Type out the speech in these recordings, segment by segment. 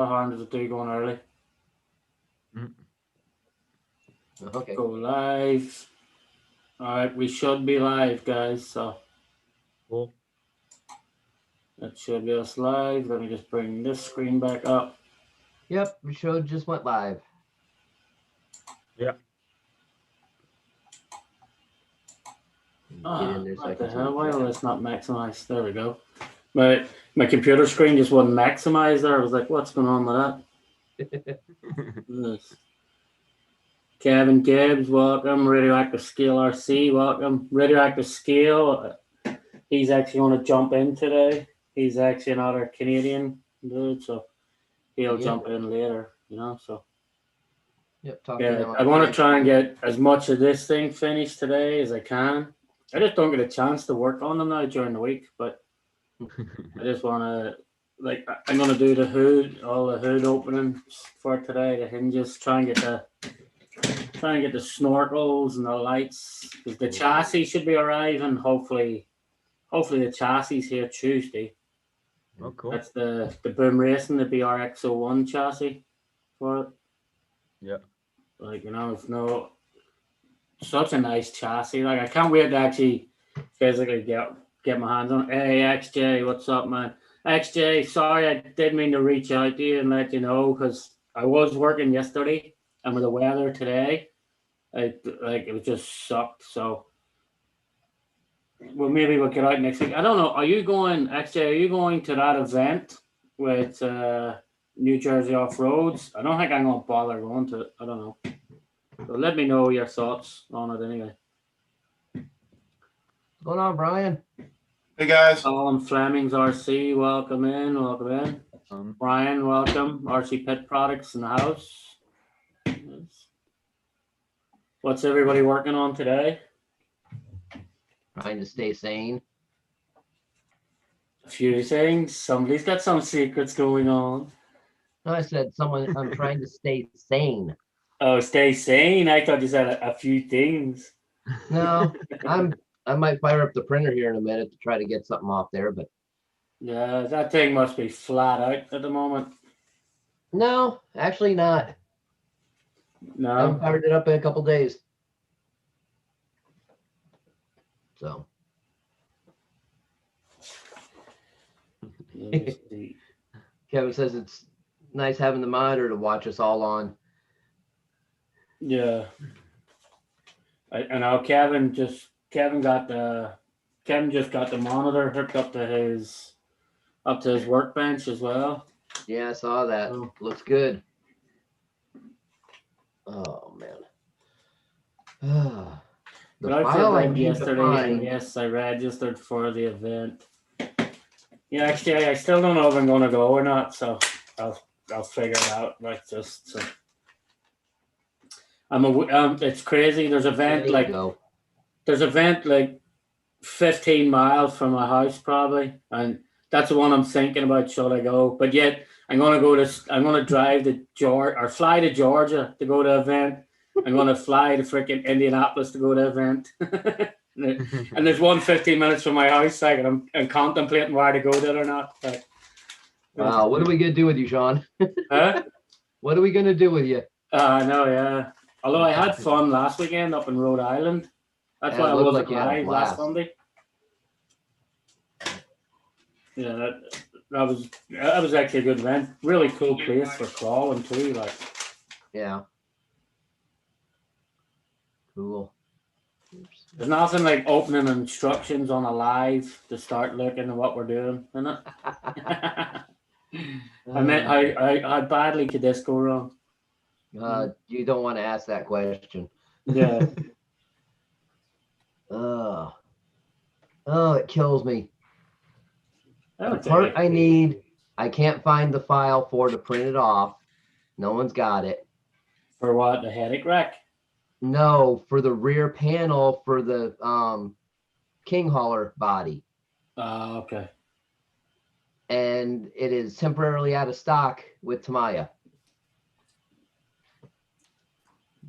102 going early. Okay. Go live. All right, we should be live, guys. So Cool. that should be us live. Let me just bring this screen back up. Yep, the show just went live. Yeah. Get in there so I What can the see hell? Why the will chat. this not maximize? There we go. My computer screen just wouldn't maximize there. I was like, what's going on with that? Yes. Kevin Gibbs, welcome. Radioactive Scale RC, welcome. Radioactive Scale, he's actually going to jump in today. He's actually another Canadian dude, so he'll jump in later, So Yep, talk to yeah, him. I want to try and get as much of this thing finished today as I can. I just don't get a chance to work on them now during the week, but I just want to, I'm going to do all the hood openings for today, the hinges, try and get the snorkels and the lights, because the chassis should be arriving. Hopefully the chassis here Tuesday. Oh, cool. That's the Boom Racing, the BRX01 chassis for it. Yeah. It's such a nice chassis. I can't wait to actually physically get my hands on it. Hey, XJ, what's up, man? XJ, sorry, I did mean to reach out to you and let you know, because I was working yesterday, and with the weather today, it was just sucked. So, well, maybe we'll get out next week. I don't know. Are you going, XJ? Are you going to that event with New Jersey Off Roads? I don't think I'm gonna bother going to it. I don't know. So let me know your thoughts on it anyway. What's going on, Brian? Hey guys. Colin Fleming's RC, welcome in. Brian, welcome. RC Pit Products in the house. Yes. What's everybody working on today? Trying to stay sane. A few things. Somebody's got some secrets going on. No, I said I'm trying to stay sane. Oh, stay sane. I thought you said a few things. No, I might fire up the printer here in a minute to try to get something off there, but yeah, that thing must be flat out at the moment. No, actually not. No. I haven't fired it up in a couple days. So Kevin says it's nice having the monitor to watch us all on. Yeah. I know Kevin just got the monitor hooked up to his workbench as well. Yeah, I saw that. Oh. Looks good. Oh man. The file I need yesterday, to find. Yes, I registered for the event. Yeah, actually, I still don't know if I'm going to go or not, so I'll figure it out. It's crazy. There's an event like 15 miles from my house probably, and that's the one I'm thinking about. Should I go? But yet I'm going to drive to fly to Georgia to go to the event. I'm going to fly to freaking Indianapolis to go to the event. And there's 15 minutes from my house. I'm contemplating where to go there or not. Wow, what are we going to do with you, Sean? Huh? What are we going to do with you? I know, yeah. Although I had fun last weekend up in Rhode Island. That's why I wasn't live last Sunday. Yeah, that was actually a good event. Really cool place for crawling too. Yeah. Cool. Oops. There's nothing like opening instructions on a live to start looking at what we're doing, isn't it? I meant how badly could this go wrong? You don't want to ask that question. Yeah. Oh, it kills me. The part I need, I can't find the file to print it off. No one's got it. For what? The headache rack? No, for the rear panel for the King Hauler body. Okay. And it is temporarily out of stock with Tamiya.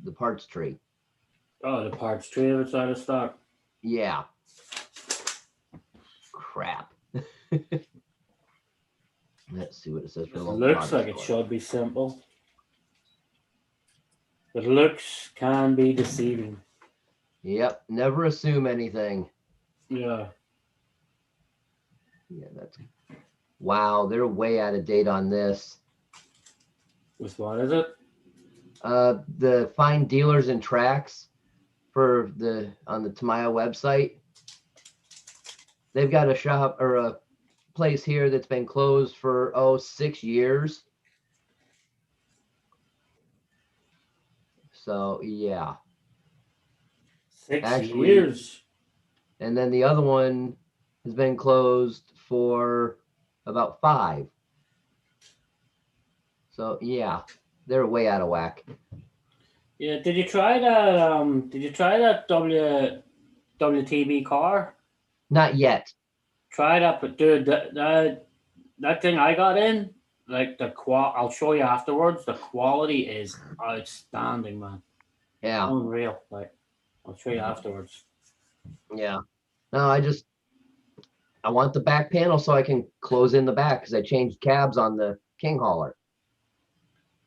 The parts tree. Oh, the parts tree of it's out of stock. Yeah. Crap. Let's see what it says for It local looks body like it store. should be simple. But looks can be deceiving. Yep, never assume anything. Yeah. Yeah, that's wow. They're way out of date on this. With what is it? The find dealers and tracks for on the Tamiya website. They've got a shop or a place here that's been closed for 6 years. So yeah. 6 Actually, years. And then the other one has been closed for about 5. So yeah, they're way out of whack. Yeah, did you try that? Did you try that WTB car? Not yet. Try that, but dude, that thing I got in, like I'll show you afterwards. The quality is outstanding, man. Yeah. Unreal. Like, I'll show you afterwards. Yeah. No, I want the back panel so I can close in the back because I changed cabs on the King Hauler.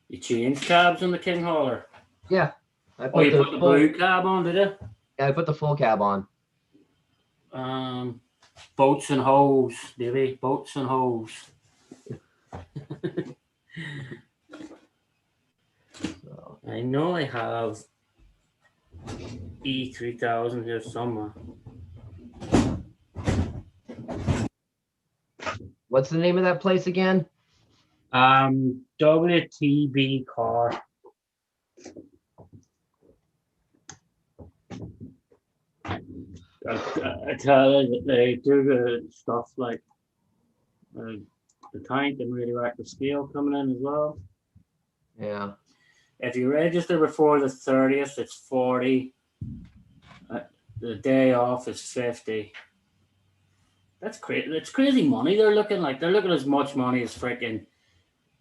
You changed cabs on the King Hauler? Yeah. You put the blue cab on, did you? Yeah, I put the full cab on. Boats and hose, Davey. Boats and hose. So, I know I have E3000 here somewhere. what's the name of that place again? WTB car. I tell you, they do good stuff like the tank and radioactive steel coming in as well. Yeah. If you register before the 30th, it's 40. The day off is 50. That's crazy. That's crazy money. They're looking as much money as freaking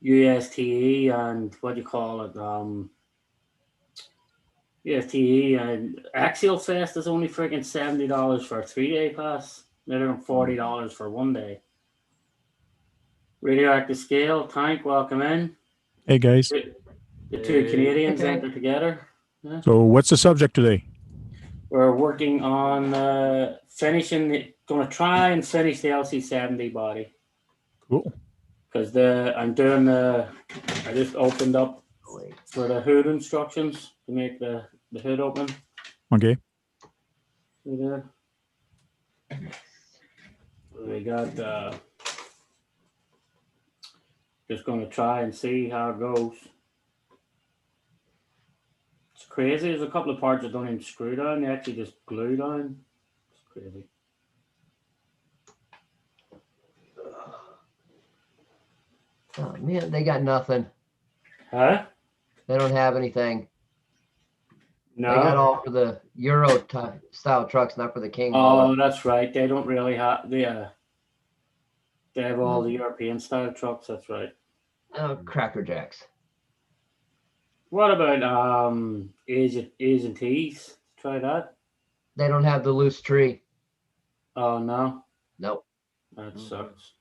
USTE and what do you call it? USTE and Axial Fest is only freaking $70 for a 3-day pass. They're doing $40 for 1 day. Radioactive Scale, Tank, welcome in. Hey guys. The two Canadians enter together. Yeah. So what's the subject today? We're working on going to try and finish the LC70 body. Cool. Because I just opened up for the hood instructions to make the hood open. Okay. We got just going to try and see how it goes. It's crazy. There's a couple of parts that don't even screw down. They actually just glue down. It's crazy. Oh man, they got nothing. Huh? They don't have anything. No. They got all for the Euro style trucks, not for the King. Oh, that's right. They don't really have they have all the European style trucks. That's right. Oh, Cracker Jacks. What about Asian teas? Try that. They don't have the loose tree. Oh no. Nope. That sucks.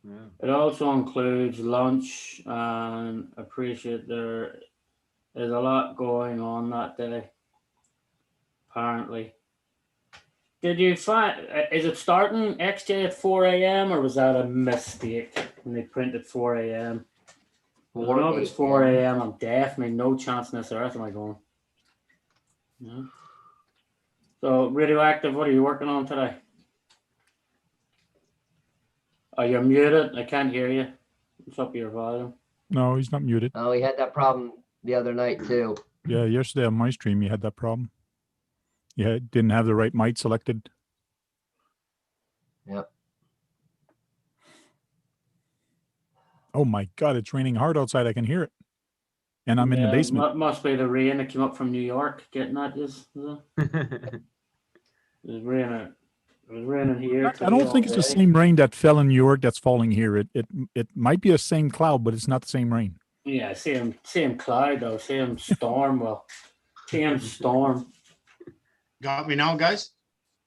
Yeah. It also includes lunch, and appreciate there is a lot going on that day. Apparently. Did you find, is it starting XJ at 4 a.m. or was that a mistake when they printed 4 a.m.? I don't know if it's 4 a.m. I'm definitely no chance in this earth am I going. No. So, Radioactive, what are you working on today? Oh, you're muted. I can't hear you. What's up with your volume? No, he's not muted. Oh, he had that problem the other night too. Yeah, yesterday on my stream, you had that problem. You didn't have the right mic selected. Yep. Oh my God, it's raining hard outside. I can hear it. And I'm in the basement. Must be the rain that came up from New York getting at you. It was raining here. I don't think it's the same rain that fell in New York that's falling here. It might be the same cloud, but it's not the same rain. Yeah, same cloud though, same storm. Well, same storm. Got me now, guys?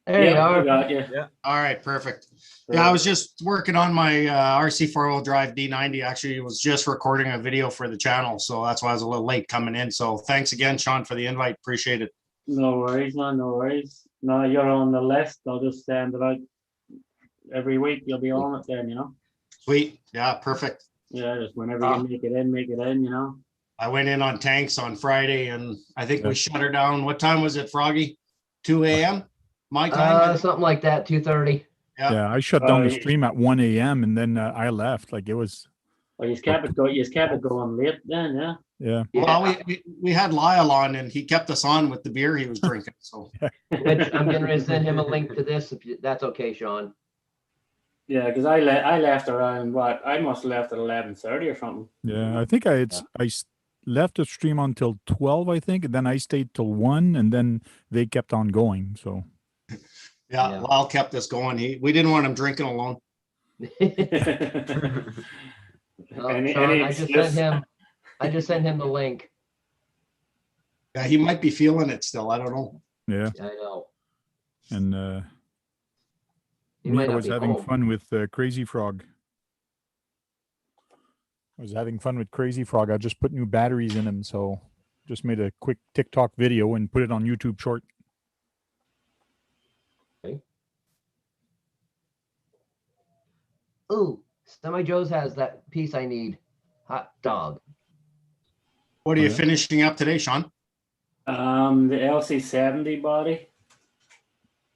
There you Yeah, we are. got you. Yeah. All right, perfect. Yeah, I was just working on my RC four-wheel drive D90. Actually, was just recording a video for the channel, so that's why I was a little late coming in. So thanks again, Sean, for the invite. Appreciate it. No worries, man. No worries. No, you're on the list. I'll just send it out every week. You'll be on it then, you know. Sweet. Yeah, perfect. Yeah, just whenever you make it in, you know. I went in on tanks on Friday, and I think we shut her down. What time was it, Froggy? 2 a.m. my time. Something like that, 2:30. Yeah, I shut down the stream at 1 a.m. and then I left. Like it was. Well, you kept it going late then, yeah. Yeah. Well, we had Lyle on, and he kept us on with the beer he was drinking. So Which I'm going to send him a link to this if that's okay, Sean. Yeah, because I left around what? I must have left at 11:30 or something. Yeah, I think I left the stream until 12, I think, and then I stayed till 1, and then they kept on going. So yeah. Lyle kept us going. We didn't want him drinking alone. Sean, I just sent him the link. Yeah, he might be feeling it still. I don't know. yeah, I know. and He might I not was be having home. fun with Crazy Frog. I was having fun with Crazy Frog. I just put new batteries in him, so just made a quick TikTok video and put it on YouTube Short. Okay. Ooh, Semi Joe's has that piece I need. Hot dog. What are you yeah. finishing up today, Sean? The LC70 body.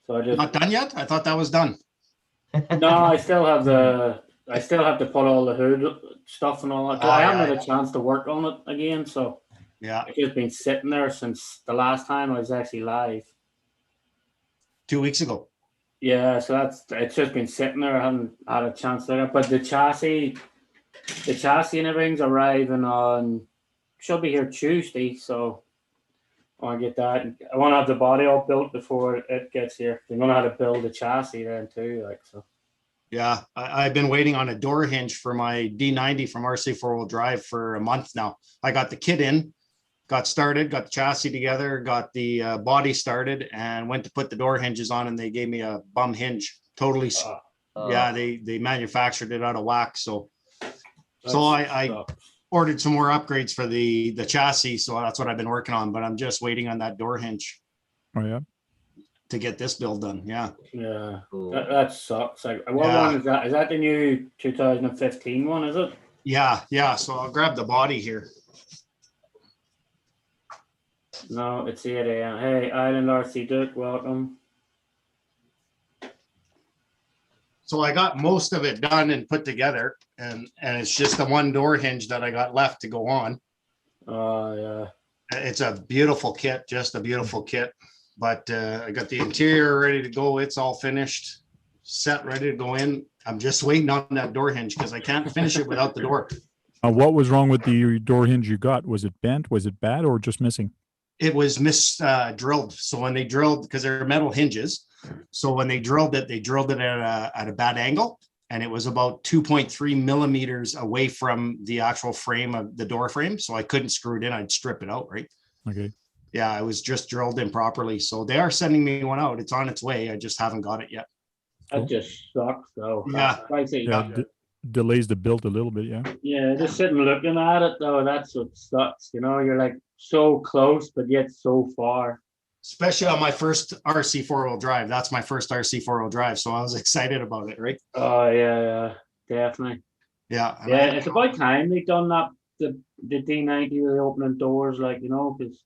So I just Not done yet? I thought that was done. no, I still have to put all the hood stuff and all that. 'Cause I haven't had a chance to work on it again, so Yeah, it's just been sitting there since the last time I was actually live. 2 weeks ago. Yeah, so it's just been sitting there. I haven't had a chance to. But the chassis and everything's arriving on. Should be here Tuesday, so I want to get that. I want to have the body all built before it gets here. I'm gonna have to build the chassis then too, like so. Yeah, I've been waiting on a door hinge for my D90 from RC four-wheel drive for a month now. I got the kit in, got started, got the chassis together, got the body started, and went to put the door hinges on, and they gave me a bum hinge. Totally. Yeah, they manufactured it out of wax. So I ordered some more upgrades for the chassis. So that's what I've been working on, but I'm just waiting on that door hinge Oh yeah. to get this build done. Yeah. Yeah, Cool. that sucks. Like, what one is that? Is that the new 2015 one? Is it? Yeah. So I'll grab the body here. No, it's 8 a.m. Hey, Island RC Duke, welcome. So I got most of it done and put together, and it's just the one door hinge that I got left to go on. Oh yeah. It's a beautiful kit, just a beautiful kit. But I got the interior ready to go. It's all finished, set, ready to go in. I'm just waiting on that door hinge because I can't finish it without the door. What was wrong with the door hinge you got? Was it bent? Was it bad, or just missing? It was drilled. So when they drilled, because they're metal hinges, so when they drilled it at a bad angle, and it was about 2.3 millimeters away from the actual frame of the door frame. So I couldn't screw it in. I'd strip it out, right? Okay. Yeah, it was just drilled in properly. So they are sending me one out. It's on its way. I just haven't got it yet. That just sucks though. Yeah. Like I say, Delays the build a little bit. Yeah. yeah, just sitting looking at it though, that's what sucks. You know, you're like so close, but yet so far. Especially on my first RC four-wheel drive. That's my first RC four-wheel drive. So I was excited about it, right? Oh yeah, definitely. Yeah. Yeah, it's about time they done that. The D90 with the opening doors, like, you know, because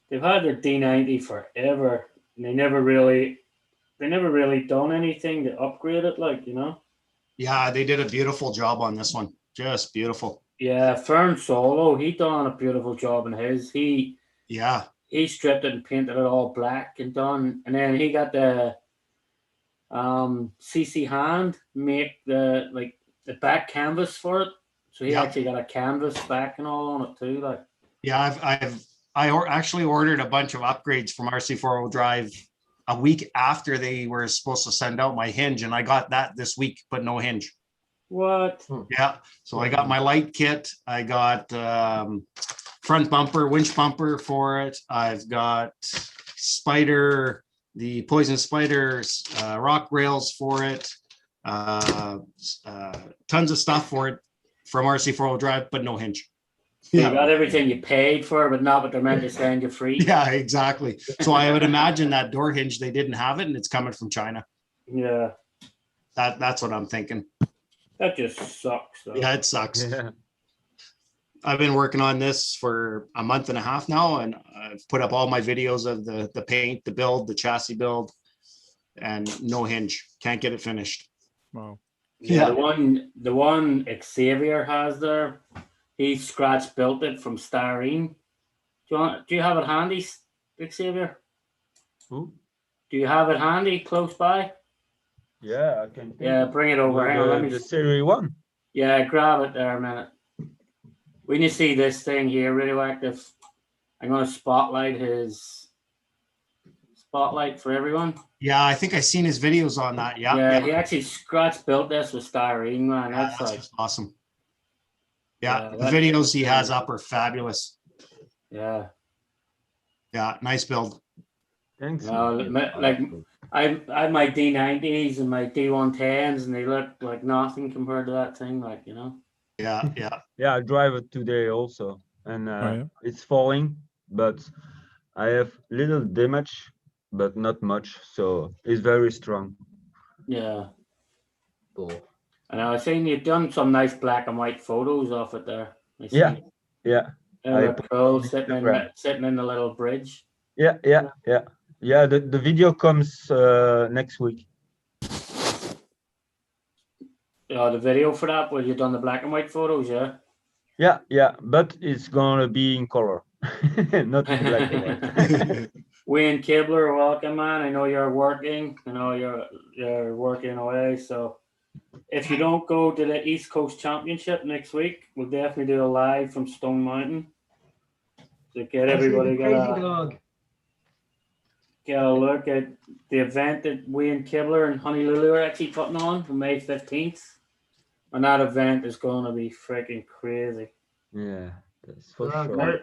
they've had their D90 forever, and they never really done anything to upgrade it, like, you know. Yeah, they did a beautiful job on this one. Just beautiful. Yeah, Fern Solo, he done a beautiful job in his. He stripped it and painted it all black and done, and then he got the CC Hand make the back canvas for it. So he actually got a canvas back and all on it too. Like, yeah, I actually ordered a bunch of upgrades from RC four-wheel drive a week after they were supposed to send out my hinge, and I got that this week, but no hinge. what? Yeah, so I got my light kit. I got front bumper, winch bumper for it. I've got spider the poison spiders, rock rails for it, tons of stuff for it from RC4 Drive, but no hinge. You got everything you paid for, but not what they're meant to send you free. Yeah, exactly. So I would imagine that door hinge, they didn't have it and it's coming from China. Yeah, That's what I'm thinking. that just sucks. Though. Yeah, it sucks. Yeah. I've been working on this for a month and a half now, and I've put up all my videos of the paint, the build, the chassis build, and no hinge. Can't get it finished. Wow. Yeah, Yeah. the one Xavier has there, he scratch built it from styrene. Do you have it handy, Xavier? Ooh. Do you have it handy close by? Yeah, I can. Yeah, bring it over. Hang on, let me. The series 1. Yeah, grab it there a minute. When you see this thing here, radioactive, I'm going to spotlight for everyone. Yeah, I think I seen his videos on that. Yeah, Yeah, he actually scratch built this with styrene, man. Yeah, That's like just awesome. Yeah, Yeah, the videos he has up are fabulous. Yeah. Yeah, nice build. Thanks. No, like I have my D90s and my D110s, and they look like nothing compared to that thing. Like, you know. Yeah, yeah. Yeah, I drive it today also, and yeah. it's falling, but I have little damage, but not much, so it's very strong. Yeah. Cool. And I was saying you've done some nice black and white photos of it there. I see. Yeah, yeah, They I look put cool on sitting Instagram. in the little bridge. Yeah. The video comes next week. The video for that, where you've done the black and white photos, yeah. Yeah, but it's gonna be in color, not in black and white. Wayne Kibler, welcome, man. I know you're working. I know you're working away. So if you don't go to the East Coast Championship next week, we'll definitely do a live from Stone Mountain to get everybody Crazy dog. get a look at the event that Wayne Kibler and Honey Lulu are actually putting on May 15th. And that event is going to be freaking crazy. Yeah, that's for Oh, sure. great.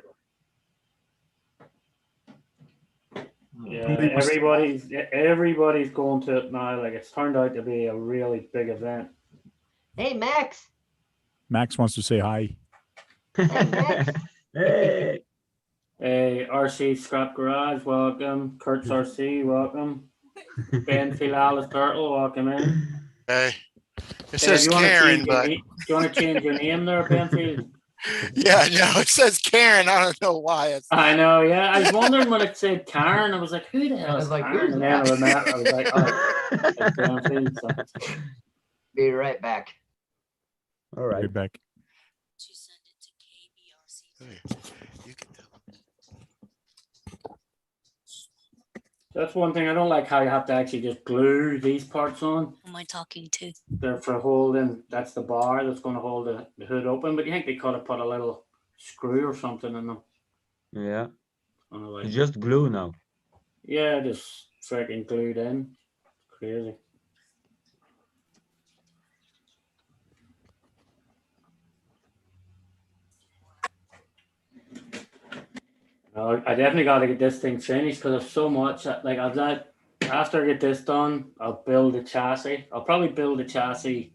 Yeah, everybody's going to it now. Like, it's turned out to be a really big event. Hey, Max. Max wants to say hi. Hey, Max. Hey, Hey, RC Scrap Garage, welcome. Kurt's RC, welcome. Ben Philalis Turtle, welcome in. Hey, it Hey, says Karen, but do you want to change your name there, Ben Phil? yeah, no, it says Karen. I don't know why. It's I know, yeah. I was wondering when it said Karen. I was like, who the hell I is was like, Karen? who's And then I that? was like, oh, it's Ben Phil. So. Be right back. all right. Right back. you can tell. That's one thing I don't like, how you have to actually just glue these parts on. Who am I talking to? They're for holding, that's the bar that's going to hold the hood open, but you think they could have put a little screw or something in them. Yeah, I don't know, like, it's just glue now. yeah, just freaking glued in. Crazy. No, I definitely got to get this thing finished because there's so much. Like, I've not. After I get this done, I'll build the chassis. I'll probably build the chassis.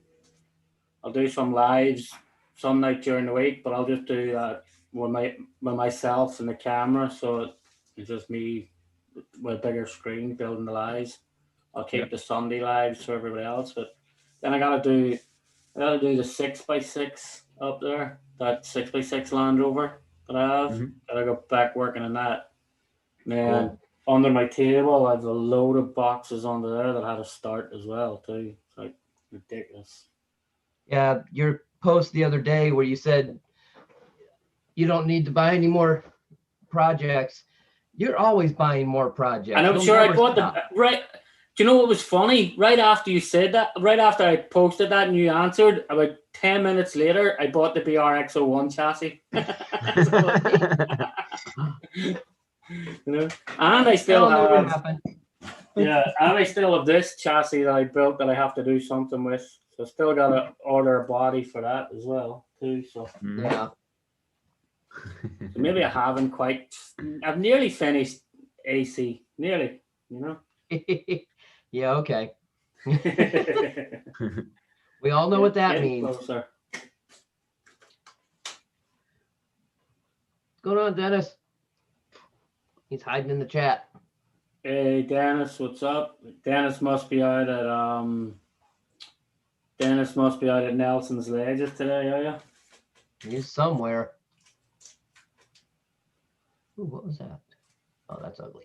I'll do some lives some night during the week, but I'll just do that with myself and the camera. So it's just me with a bigger screen building the lives. I'll keep the Sunday lives for everybody else, but then I gotta do the 6x6 up there. That 6x6 Land Rover that I have. Mhm. Gotta go back working on that. And then under my table, I have a load of boxes under there that I had to start as well too. It's like ridiculous. Yeah, your post the other day where you said you don't need to buy any more projects. You're always buying more projects. And I'm You'll sure I never bought stop. right. Do you know what was funny? Right after you said that, right after I posted that and you answered, about 10 minutes later, I bought the BRX01 chassis. You know, and I still Hell, never have, happened. yeah, and I still have this chassis that I built that I have to do something with. So still got to order a body for that as well too. So, Mhm. Yeah. so maybe I haven't quite. I've nearly finished AC, nearly. You know. Yeah, okay. We all know what that Getting means. closer. What's going on, Dennis? He's hiding in the chat. Hey Dennis, what's up? Dennis must be out at Nelson's Ledges today, are you? He's somewhere. Ooh, what was that? Oh, that's ugly.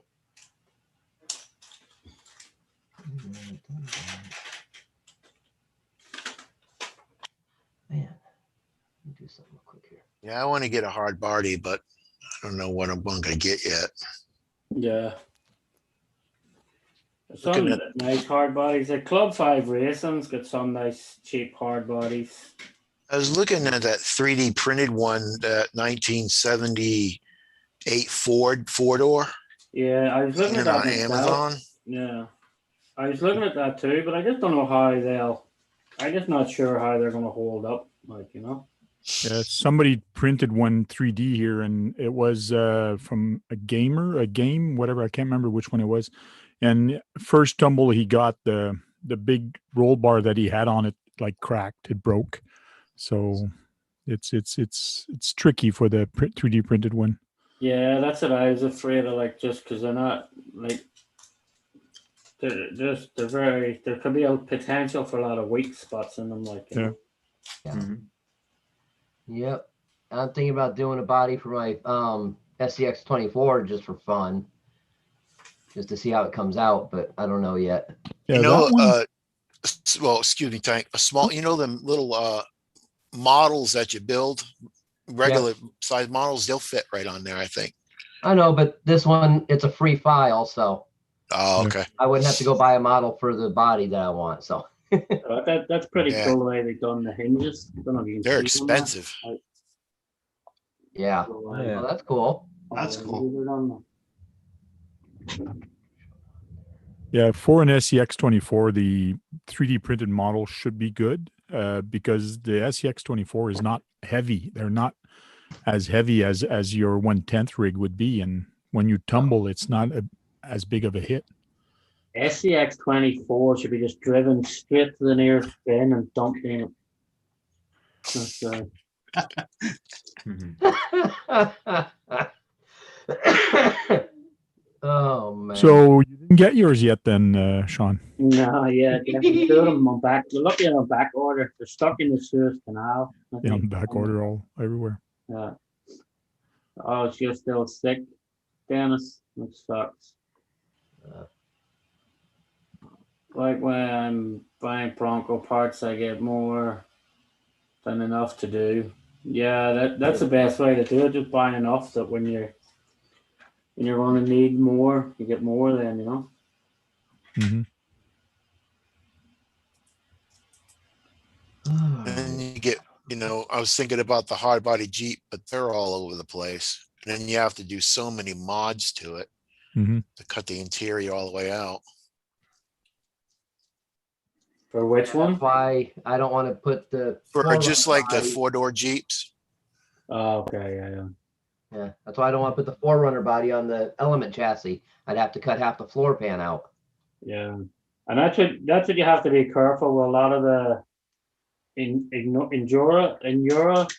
Man, let me do something real quick here. Yeah, I want to get a hard body, but I don't know what I'm going to get yet. Yeah. Looking Some at- nice hard bodies. Like Club 5 Racing's got some nice cheap hard bodies. I was looking at that 3D printed one, that 1978 Ford four-door. Yeah, I was looking Seen at it that on myself. Amazon. Yeah. I was looking at that too, but I just don't know how I'm just not sure how they're gonna hold up, like, you know. Yeah, somebody printed one 3D here, and it was from a game, whatever. I can't remember which one it was. And first tumble, he got the big roll bar that he had on it like cracked, it broke. So it's tricky for the 3D printed one. Yeah, that's what I was afraid of, like, just because they're not like there could be a potential for a lot of weak spots in them, like, you know. Yeah. Mhm. Yep. I'm thinking about doing a body for my SCX 24 just for fun, just to see how it comes out, but I don't know yet. Yeah, You know, that one. well, excuse me, Tank. A small, them little models that you build, regular size models, they'll fit right on there, I think. I know, but this one, it's a free file, so Oh, Yeah. okay. I wouldn't have to go buy a model for the body that I want. So That's pretty Yeah. cool the way they've done the hinges. I don't know if you can They're see them there. expensive. yeah, So, Yeah. well, that's cool. That's the cool. hinges are done. Yeah, for an SCX 24, the 3D printed model should be good because the SCX 24 is not heavy. They're not as heavy as your 1/10 rig would be, and when you tumble, it's not as big of a hit. SCX 24 should be just driven straight to the nearest bin and dumped in it. That's, Mhm. Oh man. So you didn't get yours yet, then, Sean? no, yeah, definitely do them on back. They're looking on back order. They're stuck in the Suez Canal. I Yeah, on think. back order all everywhere. Yeah. Oh, you're still sick, Dennis. Which sucks. Like when I'm buying Bronco parts, I get more than enough to do. Yeah, that's the best way to do it. Just buy enough that when you're going to need more, you get more. Then, you know. Hmm. And you get, I was thinking about the hard body Jeep, but they're all over the place. And then you have to do so many mods to it Hmm. to cut the interior all the way out. For which one? That's why I don't want to put the For forerunner just like the body- 4-door Jeeps. Oh, okay, yeah. Yeah, that's why I don't want to put the forerunner body on the Element chassis. I'd have to cut half the floor pan out. Yeah, and that's what you have to be careful with. A lot of the Endura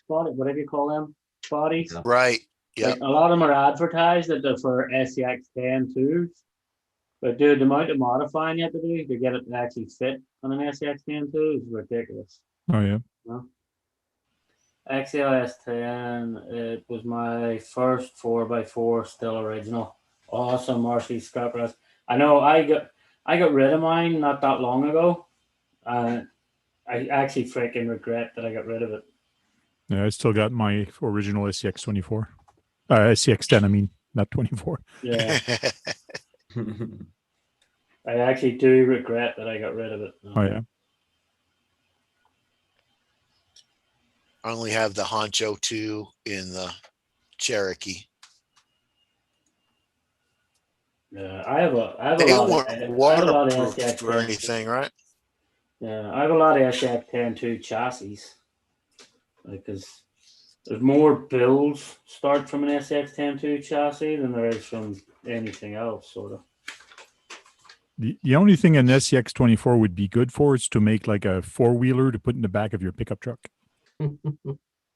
body, whatever you call them bodies. Yeah. Right. Yeah. Like, a lot of them are advertised that they're for SCX 10.2s, but dude, the amount of modifying you have to do to get it to actually fit on an SCX 10.2 is ridiculous. Oh yeah. No? XLS 10, it was my first 4x4, still original. Awesome RC scrapper. I know I got rid of mine not that long ago. I actually freaking regret that I got rid of it. Yeah, I still got my original SCX 24. SCX 10, I mean, not 24. Yeah, I actually do regret that I got rid of it. Oh yeah. I only have the Honcho 2 in the Cherokee. Yeah, I have a They lot weren't of SCX waterproof or 10. anything, right? Yeah, I have a lot of SCX 10.2 chassis. Like, cause there's more builds start from an SCX 10.2 chassis than there is from anything else, sort of. The only thing an SCX 24 would be good for is to make like a 4-wheeler to put in the back of your pickup truck.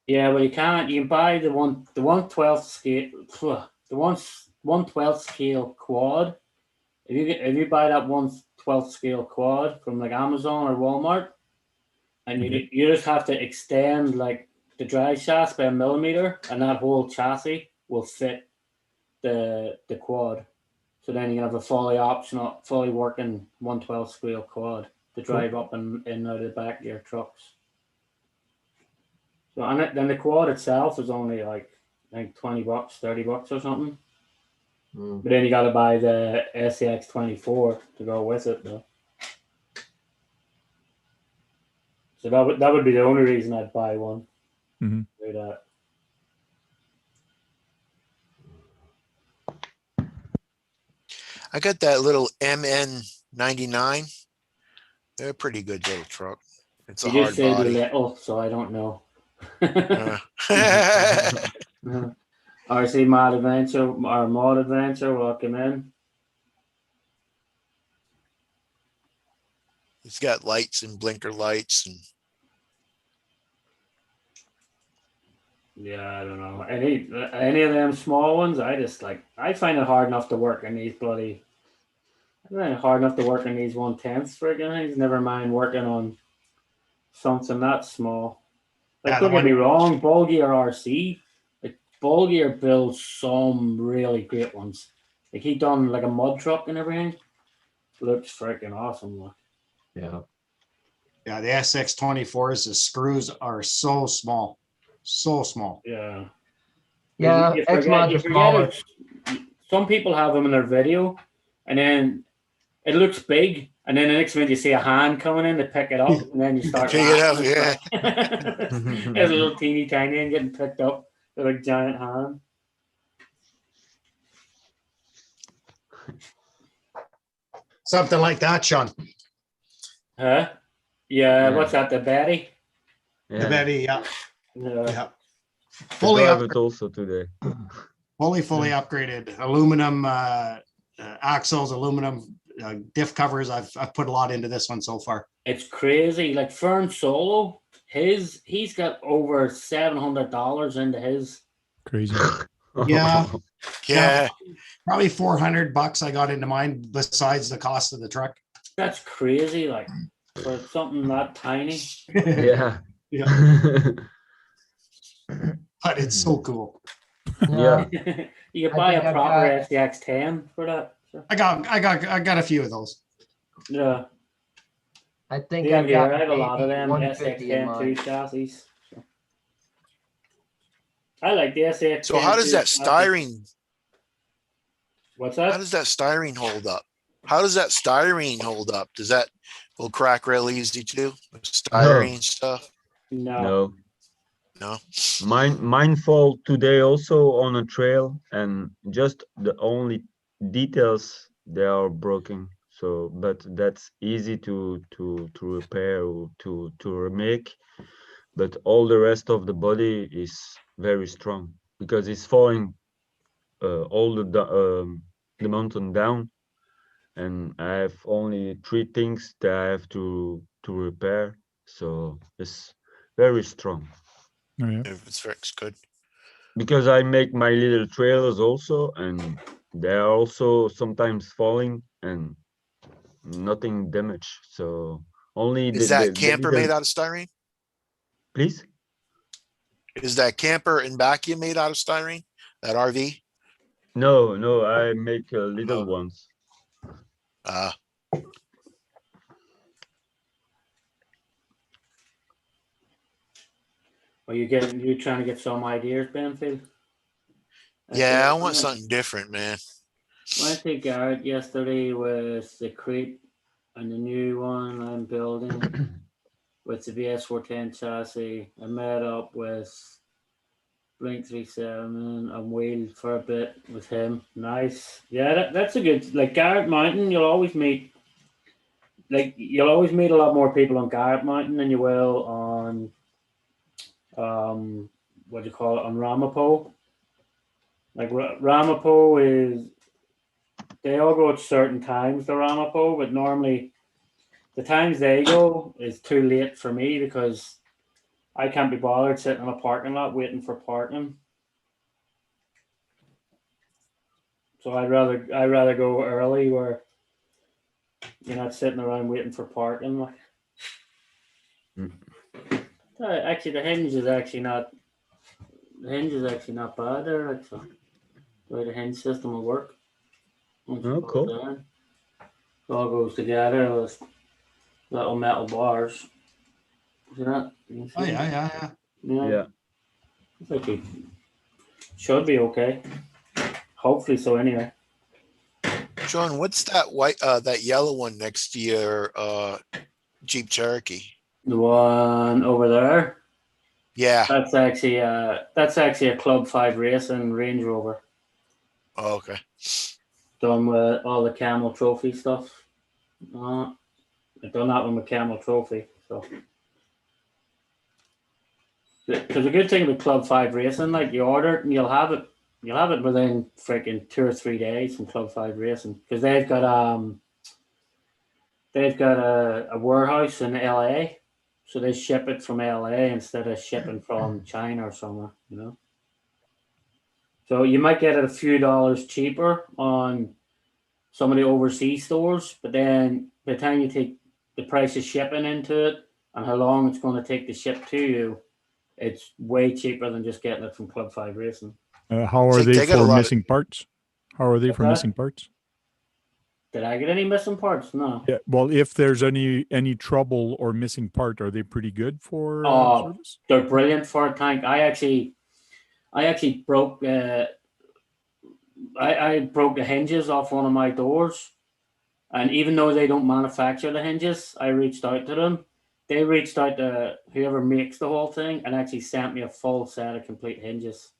Yeah, but you can't. You can buy the 1/12 scale, the 1/12 scale quad. If you buy that 1/12 scale quad from like Amazon or Walmart, and you just have to extend like the drive shaft by a millimeter, and that whole chassis will fit the quad. So then you can have a fully working 1/12 scale quad to drive up and in out of the back of your trucks. So and then the quad itself is only like I think $20, $30 or something. But then you got to buy the SCX 24 to go with it, though. So that would be the only reason I'd buy one. Mm-hmm. Do that. I got that little MN99. They're a pretty good little truck. It's a You hard just said body. little, so I don't know. Uh, RC Mod Adventure or Mod Adventure, welcome in. it's got lights and blinker lights and Yeah, I don't know. Any of them small ones, I find it hard enough to work in these bloody. I find it hard enough to work in these 1/10s friggin' things. Never mind working on something that small. Like, Yeah, don't get me wrong, Bulgy or RC, like Bulgy builds some really great ones. Like he done like a mud truck and everything. Looks freaking awesome. Like. Yeah. Yeah, the SX24s, the screws are so small. So small. Yeah. Yeah, X-Mods are smaller. Some people have them in their video, and then it looks big, and then the next minute you see a hand coming in to pick it up, and then you start pick it up, laughing. It's a little teeny tiny and getting picked up with a giant hand. Something like that, Sean. Huh? Yeah, what's that, the Betty? The Betty, yeah. Yeah. Fully drive it also today. fully upgraded. Aluminum axles, aluminum diff covers. I've put a lot into this one so far. It's crazy. Like Fern Solo, he's got over $700 into his. Crazy. Yeah. yeah. Probably $400 I got into mine besides the cost of the truck. That's crazy, like for something that tiny. Yeah. But it's so cool. Yeah. You could buy a proper SDX 10 for that. So. I got a few of those. Yeah. I think I I've got have a lot of them SX10 SX10 2 chassis. So. I like the SX10. So how does that styrene? What's that? How does that styrene hold up? How does that styrene hold up? Does that will crack real easy too? Styrene stuff? No. Mine fall today also on a trail, and just the only details they are broken. So, but that's easy to repair or to remake. But all the rest of the body is very strong because it's falling all the mountain down, and I have only 3 things that I have to repair. So it's very strong. Oh, yeah. It's good. Because I make my little trailers also, and they are also sometimes falling and nothing damaged. So only Is that camper made out of styrene? Please? Is that camper in vacuum made out of styrene? That RV? No, I make little ones. Are you trying to get some ideas, Benfield? Yeah, I want something different, man. Went to Garrett yesterday with the crate and the new one I'm building with the VS410 chassis. I met up with Blink 37 and wheeled for a bit with him. Nice. Yeah, that's a good, like Garrett Mountain, you'll always meet a lot more people on Garrett Mountain than you will on what do you call it, on Ramapo. Like Ramapo is they all go at certain times, the Ramapo, but normally the times they go is too late for me because I can't be bothered sitting in a parking lot waiting for parking. So I'd rather go early where you're not sitting around waiting for parking. Like. Actually, the hinge is actually not bad there. Like, so the way the hinge system will work. Once you Oh, put it cool. down, it all goes together with little metal bars. See that? You can Oh see yeah, it? yeah, yeah. Yeah. Yeah. It's actually should be okay. Hopefully so. Anyway. Sean, what's that white, that yellow one next to your Jeep Cherokee? The one over there. Yeah. That's actually a Club 5 Racing Range Rover. Oh, okay. Done with all the Camel Trophy stuff. I've done that one with Camel Trophy. So, because the good thing with Club 5 Racing, like you order it and you'll have it within freaking 2 or 3 days from Club 5 Racing because they've got a warehouse in LA, so they ship it from LA instead of shipping from China or somewhere, you know. So you might get it a few dollars cheaper on some of the overseas stores, but then by the time you take the price of shipping into it and how long it's going to take to ship to you, it's way cheaper than just getting it from Club 5 Racing. How are They they got a for lot of- missing parts? How are they for that? missing parts? Did I get any missing parts? No. Yeah. Well, if there's any trouble or missing part, are they pretty good for service? They're brilliant for a tank. I actually broke. I broke the hinges off one of my doors, and even though they don't manufacture the hinges, I reached out to them. They reached out to whoever makes the whole thing and actually sent me a full set of complete hinges.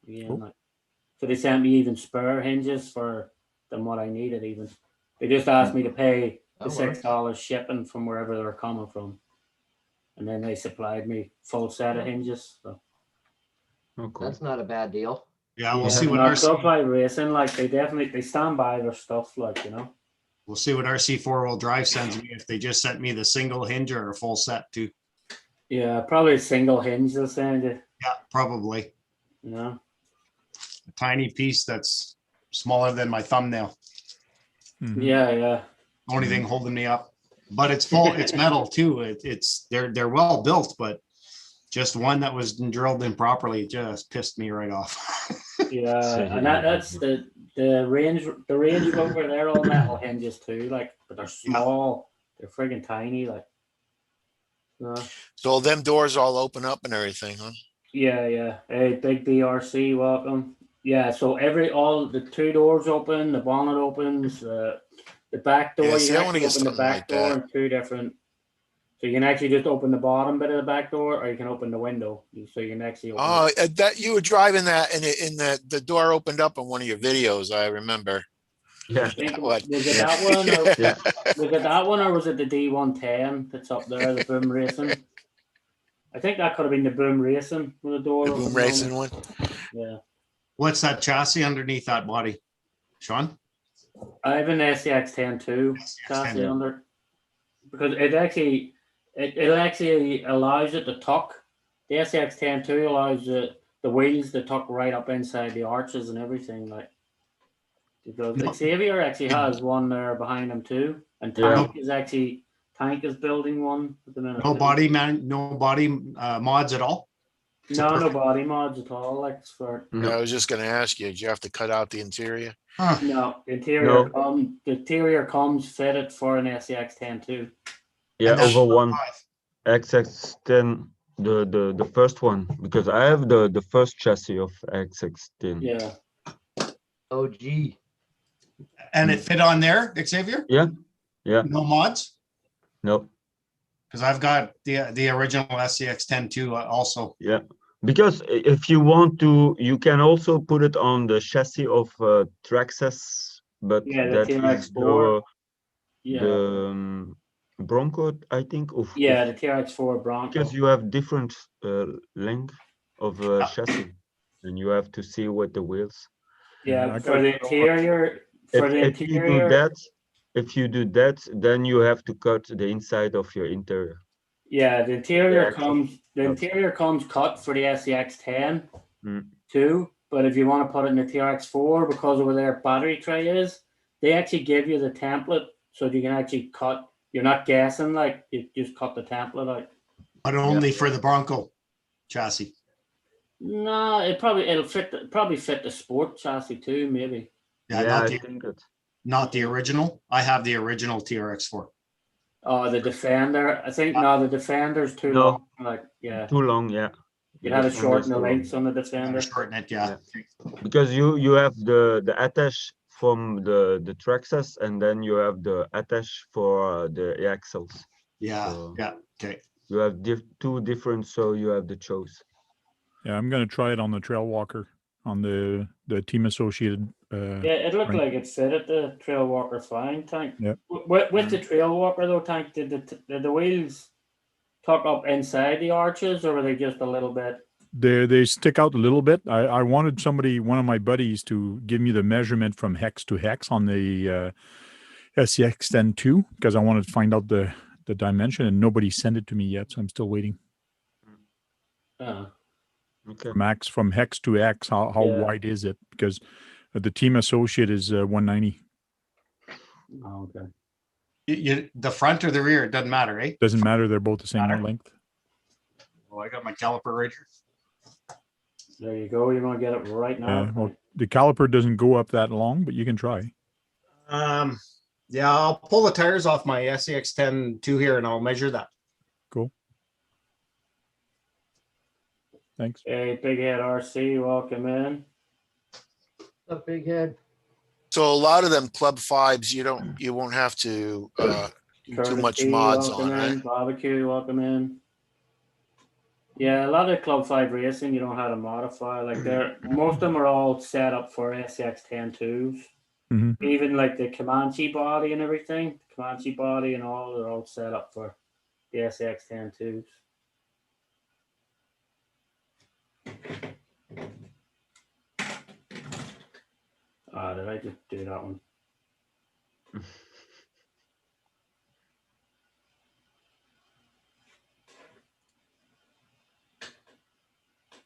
Yeah, Cool. so they sent me even spare hinges for than what I needed. Even they just asked me to pay the That works. $6 shipping from wherever they were coming from, and then they supplied me full set of hinges. So. Oh, cool. That's not a bad deal. Yeah, we'll Yeah. see what Not RC. Club 5 Racing, like they stand by their stuff, like, you know. We'll see what RC 4-wheel drive sends me if they just sent me the single hinge or a full set too. Yeah, probably a single hinge they'll send you, Yeah, probably you know. a tiny piece that's smaller than my thumbnail. Mhm. Yeah. Only thing holding me up, but it's full. It's metal too. They're well built, but just one that was drilled in properly just pissed me right off. Yeah, and that's the Range Rover. They're all metal hinges too, like, but they're small. They're friggin' tiny, like. So them doors all open up and everything, huh? Yeah. Hey, big BRC, welcome. Yeah, so all the two doors open, the bonnet opens, the back door. Yeah, You see, can I wanna actually get open the something back like door that. in two different. So you can actually just open the bottom bit of the back door, or you can open the window. So you can actually open. Oh, that you were driving that and the door opened up in one of your videos, I remember. Yeah. I think, What? was it that one? Or, Yeah. was it that one, or was it the D110 that's up there, the Boom Racing? I think that could have been the Boom Racing with the door. The open Boom on it. Racing one. Yeah, What's that chassis underneath that body, Sean? I have an SCX-10 chassis under, because it actually allows it to tuck. The SCX-10 allows the wheels to tuck right up inside the arches and everything, like. Because No. Xavier actually has one there behind him too, and Yeah. Tank is building one at the minute. No too. body mods at all. No body mods at all. Like, it's for I was just gonna ask you, did you have to cut out the interior? Huh. no No. the interior comes fitted for an SCX-10 too. Yeah, And that's over one 5. XX10, the first one, because I have the first chassis of XX10. Yeah, OG. And it fit on there, Xavier? Yeah. No mods? No. Because I've got the original SCX-10 too also. Yeah. Because if you want to, you can also put it on the chassis of Traxxas, but yeah, the that TRX is 4. Yeah, the Bronco, I think. yeah, the TRX-4 Bronco. Because you have different length of Yeah. chassis, and you have to see with the wheels. Yeah, I for got the interior, for the if you do interior, that, then you have to cut the inside of your interior. yeah, the interior axle. comes cut for the SCX10 Mm. too. But if you want to put it in the TRX4, because of where their battery tray is, they actually give you the template so you can actually cut. You're not guessing, like you just cut the template out. But only for the Bronco chassis. No, it'll probably fit the sport chassis too, maybe. Yeah, I think it. not the original. I have the original TRX4. Oh, the Defender. I think no, the Defender's too No. long. Like, yeah, Too long, yeah. you had to shorten the Defender's too long. lengths on the Gotta Defender. shorten it, yeah. Because you have the attach from the Traxxas, and then you have the attach for the axles. Yeah, So yeah, okay. you have two different, so you have the choice. Yeah, I'm gonna try it on the Trail Walker on the Team Associated. Yeah, it looked Right. like it fitted the Trail Walker fine, Tank. Yep. With the Trail Walker though, Tank, did the wheels tuck up inside the arches, or were they just a little bit? They stick out a little bit. I wanted one of my buddies, to give me the measurement from hex to hex on the SCX-10 because I wanted to find out the dimension, and nobody sent it to me yet, so I'm still waiting. Okay. Max, from hex to X, how Yeah. wide is it? Because the Team Associate is 190. Oh, okay. The front or the rear, it doesn't matter, eh? Doesn't matter. They're both the same Matter. length. Oh, I got my caliper right here. There you go. You're gonna get it right now. Well, the caliper doesn't go up that long, but you can try. Yeah, I'll pull the tires off my SCX-10 2 here and I'll measure that. Cool. Thanks. Hey, Big Head RC, welcome in. What's up, big head? So a lot of them Club 5s, you won't have to do too much Curtis P, mods welcome on, in. right? Barbecue, welcome in. Yeah, a lot of Club 5 racing, you don't know how to modify. Like most of them are all set up for SCX-10 Mhm. Even like the Comanche body and everything, Comanche body and all, they're all set up for the SCX-10 Ah, did I just do that one?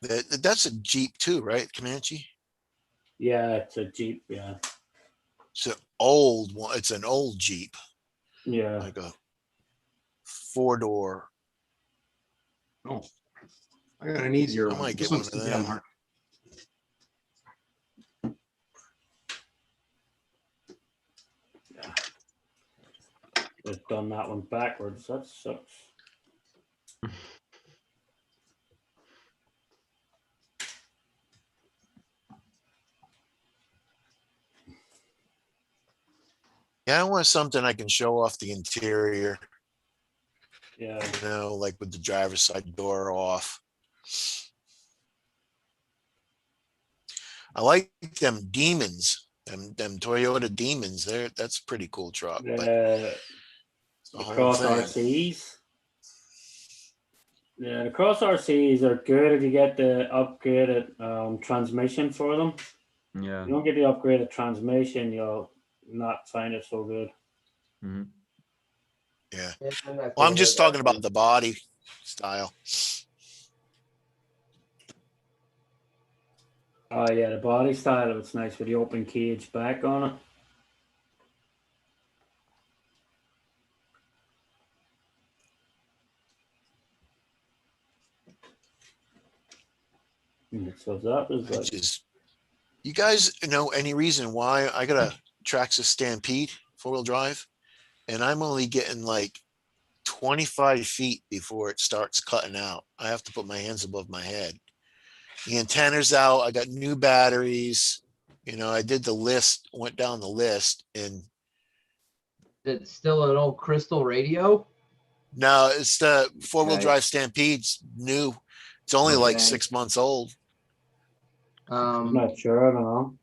That's a Jeep too, right? Comanche? Yeah, it's a Jeep. Yeah, It's an old one. It's an old Jeep, yeah. like a 4-door. Oh, I got an easier I one. might This get one one's of too damn them. hard. Just done that one backwards. That sucks. Yeah, I want something I can show off the interior, Yeah. like with the driver's side door off. I like them Demons, them Toyota Demons. That's a pretty cool truck. But The the whole Cross thing. RCs. Yeah, the Cross RCs are good if you get the upgraded transmission for them. Yeah. If you don't get the upgraded transmission, you'll not find it so good. Mhm. Yeah. Yeah, I'm not Well, I'm going just with talking that. about the body style. Oh yeah, the body style, it's nice with the open cage back on it. So that was I like, just, you guys know any reason why I got a Traxxas Stampede 4-wheel drive, and I'm only getting like 25 feet before it starts cutting out. I have to put my hands above my head. The antenna's out. I got new batteries. I did the list, went down the list, and It's still an old crystal radio. now it's the 4-wheel Right. drive Stampede's new. It's only like Okay. 6 months old. I'm not sure. I don't know.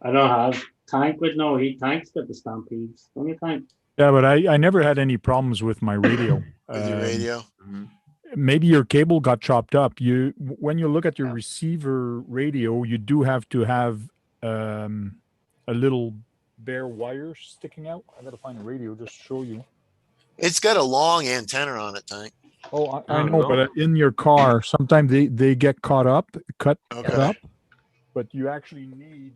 I don't have Tank with no heat. Tank's got the Stampedes. Don't you think? Yeah, but I never had any problems with my radio. With your radio. Mhm. Maybe your cable got chopped up. When you look at your Yeah. receiver radio, you do have to have a little bare wire sticking out. I gotta find a radio just to show you. It's got a long antenna on it, Tank. Oh, I Oh, know, no. but in your car, sometimes they get cut Okay. up, but you actually need.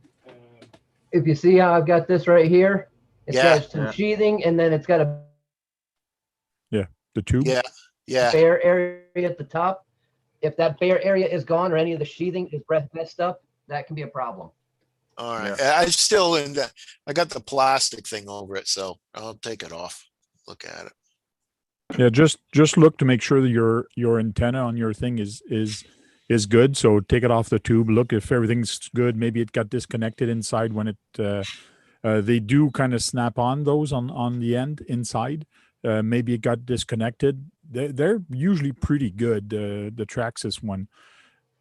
If you see how I've got this right here, it's Yeah. got some Yeah. sheathing, and then it's got a The tube. Yeah. Yeah. bare area at the top. If that bare area is gone or any of the sheathing is messed up, that can be a problem. All right. Yeah. I still in the, I got the plastic thing over it, so I'll take it off. Look at it. Yeah, just look to make sure that your antenna on your thing is good. So take it off the tube. Look if everything's good. Maybe it got disconnected inside when it. They do kind of snap on those on the end inside. Maybe it got disconnected. They're usually pretty good. The Traxxas one.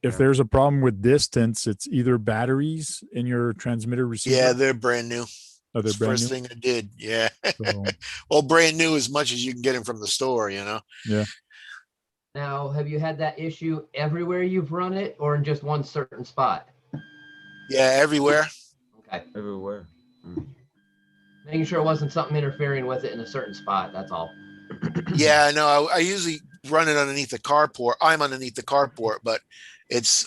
If Yeah. there's a problem with distance, it's either batteries in your transmitter receiver. Yeah, they're brand new. They're It's the brand first new. thing I did. Yeah. So, Well, brand new as much as you can get them from the store, you know? Now, have you had that issue everywhere you've run it, or in just one certain spot? Yeah, everywhere. Okay, Everywhere. making sure it wasn't something interfering with it in a certain spot. That's all. Yeah, I know. I usually run it underneath the carport. I'm underneath the carport, but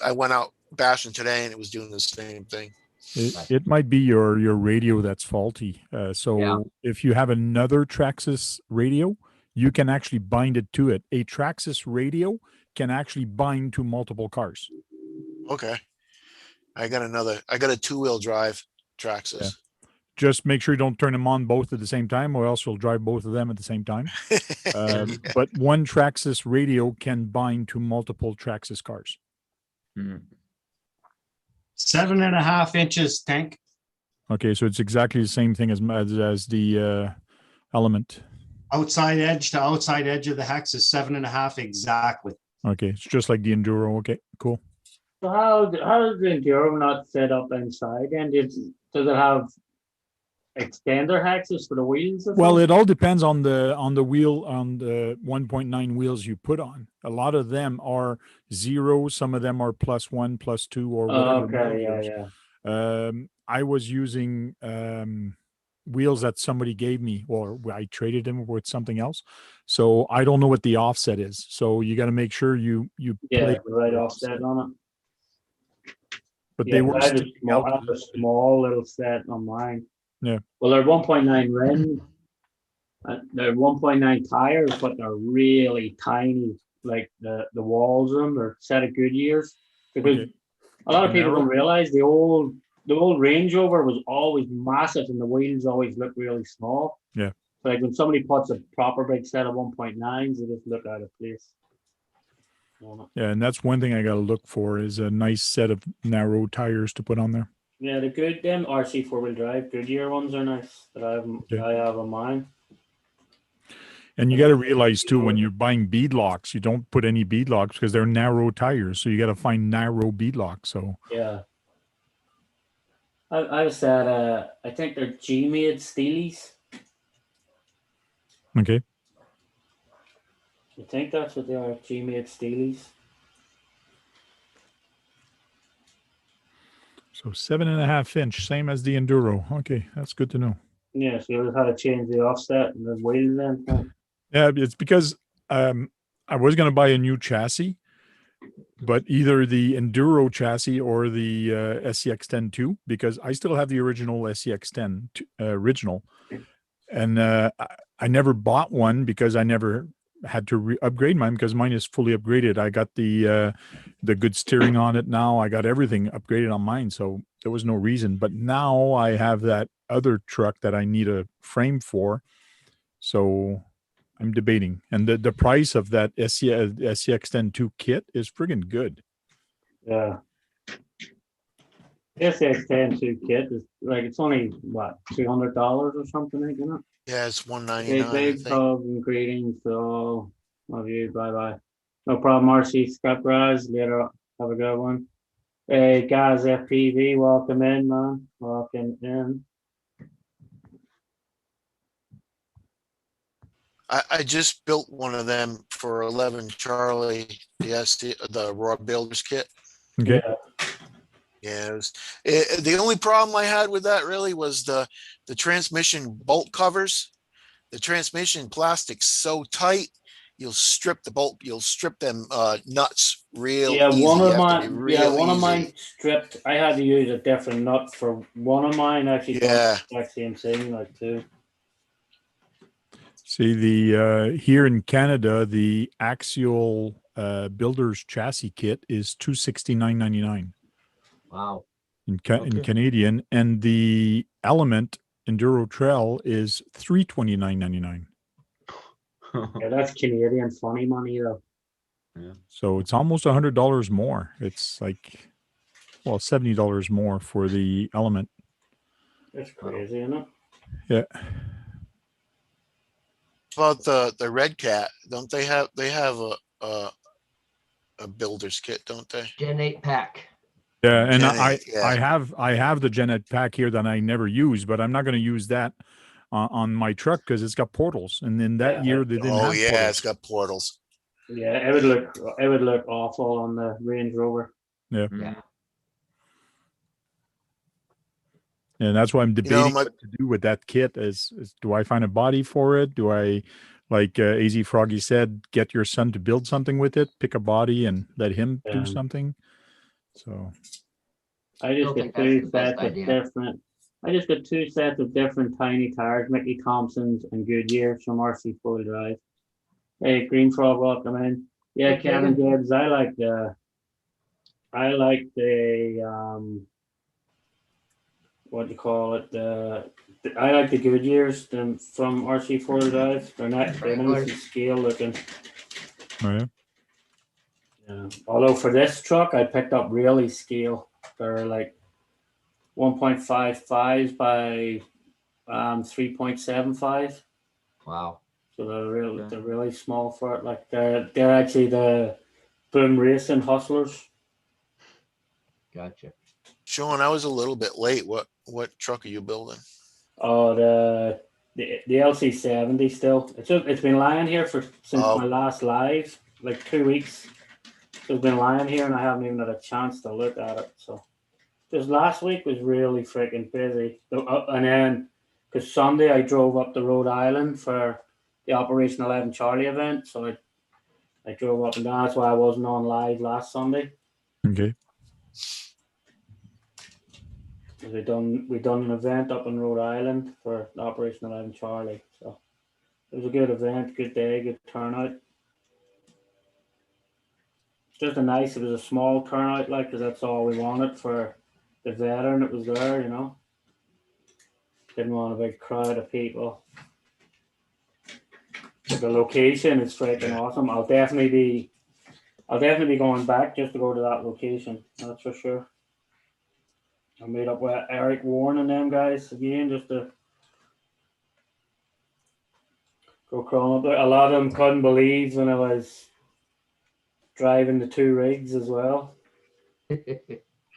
I went out bashing today and it was doing the same thing. it might be your radio that's faulty. So Yeah. if you have another Traxxas radio, you can actually bind it to it. A Traxxas radio can actually bind to multiple cars. Okay. I got a 2-wheel drive Traxxas. Just make sure you don't turn them on both at the same time, or else you'll drive both of them at the same time. But one Traxxas radio can bind to multiple Traxxas cars. Mhm. 7.5 inches, Tank. Okay, so it's exactly the same thing as the Element. Outside edge to outside edge of the hex is 7.5 exactly. Okay, it's just like the Enduro. Okay, cool. So how is the Enduro not set up inside? And does it have extender axes for the wheels? Well, it all depends on the wheel, on the 1.9 wheels you put on. A lot of them are 0. Some of them are +1, +2, or whatever. Okay, yeah. I was using wheels that somebody gave me, or I traded them with something else. So I don't know what the offset is. So you got to make sure you Yeah, play the right offset on it. But Yeah, they were I have sticking out. a small little set on mine. Yeah. Well, they're 1.9 rims. They're 1.9 tires, but they're really tiny. Like the walls of them are set of Goodyears. Because Okay. a lot of people Narrow? don't realize the old Range Rover was always massive and the wheels always look really small. Yeah. So like when somebody puts a proper big set of 1.9s, they just look out of place. Yeah, and that's one thing I got to look for is a nice set of narrow tires to put on there. Yeah, the good them RC 4-wheel drive Goodyear ones are nice that I have on mine. And you got to realize too, when you're buying bead locks, you don't put any bead locks because they're narrow tires. So you got to find narrow bead locks. So yeah, I was at I think they're G-made Steelies. okay, I think that's what they are, G-made Steelies. so 7.5 inch, same as the Enduro. Okay, that's good to know. Yeah, so you how to change the offset and the wheels then. Yeah, it's because I was going to buy a new chassis, but either the Enduro chassis or the SCX-10 2, because I still have the original SCX-10 original, and I never bought one because I never had to upgrade mine because mine is fully upgraded. I got the good steering on it now. I got everything upgraded on mine, so there was no reason. But now I have that other truck that I need a frame for, so I'm debating. And the price of that SCX-10 2 kit is friggin' good. Yeah. SCX-10 2 kit is like it's only what $300 or something, you know. Yeah, it's Okay, 199. I big think. hug and greetings to all of you. Bye bye. No problem, RC Scrap Rise. Later, have a good one. Hey, guys, FPV, welcome in, man. Welcome in. I just built one of them for 11 Charlie, the Raw Builders kit. Okay. Yeah. Yeah, the only problem I had with that really was the transmission bolt covers. The transmission plastic's so tight, you'll strip the bolt, you'll strip them nuts real Yeah, easy. You have to be real one of mine easy. stripped. I had to use a different nut for one of mine. Actually, done Yeah. the exact same thing, like too. See, the here in Canada, the axial builder's chassis kit is $269.99 Wow. in Okay. Canadian, and the Element Enduro Trail is $329.99. Yeah, that's Canadian funny money though. So it's almost $100 more. It's like, well, $70 more for the Element. That's crazy, isn't it? Yeah. About the Red Cat, don't they have a builder's kit, don't they? Gen 8 pack. Yeah, and Gen I 8, yeah. I have the Gen 8 pack here that I never use, but I'm not going to use that on my truck because it's got portals, and in that Yeah. year they didn't Oh have yeah, portals. it's got portals. Yeah, it would look awful on the Range Rover. Yeah, Yeah. and that's why I'm debating my- what to do with that kit. Is do I find a body for it? Do I, like AZ Froggy said, get your son to build something with it, pick a body, and let him do Yeah. something? So I Still just think got that's two the best sets of idea. different. I just got two sets of different tiny tires, Mickey Thompson's and Goodyear's from RC Full Drive. Hey, Green Frog, welcome in. Yeah, Hey, Kevin Kevin. Gibbs. I like the what do you call it? I like the Goodyears them from RC Full Drive. They're nice and scale looking. oh, yeah. Yeah. Although for this truck, I picked up really scale. They're like 1.55 by 3.75. Wow. So Okay. they're really small for it. Like they're actually the Boom Racing Hustlers. Gotcha. Sean, I was a little bit late. What truck are you building? Oh, the LC70 still. It's been lying here since Oh. my last live, like 2 weeks. So it's been lying here, and I haven't even had a chance to look at it. So just last week was really freaking busy. And then because Sunday I drove up to Rhode Island for the Operation 11 Charlie event, so I drove up and down. That's why I wasn't on live last Sunday. Okay. We done an event up in Rhode Island for Operation 11 Charlie. So it was a good event, good day, good turnout. It's just it was a small turnout, like, because that's all we wanted for the veteran that was there, you know. Didn't want a big crowd of people. But the location is freaking awesome. I'll definitely be going back just to go to that location. That's for sure. I made up with Eric Warren and them guys again just to go crawling up there. A lot of them couldn't believe when I was driving the two rigs as well.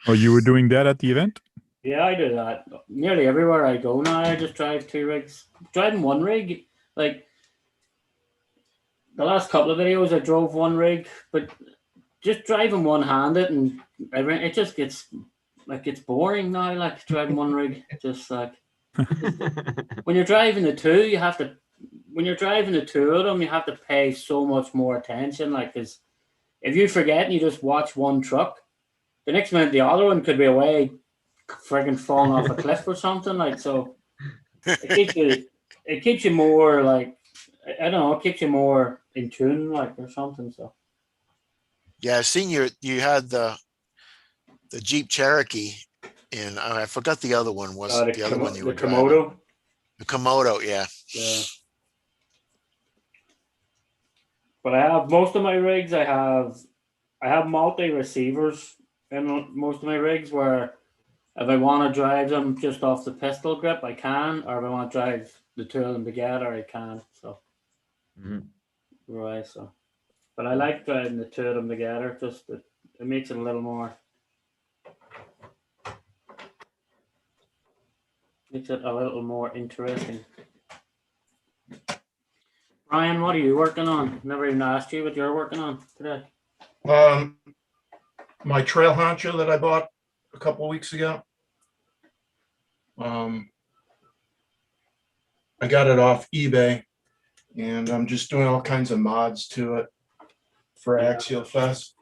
Oh, you were doing that at the event? Yeah, I do that. Nearly everywhere I go now, I just drive two rigs. Driving one rig, like the last couple of videos, I drove one rig, but just driving one-handed and it just gets boring now. Like driving one rig, just like when you're driving the two, when you're driving the two of them, you have to pay so much more attention. Like, because if you forget and you just watch one truck, the next minute the other one could be away, friggin' falling off a cliff or something. Like, so it keeps you more like, I don't know, it keeps you more in tune, like, or something. So Yeah, I've seen you had the Jeep Cherokee, and I forgot the other one was the other one you were driving. Komodo. The Komodo, yeah. Yeah. But I have most of my rigs. I have multi receivers in most of my rigs where if I want to drive them just off the pistol grip, I can, or if I want to drive the two of them together, I can. So right, so. But I like driving the two of them together. Just it makes it a little more. Makes it a little more interesting. Brian, what are you working on? Never even asked you what you're working on today. My trail honcho that I bought a couple of weeks ago. I got it off eBay, and I'm just doing all kinds of mods to it for Yeah. Axial Fest.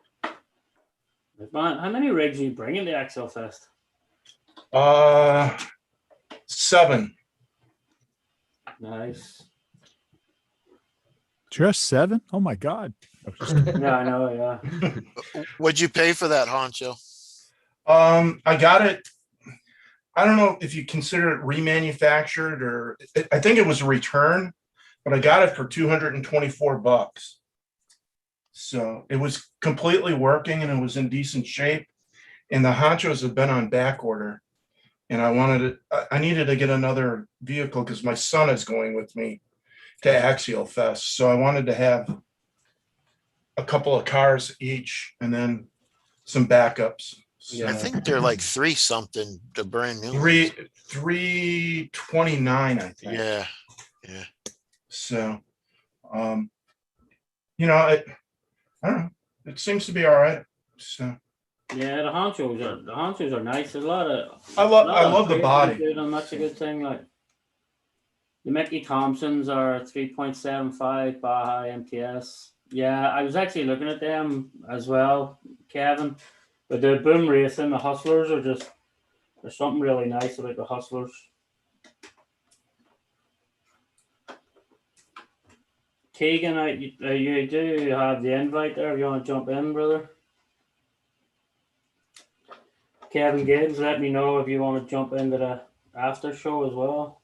Man, how many rigs are you bringing to Axel Fest? 7. Nice. Just 7? Oh my God. Yeah, I know. Yeah. What'd you pay for that, Honcho? I got it. I don't know if you consider it remanufactured or I think it was a return, but I got it for $224. So it was completely working and it was in decent shape. And the honchos have been on back order. And I needed to get another vehicle because my son is going with me to Axial Fest. So I wanted to have a couple of cars each and then some backups. So I think they're like 3 something, the brand new ones. 329, I think. Yeah. So, I don't know. It seems to be all right. So Yeah, the honchos are nice. There's a lot of. I love the body. Good, and that's a good thing. Like the Mickey Thompsons are 3.75 Baja MTS. Yeah, I was actually looking at them as well, Kevin. But the Boom Racing, the Hustlers are just, there's something really nice about the Hustlers. Keegan, you do have the invite there if you want to jump in, brother. Kevin Gibbs, let me know if you want to jump into the after show as well.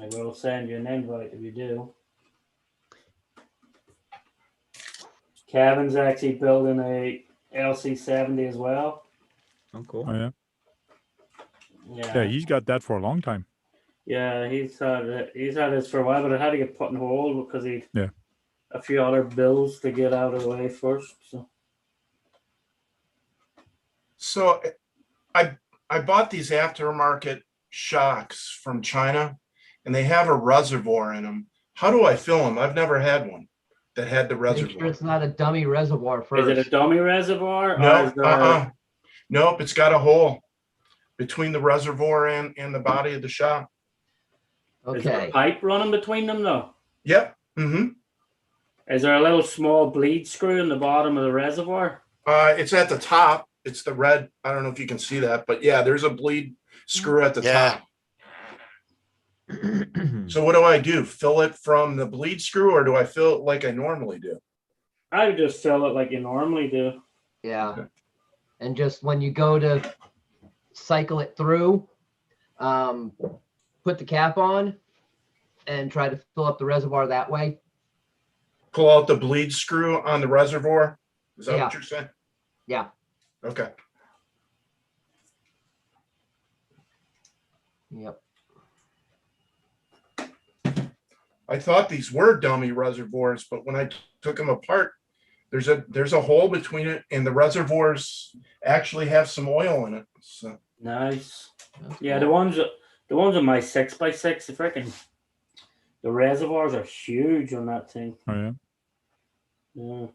I will send you an invite if you do. Kevin's actually building a LC70 as well. Oh, cool. Oh yeah. Yeah, Yeah, he's got that for a long time. yeah, he's had this for a while, but it had to get put on hold because he Yeah. a few other bills to get out of the way first. So I bought these aftermarket shocks from China and they have a reservoir in them. How do I fill them? I've never had one that had the Make sure reservoir. it's not a dummy reservoir first. Is it a dummy reservoir? No, Or is there, Nope, it's got a hole between the reservoir and the body of the shock. Is there a Okay. pipe running between them though? Yep. Mm-hmm. Is there a little small bleed screw in the bottom of the reservoir? It's at the top. It's the red. I don't know if you can see that, but yeah, there's a bleed screw at the Yeah. top. So what do I do? Fill it from the bleed screw or do I fill it like I normally do? I would just fill it like you normally do. Yeah. Okay. And just when you go to cycle it through, put the cap on and try to fill up the reservoir that way. Pull out the bleed screw on the reservoir. Is that Yeah. what you're saying? Yeah. Okay. Yep. I thought these were dummy reservoirs, but when I took them apart, there's a hole between it and the reservoirs actually have some oil in it. So Nice. That's Yeah, cool. the ones on my 6x6, the freaking the reservoirs are huge on that thing. Oh yeah. Yeah,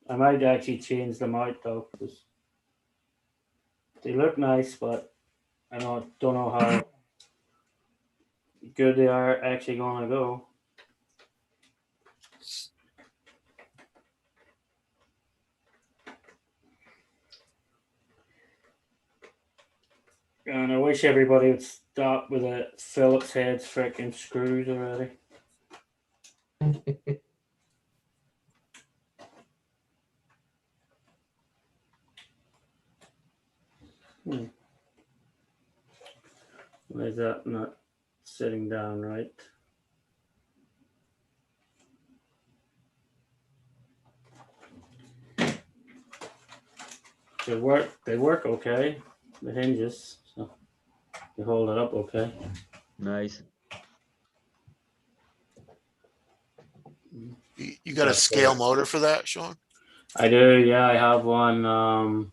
I might actually change them out though, because they look nice, but I don't know how good they are actually going to go. And I wish everybody would stop with the Phillips heads freaking screws already. Why is that not sitting down right? They work okay, the hinges, so they hold it up okay. Nice. You got a scale motor for that, Sean? I do, yeah, I have one.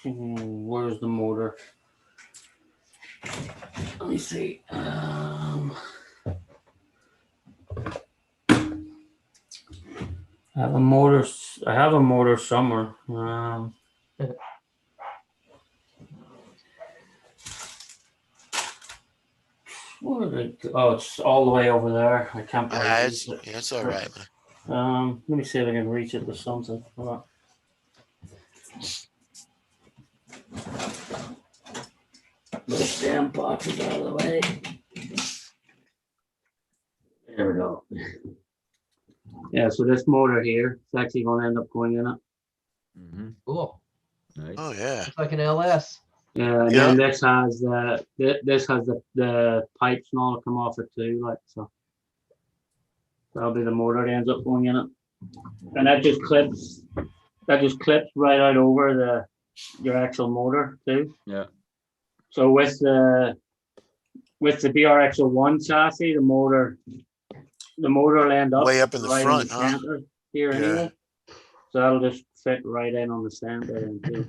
Where's the motor? Let me see. I have a motor somewhere. Oh, it's all the way over there. I can't quite Yeah, reach it. it's all right, man. Let me see if I can reach it with something. Hold on. This damn box is out of the way. There we go. Yeah, so this motor here is actually going to end up going in it. Mhm. Cool. Nice. Oh yeah. Looks like an LS. Yeah, and Yeah. then this has the pipes and all that come off it too, like so. That'll be the motor that ends up going in it, and that just clips right out over your actual motor too. Yeah. So with the BRX01 chassis, the motor will end up Way up in the right front, in the huh? center here Yeah. anyway. So that'll just fit right in on the center then too.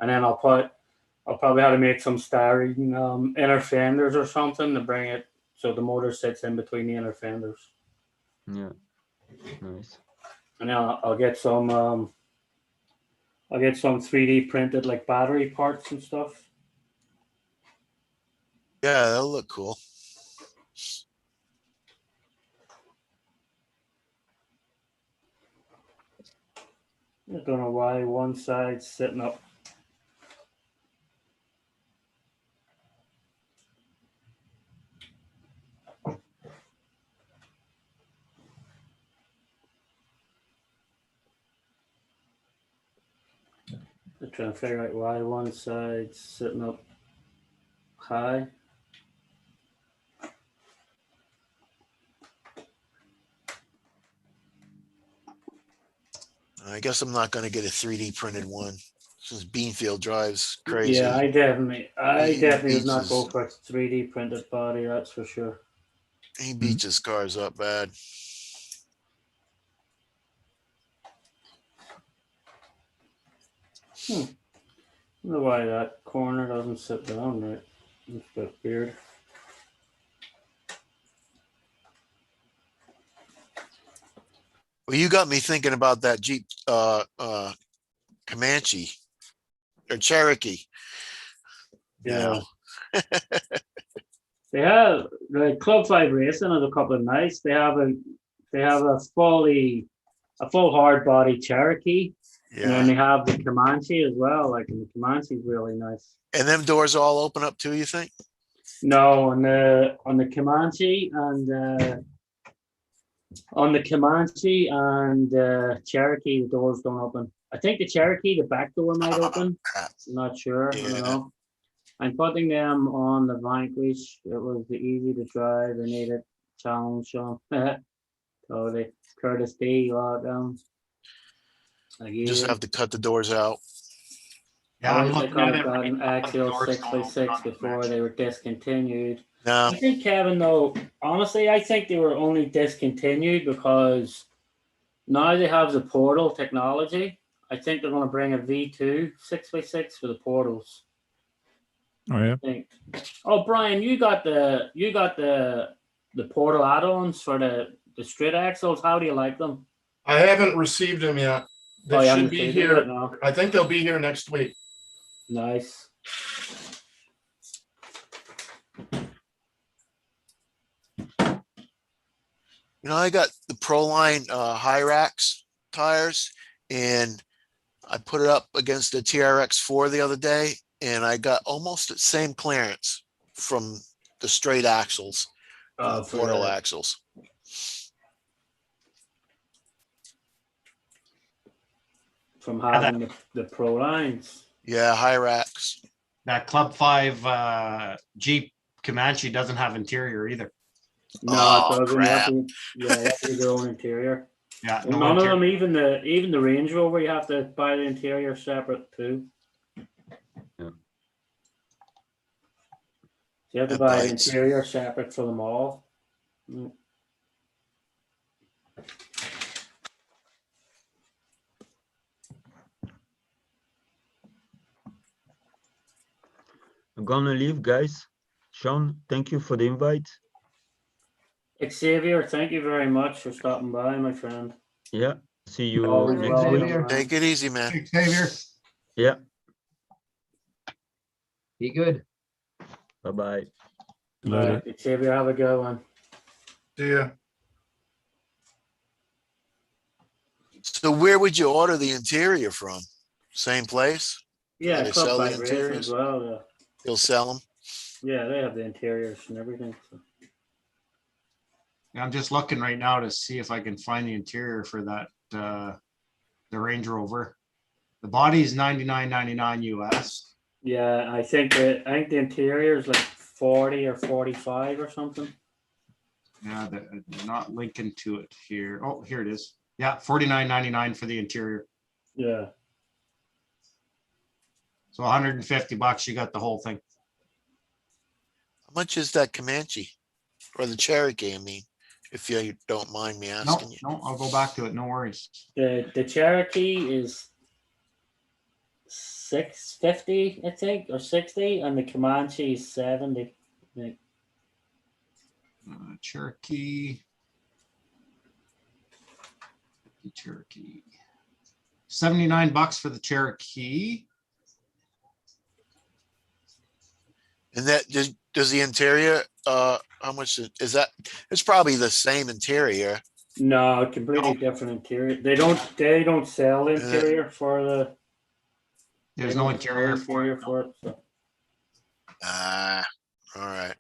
And then I'll probably have to make some starring inner fenders or something to bring it so the motor sits in between the inner fenders. Yeah. Nice. And then I'll get some 3D printed like battery parts and stuff. Yeah, that'll look cool. I don't know why one side's sitting up. I'm trying to figure out why one side's sitting up high. I guess I'm not going to get a 3D printed one since Beanfield drives crazy. Yeah, I definitely would not beats go his- for a 3D printed body, that's for sure. He beats his cars up bad. I wonder why that corner doesn't sit down right. It's a bit weird. Well, you got me thinking about that Jeep Comanche or Cherokee. Yeah. Now. They have the Club 5 Racing has a couple of nice. They have a full hard body Cherokee. And then Yeah. they have the Comanche as well. Like, and the Comanche's really nice. And them doors all open up too, you think? No, on the Comanche and Cherokee, the doors don't open. I think the Cherokee, the back door might open. Crap. I'm not sure. I Yeah. don't know. I'm putting them on the Vanquish. It was the easy to drive. They needed challenge on. So the Curtis D lockdown. Just have to cut the doors out. Yeah, I I'm wish I looking could at have it right gotten now. axial Doors don't open 6x6 on the before back. they were discontinued. No. I think, Kevin, though, honestly, I think they were only discontinued because now they have the portal technology. I think they're going to bring a V2 6x6 for the portals. Oh yeah. I think. Oh, Brian, you got the portal add-ons for the straight axles. How do you like them? I haven't received them yet. They Oh, you should haven't be seen them here. yet? No. I think they'll be here next week. Nice. You know, I got the Proline high racks tires, and I put it up against the TRX4 the other day, and I got almost the same clearance from the straight axles, the For portal the- axles. from having the pro lines. Yeah, high racks. That Club 5 Jeep Comanche doesn't have interior either. No, Oh, it doesn't. crap. You have to do your own interior. Yeah, Well, none of them, even the Range Rover, you have to buy the interior separate too. Yeah. So you have to That buy the bites. interior separate for them all. Mm. I'm gonna leave, guys. Sean, thank you for the invite. Xavier, thank you very much for stopping by, my friend. Yeah. See you Always next welcome, week. Xavier. man. Take it easy, man. Xavier. Yeah. Be good. Bye bye. Later. Xavier, have a good one. See ya. So where would you order the interior from? Same place? Yeah, they Club sell the 5 Racing as interiors? well. Yeah. They'll sell them. Yeah, they have the interiors and everything. So. Yeah, I'm just looking right now to see if I can find the interior for that, the Range Rover. The body is $99.99 US. Yeah, I think the interior is like 40 or 45 or something. Yeah, they're not linking to it here. Oh, here it is. Yeah, $49.99 for the interior. Yeah. So $150, you got the whole thing. How much is that Comanche or the Cherokee? I mean, if you don't mind me No, asking you. no, I'll go back to it. No worries. The Cherokee is $650, I think, or 60, and the Comanche is 70. I think. Cherokee. The Cherokee. $79 for the Cherokee. And that does the interior, how much is that? It's probably the same interior. No, completely different interior. They don't sell the interior for the. There's no interior for it. So. Ah, all right.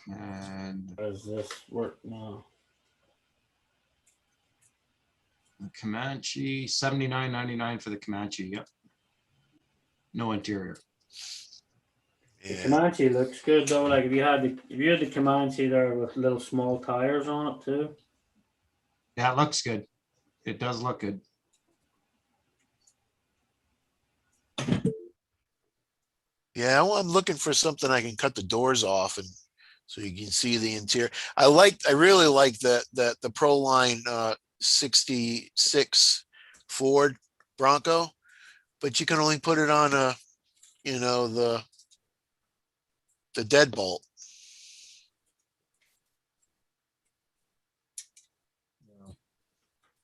And How does this work now? the Comanche, $79.99 for the Comanche. Yep. No interior. The Yeah. Comanche looks good though. Like if you had the Comanche there with little small tires on it too. Yeah, it looks good. It does look good. Yeah, I'm looking for something I can cut the doors off and so you can see the interior. I really like the Proline 66 Ford Bronco, but you can only put it on the deadbolt.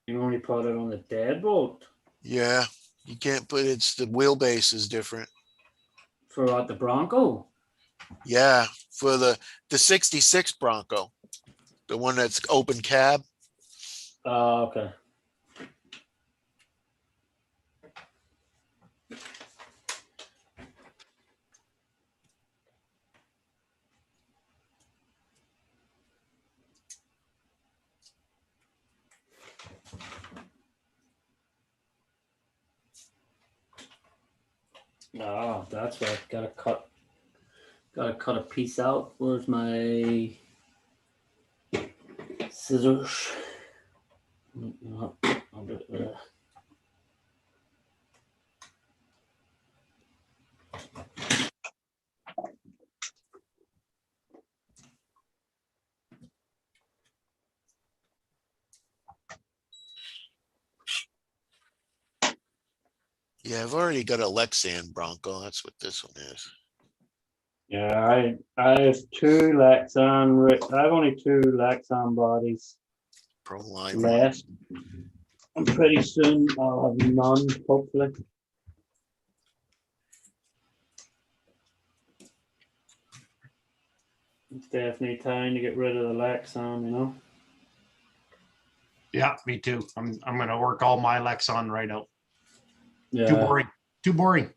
You only put it on the deadbolt. Yeah, you can't put it's the wheelbase is different. For what, the Bronco? Yeah, for the 66 Bronco, the one that's open cab. Oh, okay. Oh, that's right. Gotta cut a piece out. Where's my scissors? I'll do it there. Yeah, I've already got a Lexan Bronco. That's what this one is. Yeah, I have two Lexan. I have only two Lexan bodies Proline. left. And pretty soon I'll have none, hopefully. It's definitely time to get rid of the Lexan, you know. Yeah, me too. I'm gonna work all my Lexan right out. Yeah. Too boring. Too boring.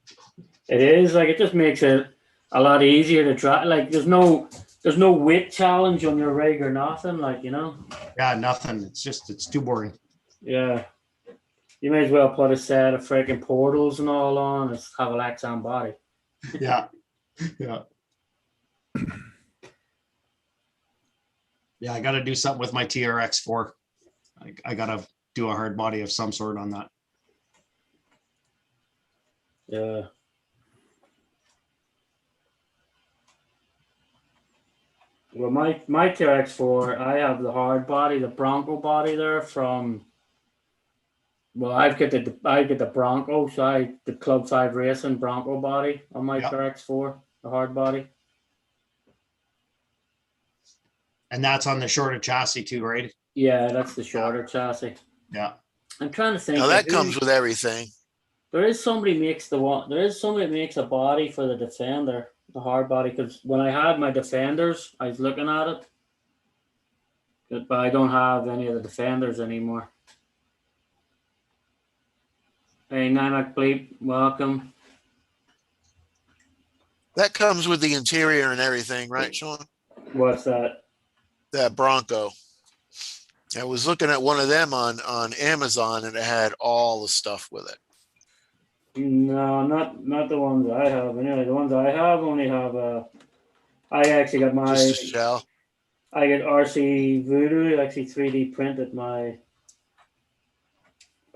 It is like it just makes it a lot easier to drive. Like there's no weight challenge on your rig or nothing. Like you know. Yeah, nothing. It's too boring. Yeah. You may as well put a set of freaking portals and all on. And have a Lexan body. Yeah. Yeah. Yeah, I got to do something with my TRX4. I got to do a hard body of some sort on that. Yeah. Well, my TRX4, I have the hard body, the Bronco body there from. Well, I get the Bronco, so the Club 5 Racing Bronco body on my TRX4, the hard body. And that's on the shorter chassis too, right? Yeah, that's the shorter chassis. Yeah. I'm trying to think. Now that comes with everything. There is somebody makes a body for the Defender. the hard body, because when I had my Defenders, I was looking at it, but I don't have any of the Defenders anymore. Hey, Nymac Bleep, welcome. That comes with the interior and everything, right, Sean? What's that? That Bronco. I was looking at one of them on Amazon, and it had all the stuff with it. No, not the ones I have. Anyway, the ones I have only have I actually got my. Just a shell. I get RC Voodoo. Actually, 3D printed my.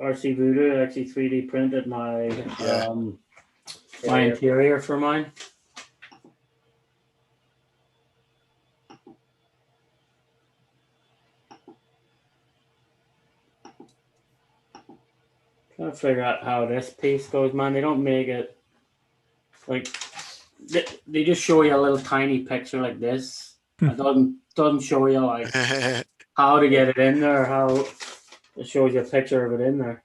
RC Voodoo actually 3D printed my Yeah. my interior for mine. Trying to figure out how this piece goes, man. They don't make it like they just show you a little tiny picture like this. It doesn't show you like how to get it in there, how it shows you a picture of it in there.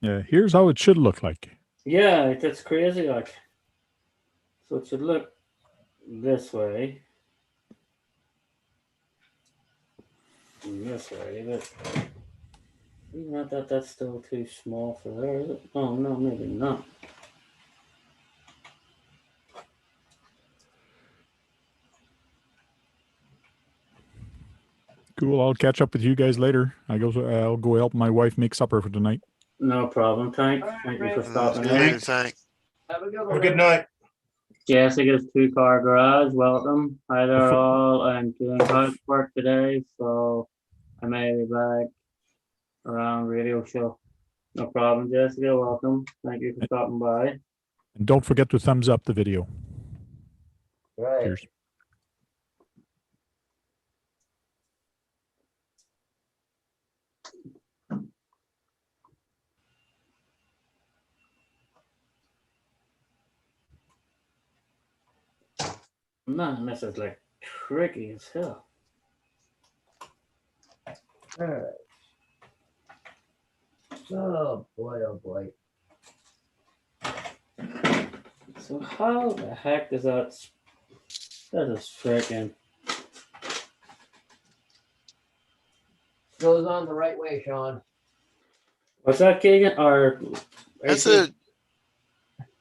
Yeah, here's how it should look like. Yeah, that's crazy. Like, so it should look this way. And this way, but not that that's still too small for there, is it? Oh no, maybe not. Cool. I'll catch up with you guys later. I'll go help my wife make supper for tonight. No problem, Tank. Thank you for stopping in. Anything. Have a good Have one. a good night. Jessica's 2-car garage, welcome. Hi there all. I'm doing housework today, so I may be back around radio show. No problem, Jessica, welcome. Thank you for stopping by. And don't forget to thumbs up the video. Right. Cheers. Man, this is like tricky as hell. All right. Oh boy, oh boy. So how the heck does that is freaking Goes on the right way, Sean. what's that, Keegan? Or That's AC?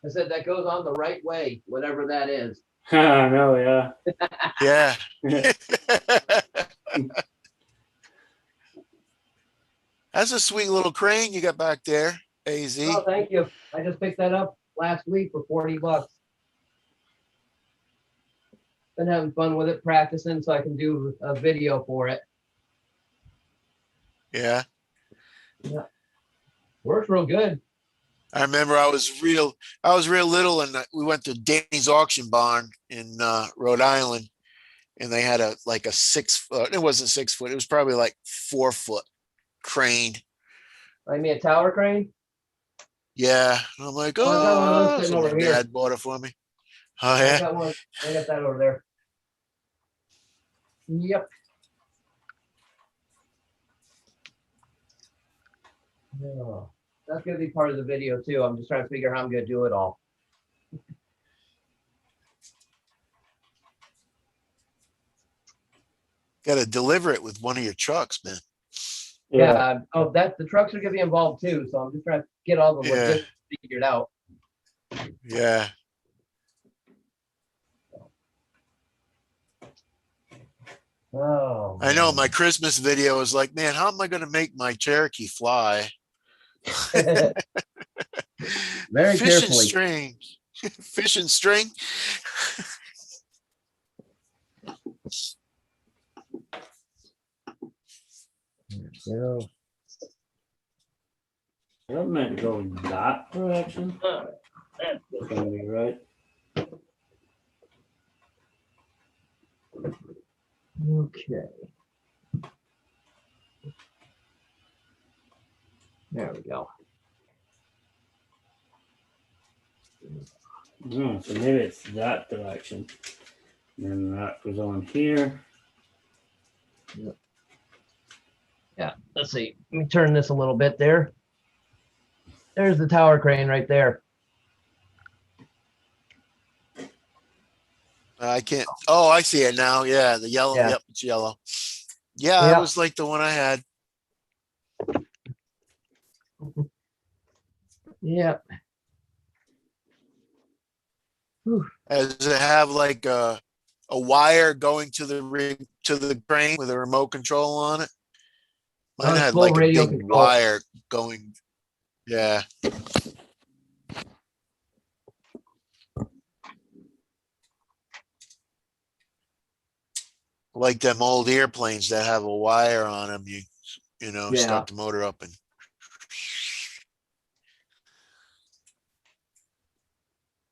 I said that goes on the right way, whatever that is. I know, yeah. Yeah. That's a sweet little crane you got back there, AZ. Oh, thank you. I just picked that up last week for $40. Been having fun with it, practicing so I can do a video for it. Yeah. Works real good. I remember I was real little, and we went to Danny's auction barn in Rhode Island, and they had a 6 foot. It wasn't 6 foot. It was probably like 4 foot crane. I mean a tower crane. Yeah. And I'm like, Oh, I got one of those oh, sitting so my over here. dad bought it for me. Oh I yeah. got one. I got that over there. Yep. Oh, that's gonna be part of the video too. I'm just trying to figure out how I'm gonna do it all. Got to deliver it with one of your trucks, man. Yeah. Oh, the trucks are gonna be involved too. So I'm just trying to get all the Yeah. logistics figured out. Yeah. Oh. I know man. my Christmas video is like, man, how am I going to make my Cherokee fly? Very Fish and carefully. string. Fish and string. Yeah. That meant to go in that direction. That's gonna be right. Okay. There we go. So maybe it's that direction. And then that goes on here. Yeah, let's see. Let me turn this a little bit there. There's the tower crane right there. I can't. Oh, I see it now. Yeah, the yellow. Yeah. Yep, it's yellow. Yeah, Yeah. it was like the one I had. Yeah. Does it have like a wire going to the rig to the brain with a remote control on it? No, Mine it's had full like a radio big control. wire going. Yeah. Like them old airplanes that have a wire on them, you know, Yeah. start the motor up and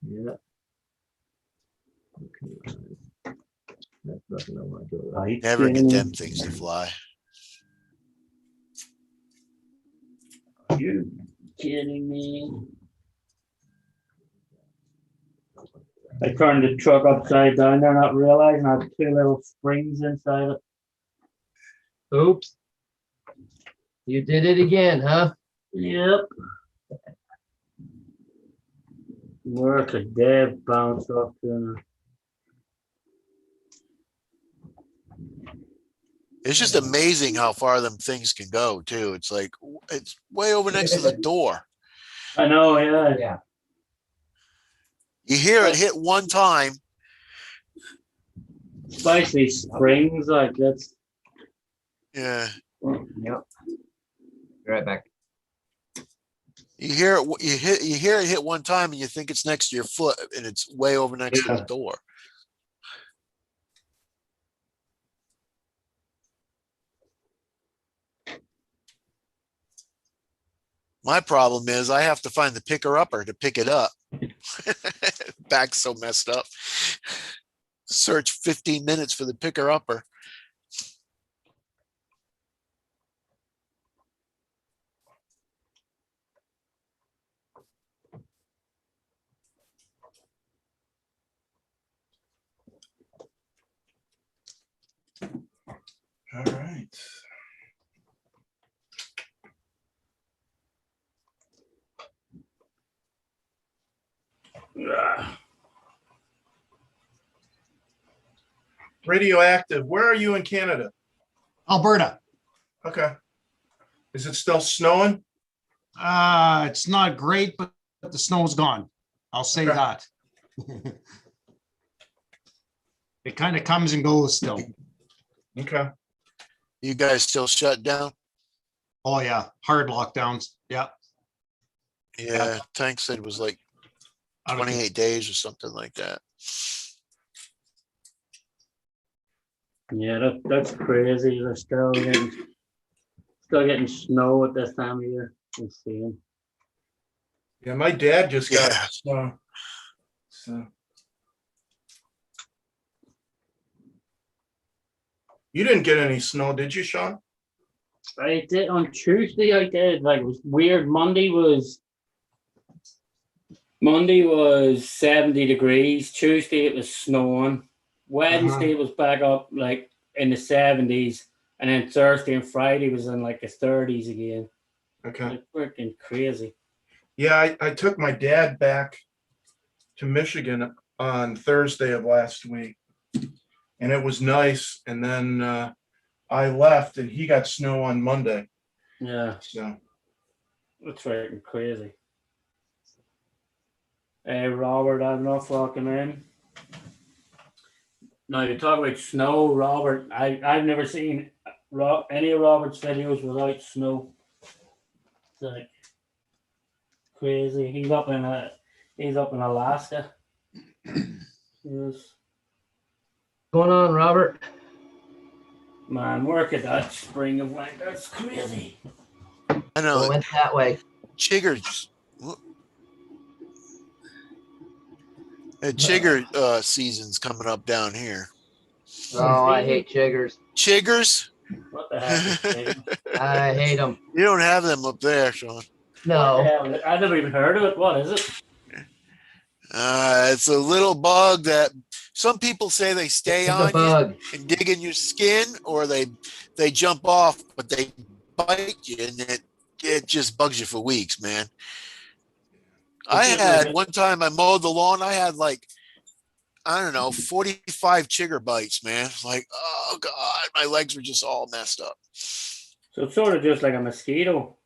Yeah. Okay. That's nothing I want to do. Are you never get kidding me? them things to fly. Are you kidding me? I turned the truck upside down there, not realizing I had two little springs inside it. Oops. You did it again, huh? Yep. Work a dead bounce off the. It's just amazing how far them things can go too. It's like it's way over next to the door. I know, yeah. Yeah. You hear it hit one time. Especially springs, like that's. Yeah. Yep. Be right back. You hear it. You hear it hit one time, and you think it's next to your foot, and it's way over next to the door. My problem is I have to find the picker upper to pick it up. Back's so messed up. Search 15 minutes for the picker upper. All right. Radioactive. Where are you in Canada? Alberta. Okay. Is it still snowing? It's not great, but the snow's gone. I'll say Okay. that. It kind of comes and goes still. Okay. You guys still shut down? Oh yeah, hard lockdowns. Yeah. Yeah, Tank said it was like Out of 28 days or something like that. Yeah, that's crazy. They're still getting snow at this time of year. Insane. Yeah, my dad just got Yeah. snow. So you didn't get any snow, did you, Sean? I did on Tuesday. I did. Like it was weird. Monday was 70 degrees. Tuesday it was snowing. Wednesday it was back up like in the 70s, and then Thursday and Friday was in like the 30s again. Okay. Like freaking crazy. Yeah, I took my dad back to Michigan on Thursday of last week, and it was nice. And then I left, and he got snow on Monday. Yeah, So it's freaking crazy. Hey, Robert, I've enough walking in. No, you talk about snow, Robert. I've never seen any of Robert's videos without snow. It's like crazy. He's up in Alaska. Yes. Going on, Robert? Man, work at that spring of wind. That's crazy. I know. It went that way. Chiggers. Chigger season's coming up down here. Oh, I hate chiggers. Chiggers? What the heck? Is I hate them. You don't have them up there, Sean. No. I never even heard of it. What is it? It's a little bug that some people say they stay It's a on you bug. and dig in your skin, or they jump off, but they bite you, and it just bugs you for weeks, man. I It's just had like one time I mowed the lawn. I had like I don't know, 45 chigger bites, man. Like, oh God, my legs were just all messed up. So it's sort of just like a mosquito.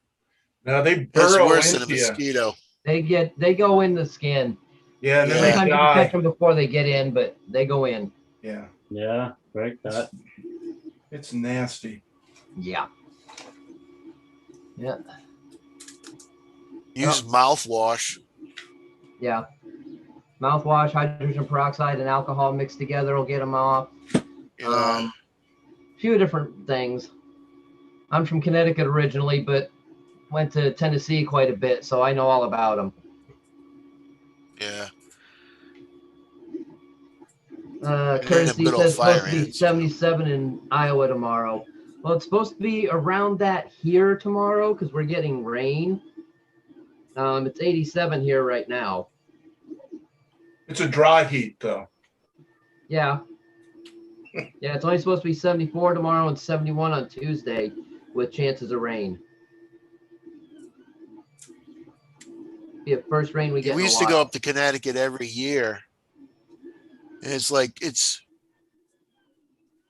No, they It's burrow worse than a into you. mosquito. They go in the skin. Yeah, and then Yeah. they Sometimes you can catch die. them before they get in, but they go in. Yeah, Yeah, right. That. it's nasty. Yeah. Yeah. Use mouthwash. Yeah. Mouthwash, hydrogen peroxide, and alcohol mixed together will get them off. Yeah. Few different things. I'm from Connecticut originally, but went to Tennessee quite a bit, so I know all about them. Yeah. Courtesy good old says supposed fire to be ants. 77 in Iowa tomorrow. Well, it's supposed to be around that here tomorrow because we're getting rain. It's 87 here right now. It's a dry heat, though. Yeah. Yeah, it's only supposed to be 74 tomorrow and 71 on Tuesday with chances of rain. Be the first rain we get We in a used to go while. up to Connecticut every year. And it's like, it's,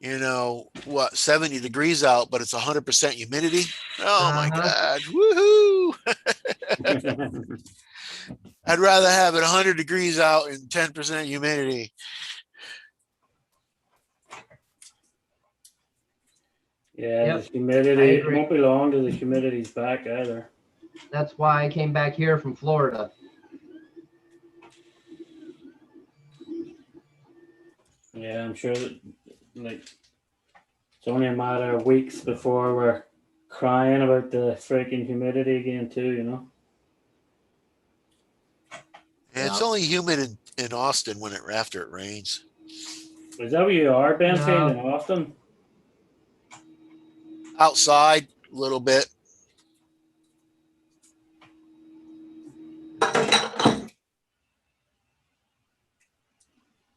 70 degrees out, but it's 100% humidity. Oh my Uh-huh. God. Woohoo. I'd rather have it 100 degrees out and 10% humidity. Yeah, Yep, the humidity. I It agree. won't be long till the humidity's back either. That's why I came back here from Florida. Yeah, I'm sure that like it's only a matter of weeks before we're crying about the freaking humidity again too, you know. And it's Yeah. only humid in Austin after it rains. Is that where you are, Banter, No. in Austin? Outside a little bit.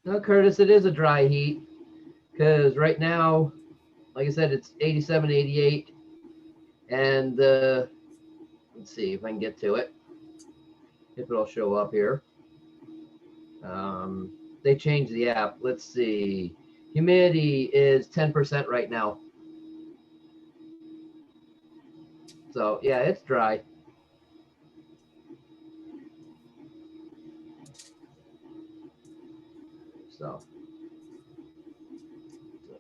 No, Curtis, it is a dry heat because right now, like I said, it's 87, 88. And let's see if I can get to it. If it'll show up here. They changed the app. Let's see. Humidity is 10% right now. So yeah, it's dry. So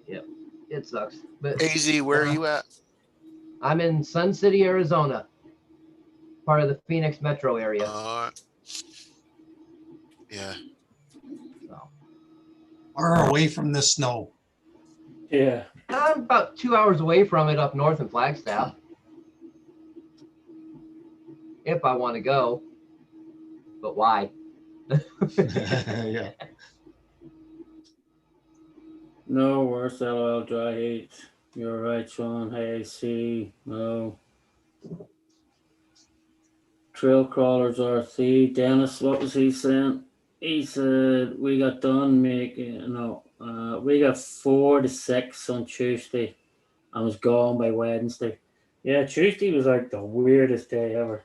yep, it sucks. But AZ, where are you at? I'm in Sun City, Arizona, part of the Phoenix metro area. Yeah. So Far away from the snow. Yeah. I'm about 2 hours away from it up north in Flagstaff. If I want to go, but why? Yeah. No worse LOL dry heat. You're right, Sean. Hey, see, no. Trail crawlers RC. Dennis, what was he saying? He said we got done making we got 4 to 6 on Tuesday. I was gone by Wednesday. Yeah, Tuesday was like the weirdest day ever.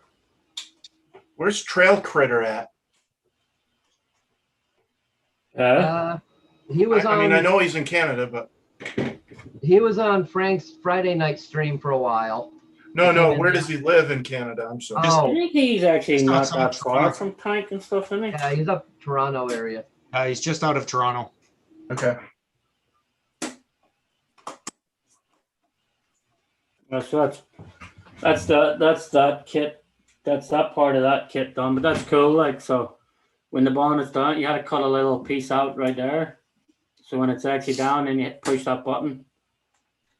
Where's Trail Critter at? He was I on. mean, I know he's in Canada, but He was on Frank's Friday night stream for a while. no. Where does he live in Canada? I'm sorry. I Oh, think he's actually Just not outside that far Toronto. from Tank and stuff, isn't he? yeah, he's up Toronto area. He's just out of Toronto. Okay. So that's that kit. That's that part of that kit done. But that's cool. Like, so when the bond is done, you had to cut a little piece out right there. So when it's actually down, then you push that button.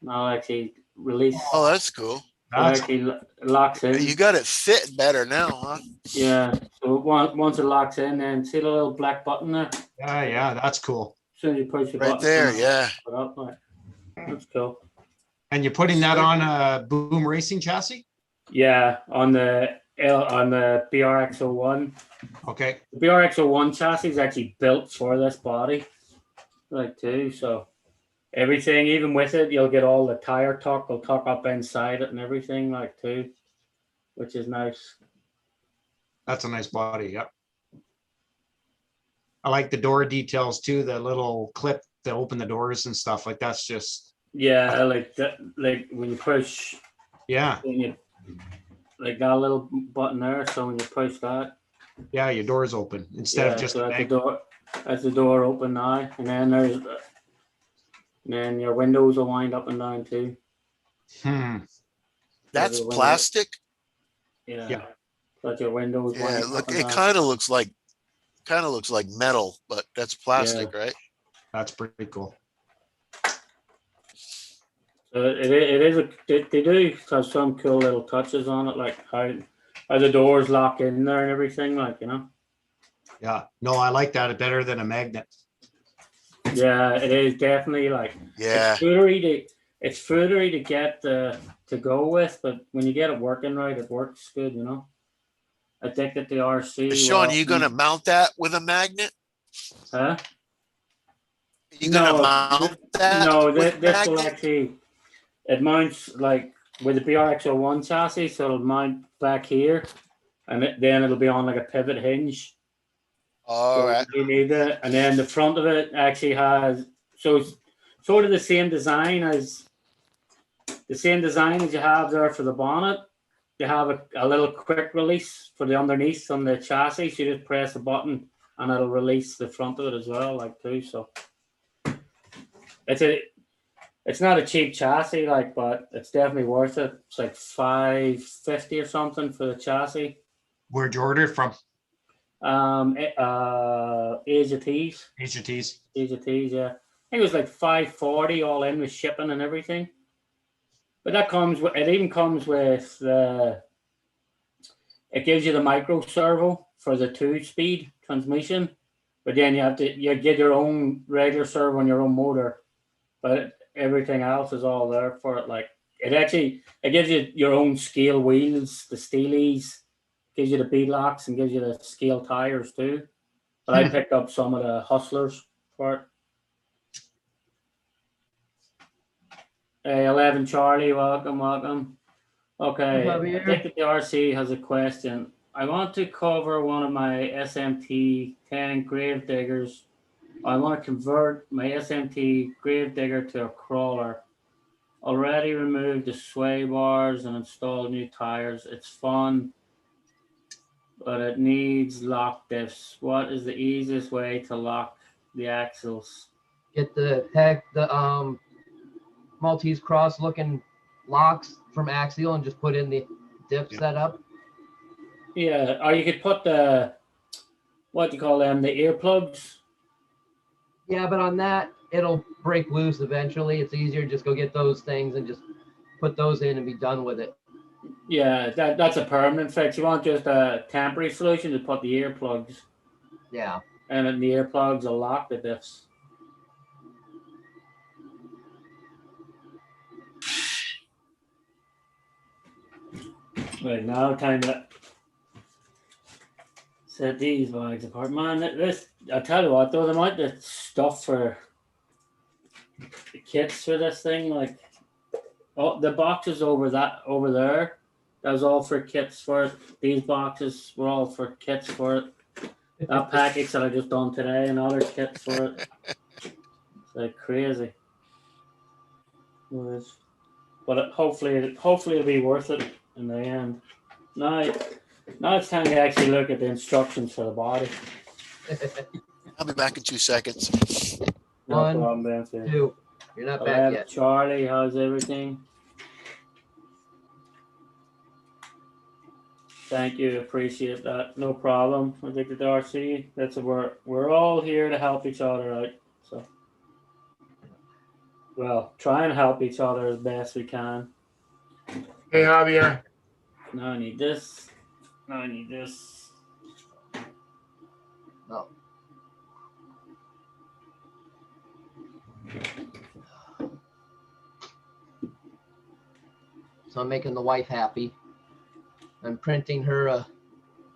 Now actually release. Oh, that's cool. It actually locks in. You got it fit better now, huh? Yeah. So once it locks in, then see the little black button there. Yeah, that's cool. As soon as you push the Right button, there, yeah. put up, like, that's cool. And you're putting that on a Boom Racing chassis? Yeah, on the BRX01. Okay. The BRX01 chassis is actually built for this body, like too. So everything, even with it, you'll get all the tire torque will torque up inside it and everything, like too, which is nice. That's a nice body. Yep. I like the door details too, the little clip to open the doors and stuff like that's just, Yeah, I like that. Like when you push, yeah, when you like that little button there. So when you push that, yeah, your door's open instead yeah, of just so a that's the bank. door. That's the door open now, and then and then your windows will wind up and down too. That's the window- plastic. Yeah. Yeah. But your windows Yeah, wind look, up and it down. kind of looks like metal, but that's plastic, right? That's pretty cool. So it is they do have some cool little touches on it, like how the doors lock in there and everything, like Yeah, no, I like that better than a magnet. Yeah, it is definitely like Yeah. it's fruitery to get to go with, but when you get it working right, it works good, Addicted to RC. Sean, are you gonna mount that with a magnet? Huh? Are you gonna mount that No, with this will magnet? actually it mounts like with the BRX01 chassis, so it'll mount back here, and then it'll be on like a pivot hinge. All So right. you need it, and then the front of it actually has it's sort of the same design as you have there for the bonnet. You have a little quick release for the underneath on the chassis. So you just press a button and it'll release the front of it as well, like too. So it's not a cheap chassis, but it's definitely worth it. It's like $550 or something for the chassis. Where'd you order it from? Asia Tees. Asia Tees. Asia Tees, yeah. I think it was like $540 all in with shipping and everything. But it even comes with it gives you the micro servo for the 2-speed transmission, but then you get your own regular servo on your own motor, but everything else is all there for it. Like it gives you your own scale wheels, the Steelies, gives you the bead locks and gives you the scale tires too. But I picked up some of the Hustlers for it. Hey, 11 Charlie, welcome. Okay, Addicted to RC has a question. I want to cover one of my SMT 10 grave diggers. I want to convert my SMT grave digger to a crawler. Already removed the sway bars and installed new tires. It's fun, but it needs lock diffs. What is the easiest way to lock the axles? Get the Maltese cross looking locks from Axial and just put in the diff setup. Yeah, or you could put what do you call them, the earplugs. Yeah, but on that, it'll break loose eventually. It's easier to just go get those things and just put those in and be done with it. Yeah, that's a permanent fix. You want just a temporary solution to put the earplugs. Yeah. And then the earplugs will lock the diffs. Right, now time to set these bags apart. Man, I tell you what though, the amount of stuff for the kits for this thing, like the boxes over there, that was all for kits for it. These boxes were all for kits for it. That package that I just done today, another kit for it. It's like crazy. But hopefully it'll be worth it in the end. Now it's time to actually look at the instructions for the body. I'll be back in 2 seconds. No One, problem, Banter. 2. You're not back yet. Charlie, how's everything? Thank you, appreciate that. No problem. Addicted to RC. We're all here to help each other out. So, well, try and help each other as best we can. Hey, Javier. Now I need this. Now I need this. No. So I'm making the wife happy. I'm printing her a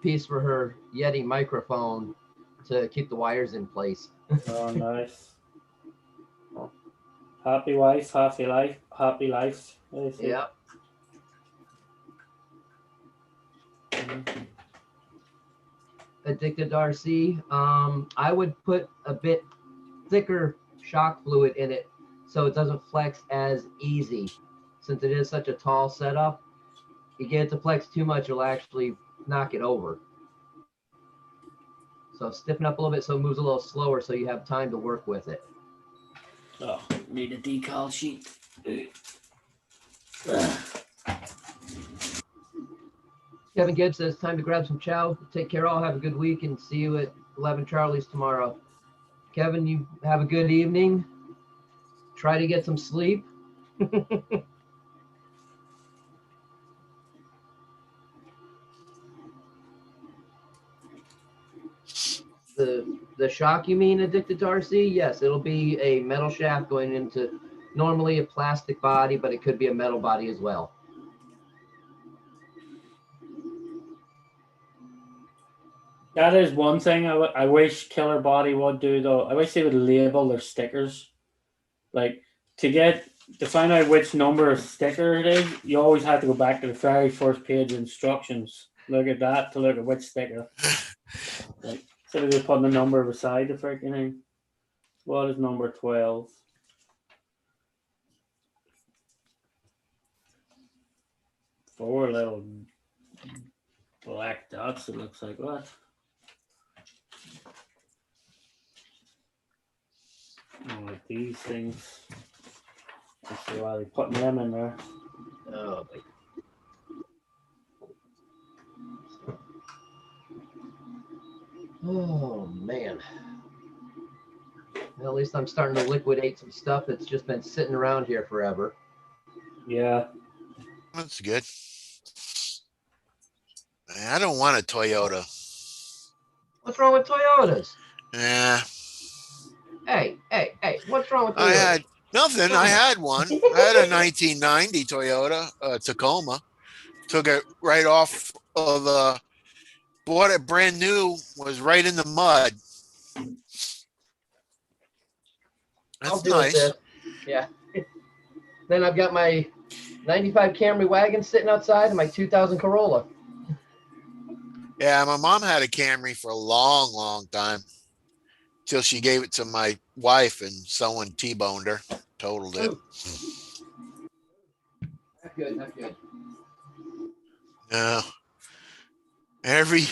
piece for her Yeti microphone to keep the wires in place. Oh, nice. Happy wife, happy life, happy life. Yeah. Addicted to RC, I would put a bit thicker shock fluid in it so it doesn't flex as easy. Since it is such a tall setup, you get it to flex too much, it'll actually knock it over. So stiffen up a little bit so it moves a little slower so you have time to work with it. Oh, need a decal sheet. Kevin Gibbs says, time to grab some chow. Take care all. Have a good week and see you at 11 Charlie's tomorrow. Kevin, you have a good evening. Try to get some sleep. The shock you mean, Addicted to RC? Yes, it'll be a metal shaft going into normally a plastic body, but it could be a metal body as well. That is one thing I wish KillerBody would do though. I wish they would label their stickers. Like to find out which number of sticker it is, you always have to go back to the very first page of instructions. Look at that to look at which sticker. Like, so they put the number beside the freaking thing. What is number 12? 4 little black dots. It looks like what? Oh, like these things. Let's see why they're putting them in there. Oh, oh man. Well, at least I'm starting to liquidate some stuff that's just been sitting around here forever. Yeah. That's good. I don't want a Toyota. What's wrong with Toyotas? Yeah. Hey, what's wrong with Toyotas? I had nothing. I had one. I had a 1990 Toyota Tacoma. Took it right off of the, bought it brand new, was right in the mud. That's nice. Yeah. Then I've got my 95 Camry wagon sitting outside and my 2000 Corolla. Yeah, my mom had a Camry for a long, long time till she gave it to my wife and someone T-boned her, totaled it. Not good, not good. No. Every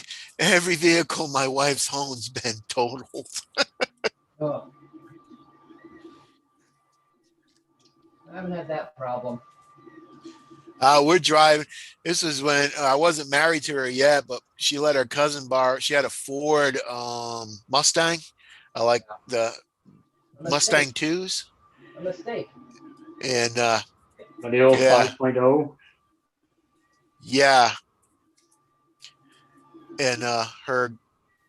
vehicle my wife's owns been totaled. Oh. I haven't had that problem. We're driving. This is when I wasn't married to her yet, but she let her cousin borrow. She had a Ford Mustang. I like the Mustang 2s. A mistake. And the old 5.0. Yeah. And her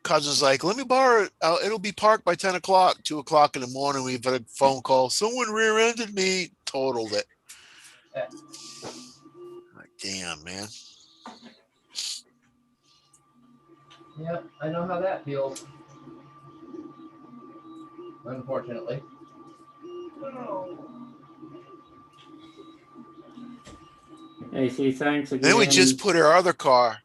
cousin's like, let me borrow it. It'll be parked by 10 o'clock, 2 o'clock in the morning. We've had a phone call. Someone rear-ended me, totaled it. Like, damn, man. Yeah, I know how that feels. Unfortunately. Hey, see, thanks again. Then we just put her other car.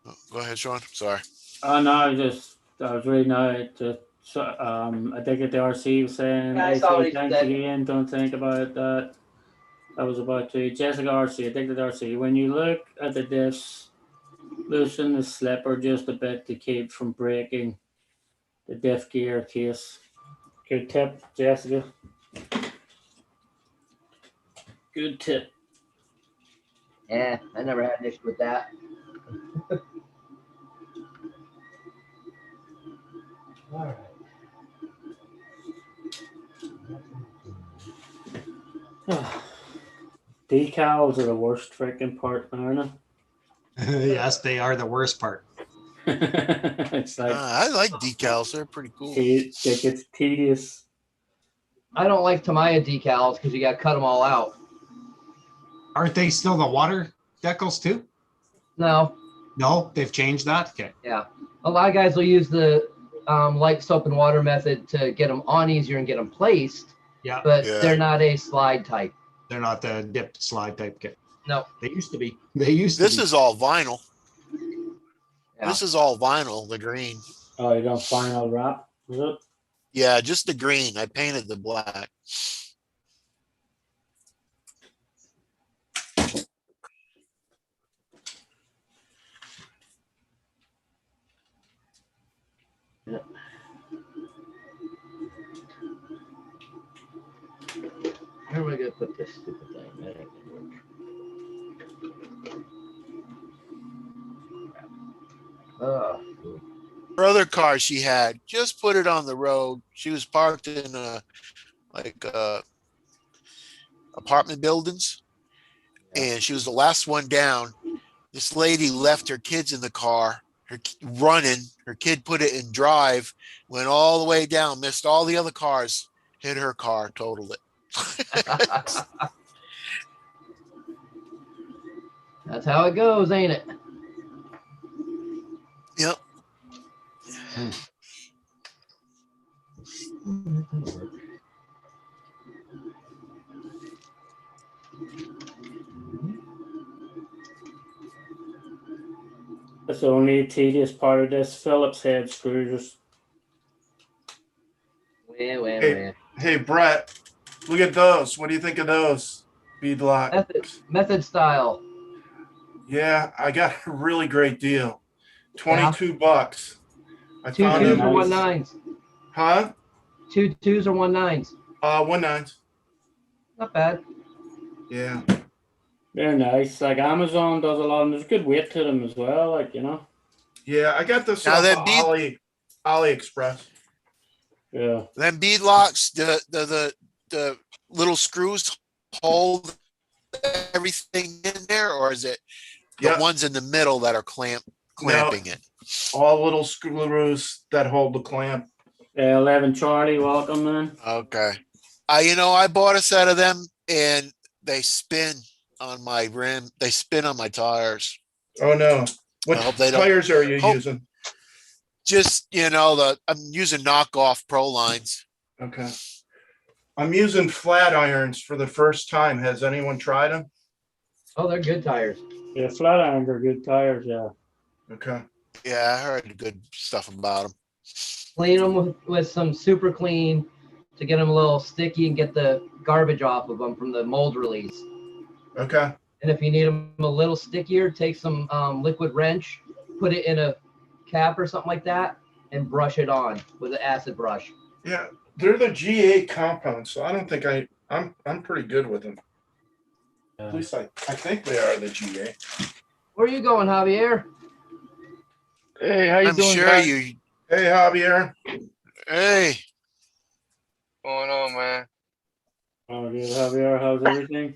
Oh, go ahead, Sean. Sorry. Oh no, I was reading out. Just Addicted to RC was saying, Yeah, I hey, saw what see, he thanks said. again. Don't think about that. I was about to. Jessica RC, Addicted to RC. When you look at the diffs, loosen the slipper just a bit to keep from breaking the diff gear case. Good tip, Jessica. Good tip. Yeah, I never had an issue with that. All right. Decals are the worst freaking part, aren't they? Yes, they are the worst part. It's like I like decals. They're pretty cool. it gets tedious. I don't like Tamiya decals because you got to cut them all out. Aren't they still the water decals too? No. No, they've changed that. Okay. Yeah. A lot of guys will use the light soap and water method to get them on easier and get them placed. Yeah. But Yeah. they're not a slide type. They're not the dipped slide type kit. No. They used to be. They used to This be. is all vinyl. Yeah. This is all vinyl, the green. Oh, you done final wrap? Is it? Yeah, just the green. I painted the black. Where am I gonna put this stupid thing? That ain't gonna work. Oh, Her other car she had just put it on the road. She was parked in apartment buildings, Yeah. and she was the last one down. This lady left her kids in the car, running. Her kid put it in drive, went all the way down, missed all the other cars, hit her car, totaled it. That's how it goes, ain't it? Yep. That's the only tedious part of this. Phillips head screws. Hey, Brett, look at those. What do you think of those beadlock? Method style. Yeah, I got a really great deal. Yeah. $22. I Two found twos them. or 1/9s. Huh? 2 2s or 1/9s. 1/9. Not bad. Yeah. They're nice. Like Amazon does a lot, and there's good weight to them as well. Like, you know. Yeah, I got this Now off that of bead- AliExpress. Yeah. Then beadlocks, the little screws hold everything in there, or is it the Yep. ones in the middle that are clamping it? All little screws that hold the clamp. 11 Charlie, welcome, man. Okay. I bought a set of them, and they spin on my rim. They spin on my tires. Oh no. What I hope they don't- tires are you hope- using? Just, I'm using knockoff Pro lines. Okay. I'm using flat irons for the first time. Has anyone tried them? Oh, they're good tires. Yeah, flat irons are good tires, yeah. Okay. Yeah, I heard good stuff about them. Clean them with some super clean to get them a little sticky and get the garbage off of them from the mold release. Okay. And if you need them a little stickier, take some liquid wrench, put it in a cap or something like that, and brush it on with an acid brush. Yeah, they're the G8 compounds, so I don't think I'm pretty good with them. At least I think they are the G8. Where are you going, Javier? Hey, how you I'm doing, sure guys? you. Hey, Javier. Hey, What's going on, man? Oh, dude, Javier, how's everything?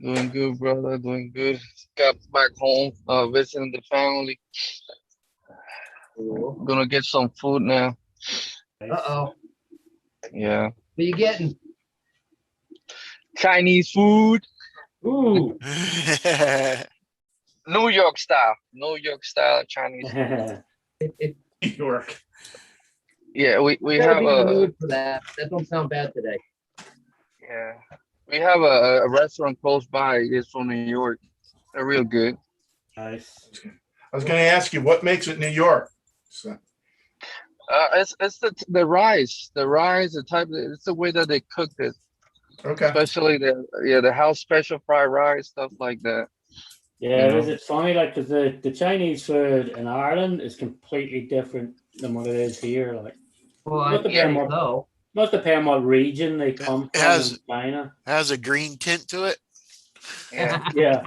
Doing good, brother. Doing good. Got back home, visiting the family. Gonna get some food now. Uh-oh. Yeah. What are you getting? Chinese food. Ooh. New York style. New York style Chinese food. New York. Yeah, we Gotta have be in the a mood for that. That don't sound bad today. yeah. We have a restaurant close by. It's from New York. They're real good. Nice. I was going to ask you what makes it New York. So, It's the rice, the type. It's the way that they cooked it, okay. especially the house special fried rice, stuff like that. Yeah, You it is. know? It's funny, like, because the Chinese food in Ireland is completely different than what it is here. Like, Well, I Must depend what- so. must depend what region they come It from has- in China. has a green tint to it. Yeah. Yeah.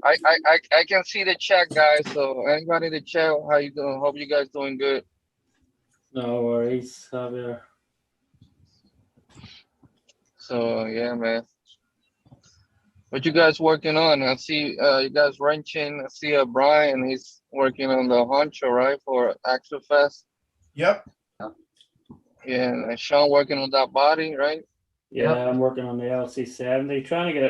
I can see the chat, guys. So anybody in the chat, how you doing? Hope you guys doing good. No worries, Javier. So yeah, man. What you guys working on? I see you guys wrenching. I see Brian. He's working on the honcho, right, for Axel Fest. Yep. Yeah, and Sean working on that body, right? Yeah, Yep. I'm working on the LC70. Trying to get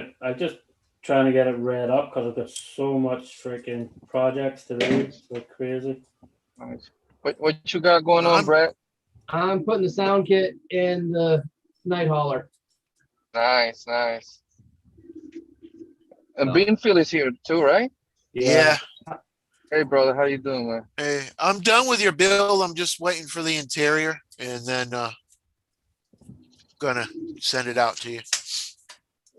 it. Trying to get it read up because I've got so much freaking projects to do. It's like crazy. Nice. What you got going on, I'm- Brett? I'm putting the sound kit in the night hauler. Nice, nice. And So, Beanfield is here too, right? Yeah. Hey, brother, how you doing, man? Hey, I'm done with your build. I'm just waiting for the interior and then gonna send it out to you.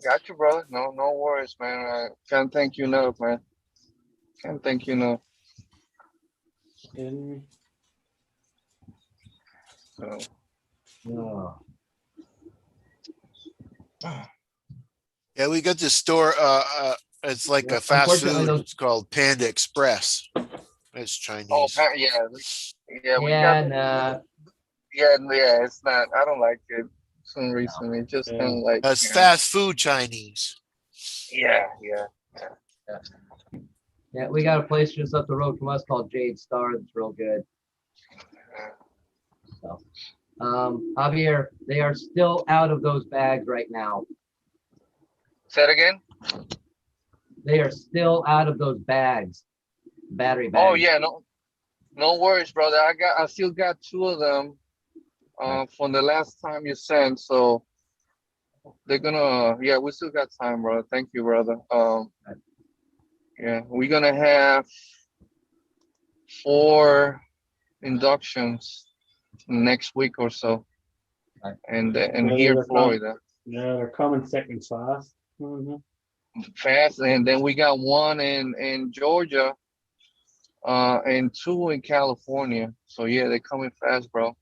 Got you, brother. No worries, man. I can't thank you enough, man. Can't thank you enough. So, oh, Yeah, we got this store. It's like Yeah, a fast unfortunately, food. those- It's called Panda Express. It's oh, Chinese. yeah, we yeah, got. nah, Yeah. It's not. I don't like it. For some reason, it just kind of like. It's fast food Chinese. Yeah. yeah. We got a place just up the road from us called Jade Star. That's real good. So, Javier, they are still out of those bags right now. Say it again. They are still out of those bags, battery bags. Oh yeah, no worries, brother. I still got 2 of them from the last time you sent. So they're gonna. Yeah, we still got time, brother. Thank you, brother. Yeah, we're gonna have 4 inductions next week or so, and here in Florida. Yeah, they're coming thick and fast. Mhm. Fast, and then we got 1 in Georgia, and 2 in California. So yeah, they're coming fast, bro.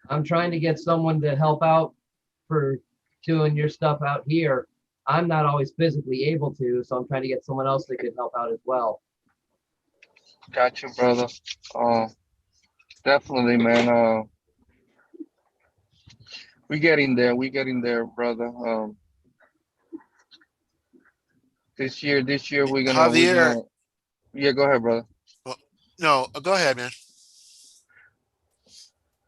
I'm trying to get someone to help out for doing your stuff out here. I'm not always physically able to, so I'm trying to get someone else that could help out as well. Got you, brother. Definitely, man. We getting there. We getting there, brother. This year we're Javier. Yeah, go ahead, brother. No, go ahead, man.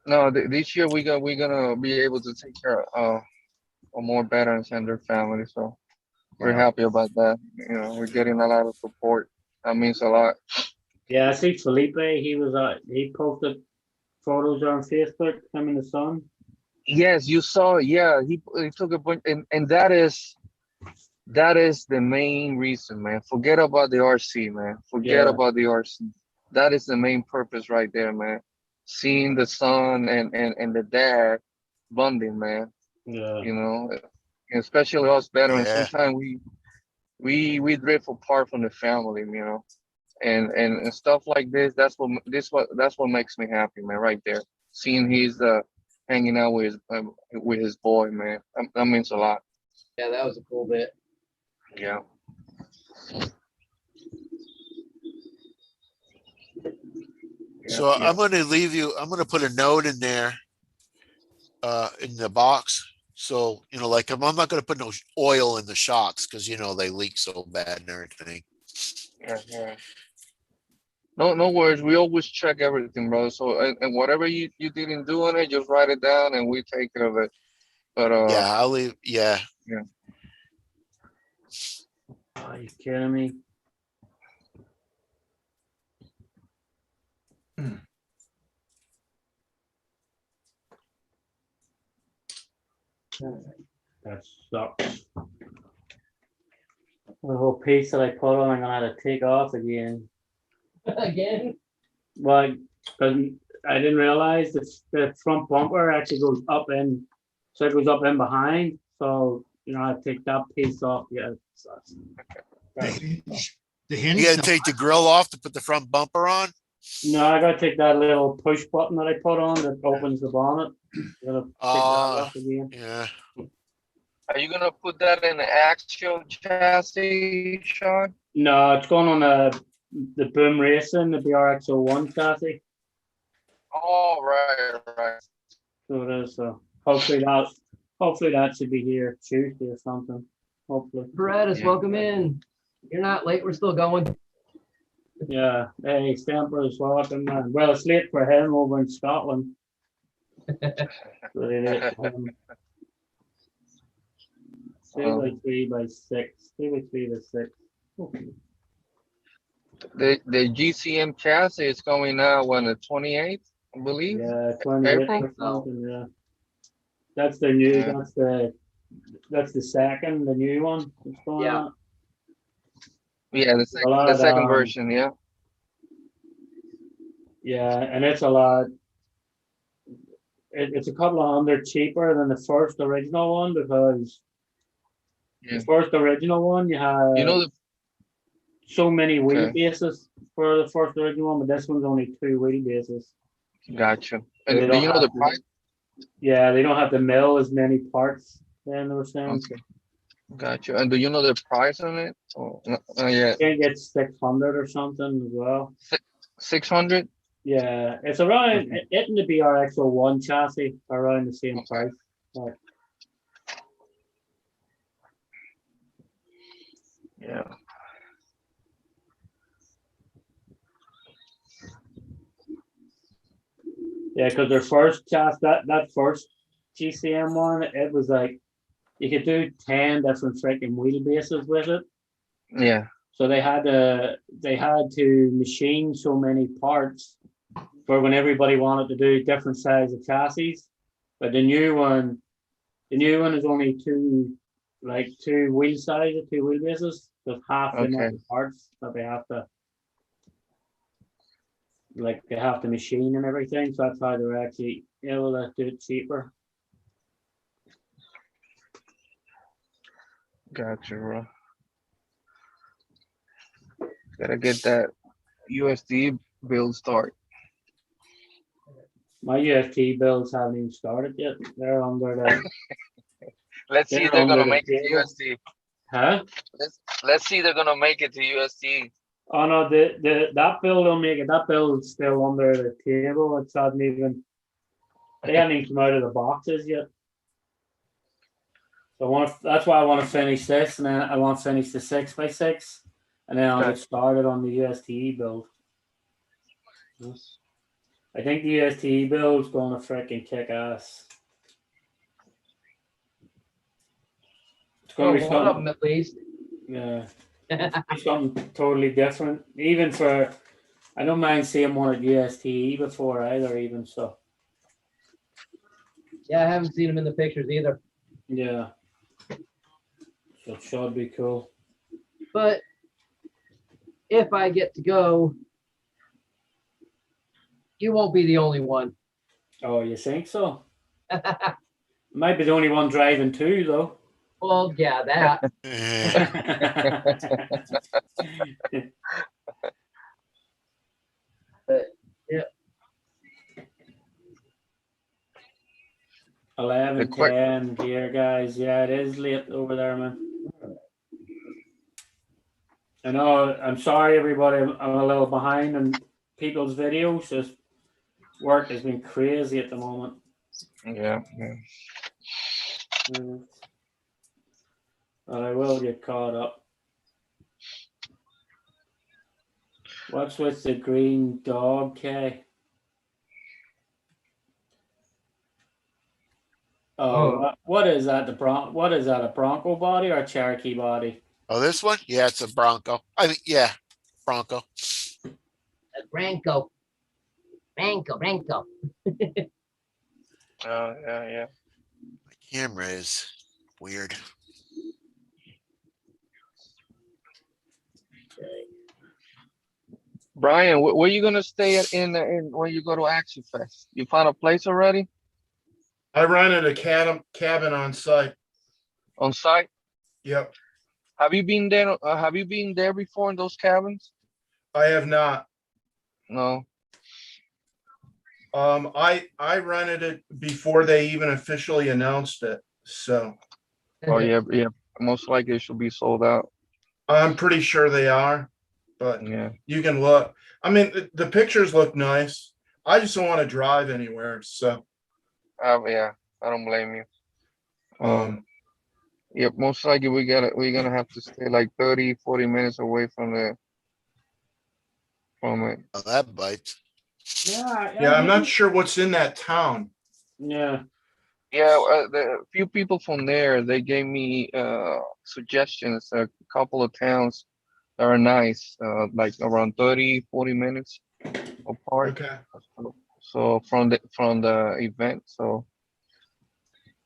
No, this year we're gonna be able to take care of more veterans and their families. So we're happy about that. You know, we're getting a lot of support. That means a lot. Yeah, I see Felipe. He posted photos on Facebook. Him and the son. Yes, you saw. Yeah, he took a bunch, and that is the main reason, man. Forget about the RC, man. Forget about the RC. That is the main purpose right there, man. Seeing the son and the dad bonding, man. Yeah. You know, especially us veterans. Yeah. Sometimes we drift apart from the family, you know, and stuff like this. That's what makes me happy, man. Right there, seeing he's hanging out with his boy, man. That means a lot. Yeah, that was a cool bit. Yeah. So I'm going to leave you. I'm going to put a note in there, in the box. So like I'm not going to put no oil in the shocks because they leak so bad and everything. Yeah. No worries. We always check everything, brother. So and whatever you didn't do on it, just write it down and we take care of it. But yeah, I'll leave. Yeah. Yeah. Are you kidding me? That sucks. The whole piece that I put on, I'm gonna have to take off again. Again? Well, because I didn't realize the front bumper actually goes up in, so it goes up in behind. So I take that piece off. Yeah, it sucks. The hinge. You got to take the grill off to put the front bumper on. No, I gotta take that little push button that I put on that opens the bonnet. Gotta take that off again. Yeah. Are you gonna put that in the actual chassis, Sean? No, it's going on the Boom Racing, the BRX01 chassis. Oh, right. So it is. So hopefully that should be here Tuesday or something. Hopefully. Paredes, welcome in. You're not late. We're still going. Yeah. Hey, Stamper's welcome, man. Well, it's late for him over in Scotland. Really late for him. 3x3x6. 3x3x6. Okay. The GCM chassis is coming out on the 28th, I believe. Yeah, 28th April? or something. Yeah. That's the new. Yeah. That's the second, the new one. That's going Yeah. on. Yeah, the lot, second version. Yeah. yeah, and it's a lot. It's a couple of hundred cheaper than the first original one because Yeah. the first original one you You know had the so many okay. wheelbases for the first original one, but this one's only 2 wheelbases. Gotcha. So And they do don't you know have the to, price? yeah, they don't have to mill as many parts. Then they were saying. Okay. Gotcha. And do you know the price on it? Oh, yeah. I think it's 600 or something as well. 600. Yeah, it's around it and the BRX01 chassis are around the same Okay. price. Like, Yeah. yeah, because their first chassis, that first GCM one, it was like you could do 10 different freaking wheelbases with it. Yeah. So they had to machine so many parts for when everybody wanted to do different size of chassis. But the new one is only two wheel sizes, 2 wheelbases, with half the amount Okay. of parts that they have to machine and everything. So that's how they're actually able to do it cheaper. Gotcha, bro. Gotta get that USD build start. My UFT builds haven't even started yet. They're under the Let's see if they're they're gonna under the make it to table. USD. Huh? Let's see if they're gonna make it to USD. Oh no, that build will make it. That build's still under the table. It's hasn't even they haven't even come out of the boxes yet. So that's why I want to finish this, and then I want to finish the 6x6, and then I'll get started on the USTE build. I think the USTE build is going to freaking kick ass. It's going to be one of something. them at least. Yeah, something totally different. Even for, I don't mind seeing one at USTE before either. Even so. Yeah, I haven't seen them in the pictures either. Yeah. So it should be cool. But if I get to go, you won't be the only one. Oh, you think so? Might be the only one driving too, though. Well, yeah, that. But yeah. 11:10 here, guys. Yeah, it is late over there, man. I know. I'm sorry, everybody. I'm a little behind on people's videos. Just work has been crazy at the moment. Yeah. But I will get caught up. What's with the green dog, Kay? Oh, what is that? What is that? A Bronco body or a Cherokee body? Oh, this one? Yeah, it's a Bronco. I think, yeah, Bronco. Branco. Oh, yeah. My camera is weird. Brian, where you gonna stay at in when you go to Action Fest? You found a place already? I rented a cabin on site. On site? Yep. Have you been there? Have you been there before in those cabins? I have not. No. I rented it before they even officially announced it. So. Oh yeah. Most likely it should be sold out. I'm pretty sure they are, but yeah, you can look. I mean, the pictures look nice. I just don't want to drive anywhere. So. Yeah, I don't blame you. Yep, most likely we're gonna have to stay like 30-40 minutes away from it. Oh, that bites. Yeah, I'm not sure what's in that town. Yeah. The few people from there, they gave me suggestions, a couple of towns that are nice, like around 30-40 minutes apart. Okay. So from the event, so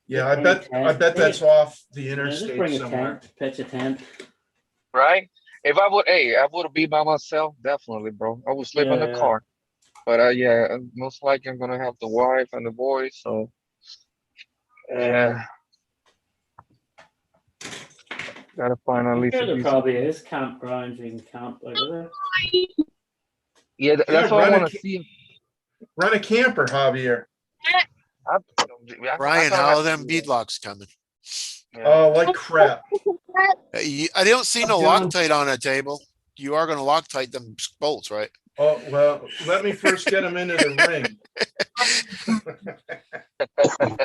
yeah, I bet that's off the interstate bring a somewhere. tent, pitch a tent. Right? If I would, hey, I would be by myself, definitely, bro. I would sleep in the Yeah. car. But yeah, most likely I'm gonna have the wife and the boys. So yeah, gotta find at I'm least sure a there decent. probably is campgrounds you can camp like there. Yeah, Yeah, that's what I want to see. run a camper, Javier. I, I Brian, gonna how have are to them do that. beadlocks coming? Yeah. Oh, like crap. I don't see no Doing- Loctite on a table. You are going to Loctite them bolts, right? Oh, well, let me first get them into the ring.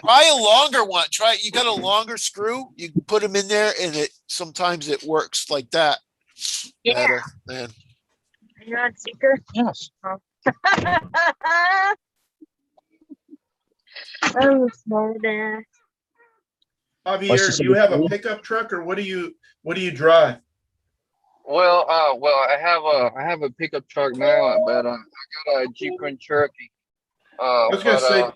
Try a longer one. Try. You got a longer screw. You can put them in there, and it sometimes it works like that better. Man, You're on speaker. Yes. I'm smarter. Javier, do you have a pickup truck or what do you drive? Well, I have a pickup truck now, but I got a Jeep Grand Cherokee. I was gonna say,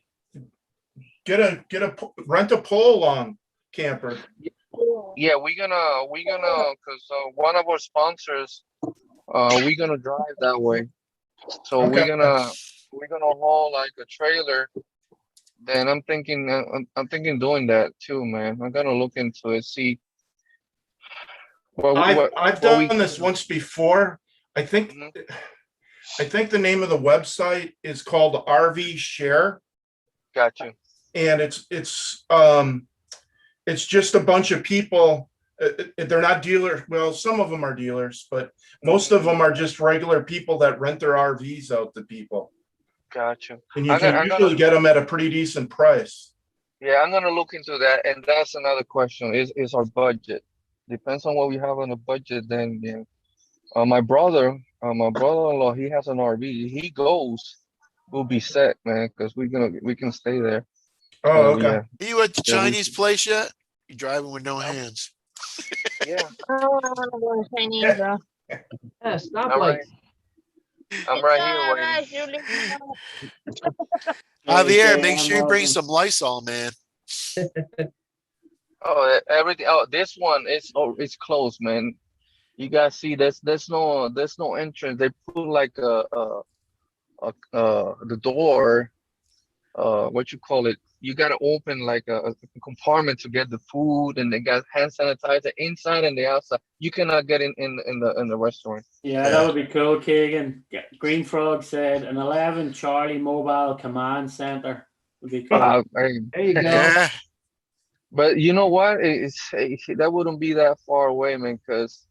rent a pole along camper. Yeah, we're gonna because one of our sponsors, we're gonna drive that way. So Okay. we're gonna haul like a trailer. Then I'm thinking doing that too, man. I'm gonna look into it, see. I've done this once before. I think Mhm. I think the name of the website is called RV Share, Got you. and it's just a bunch of people. They're not dealers. Well, some of them are dealers, but most of them are just regular people that rent their RVs out to people. Got you. And you I'm can gonna- usually get them at a pretty decent price. Yeah, I'm gonna look into that, and that's another question. Is our budget? Depends on what we have on the budget. Then, yeah. My brother-in-law, he has an RV. He goes, we'll be set, man, because we can stay there. Oh, So, okay. yeah, are you at the Yeah, we- Chinese place yet? You driving with no hands? yeah. I don't want to go to Chinese, bro. Yeah, stop All lights. I'm right here waiting. Javier, Okay, make I'm sure you bring open. some Lysol, man. Oh, everything. Oh, this one is it's closed, man. You guys see, there's no entrance. They put like the door. What you call it? You gotta open like a compartment to get the food, and they got hand sanitizer inside and the outside. You cannot get in the restaurant. Yeah, that would be cool, Keegan. Green Frog said an 11 Charlie Mobile Command Center would be cool. Hey, There you go. Yeah. but you know what? That wouldn't be that far away, man. Because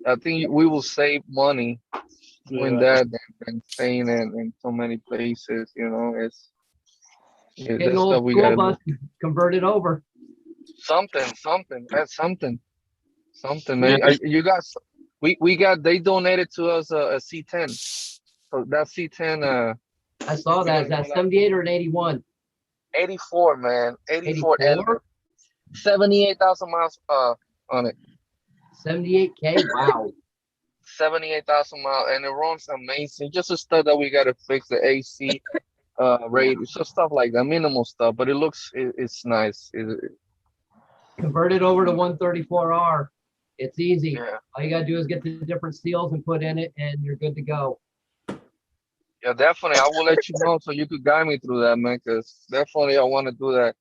I think we will save money doing Yeah. that than staying in so many places. You know, Get that's an old stuff we school gotta bus, do. convert it over. Something. That's something, man. You guys, we got. They donated to us a C10. So that C10, I saw that. Is that 78 or an 81? 84, man, 84 and 84? 78,000 miles on it. 78K? Wow. 78,000 miles, and it runs amazing. Just the stuff that we gotta fix, the AC rate, so stuff like that, minimal stuff, but it's nice. Convert it over to 134R. It's easy. Yeah, All you gotta do is get the different seals and put in it, and you're good to go. yeah, definitely. I will let you know so you could guide me through that, man. Because definitely I want to do that.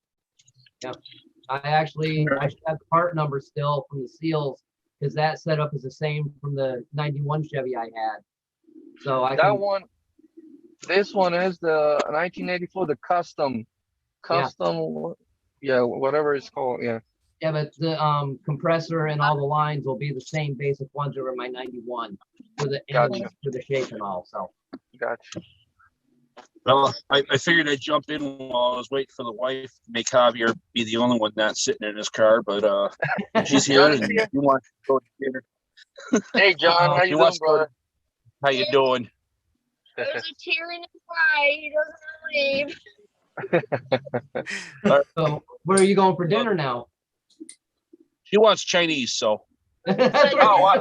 I should have the part number still from the seals, because that setup is the same from the 91 Chevy I had. So I That can, one, this one is the 1984, the custom, yeah, whatever it's called. Yeah, yeah, but the compressor and all the lines will be the same basic ones that were in my 91 for the Gotcha. engines, for the shape and all. So gotcha. Well, I figured I'd jump in while I was waiting for the wife to make Javier be the only one not sitting in his car, but she's here and you want to go to dinner. Hey, John, how She you doing, wants to go brother? How you doing? There's a tear in his eye. He doesn't leave. so where are you going for dinner now? She wants Chinese, so That's Oh, right.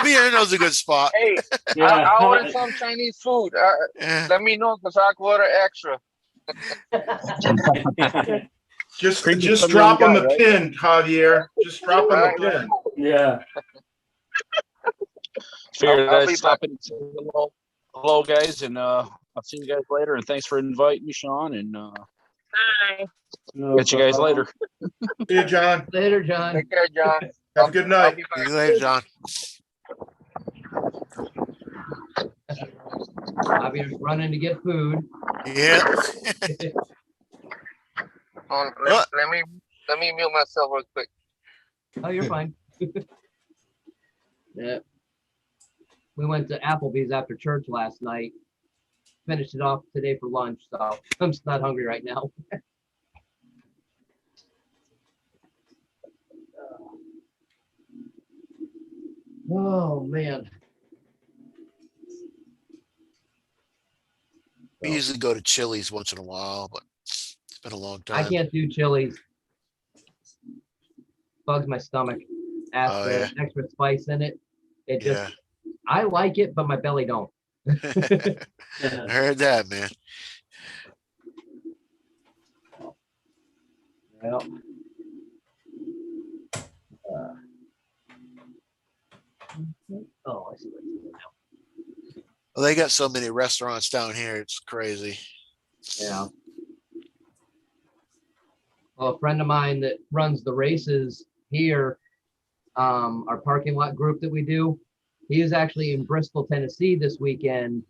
Javier knows a good spot. Hey, Yeah. I ordered some Chinese food. Yeah. Let me know because I could order extra. Just Creepy drop young them guy, a right? pin, Javier. Just drop them a Right, pin. Yeah. Figured I'll I'd be stop back. in and say hello, guys, and I'll see you guys later. And thanks for inviting me, Sean. And Bye. No catch you guys problem. later. See you, John. Later, John. Take care, John. Have a good I'll night. be See back. you later, John. Javier's running to get food. Yeah. Let me mute myself real quick. Oh, you're fine. Yeah. We went to Applebee's after church last night. Finished it off today for lunch, so I'm just not hungry right now. Oh man. We usually go to Chili's once in a while, but it's been a long I time. can't do chilies. Bugs my stomach. Ask Oh, the yeah. extra spice in it. It just, Yeah. I like it, but my belly don't. I heard that, man. Well, oh, I see what you're doing now. Well, they got so many restaurants down here. It's crazy. Yeah. Well, a friend of mine that runs the races here, our parking lot group that we do, he is actually in Bristol, Tennessee this weekend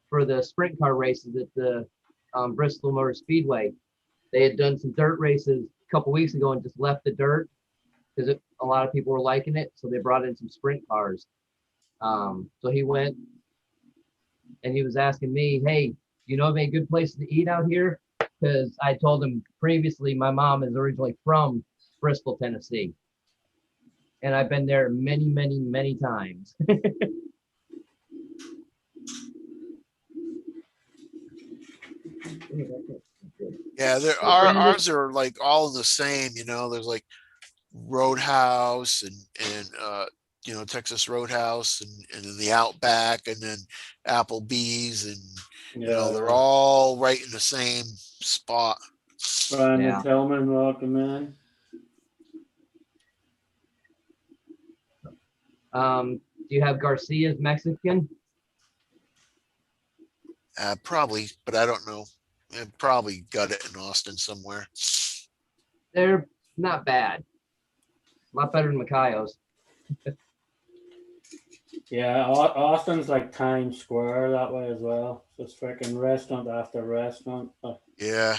for the sprint car races at the Bristol Motor Speedway. They had done some dirt races a couple weeks ago and just left the dirt because a lot of people were liking it. So they brought in some sprint cars. So he went and he was asking me, hey, you know of any good places to eat out here? Because I told him previously my mom is originally from Bristol, Tennessee. And I've been there many, many, many times. Yeah, ours are like all the same, you know. There's like Roadhouse and Texas Roadhouse and then the Outback and then Applebee's and they're all right in the same spot. Brandon Yeah. Tillman, welcome in. Do you have Garcia's Mexican? Probably, but I don't know. I probably got it in Austin somewhere. They're not bad. A lot better than Macayo's. Yeah, Austin's like Times Square that way as well. Just freaking restaurant after restaurant. Yeah.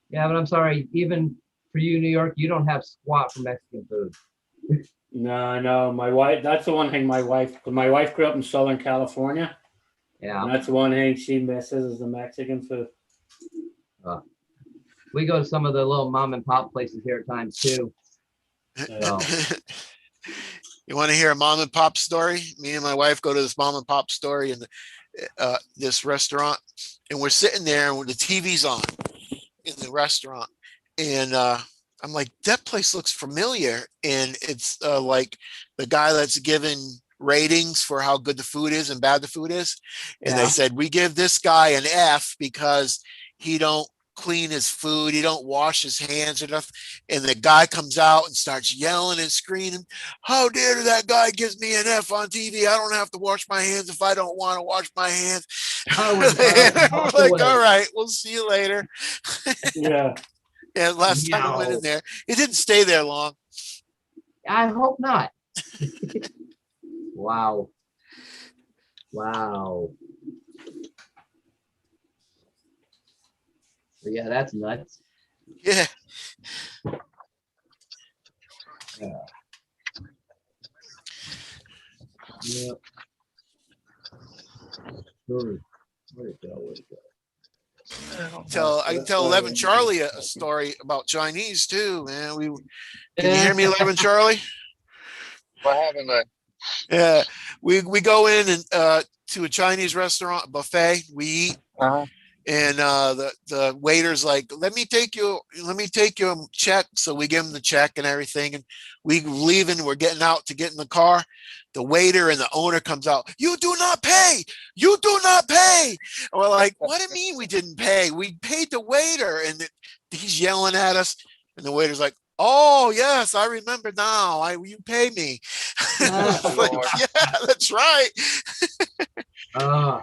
Yeah, but I'm sorry, even for you, New York, you don't have squat for Mexican food. No, my wife, that's the one thing my wife grew up in Southern California. Yeah. And that's one thing she misses is the Mexican food. We go to some of the little mom and pop places here at times too. So, You want to hear a mom and pop story? Me and my wife go to this mom and pop story in this restaurant, and we're sitting there and the TV's on in the restaurant, and I'm like, that place looks familiar, and it's like the guy that's given ratings for how good the food is and bad the food is, and they said, we give this guy an F because he don't clean his food, he don't wash his hands enough. And the guy comes out and starts yelling and screaming, how dare that guy gives me an F on TV? I don't have to wash my hands if I don't want to wash my hands. We're like, all right, we'll see you later. Yeah. Yeah, last time I went in there, it didn't stay there long. I hope not. Wow. Yeah, that's nuts. Yeah. Yeah. Where'd it go? I can tell 11 Charlie a story about Chinese too, man. Can you hear me, 11 Charlie? What happened there? Yeah, we go in and to a Chinese restaurant buffet. We eat, and the waiter's like, let me take your check. So we give him the check and everything, and we leaving. We're getting out to get in the car. The waiter and the owner comes out. You do not pay. You do not pay. And we're like, what do you mean we didn't pay? We paid the waiter, and he's yelling at us. And the waiter's like, Oh yes, I remember now. You pay me. Ah. Like, Lord. yeah, that's right. Ah,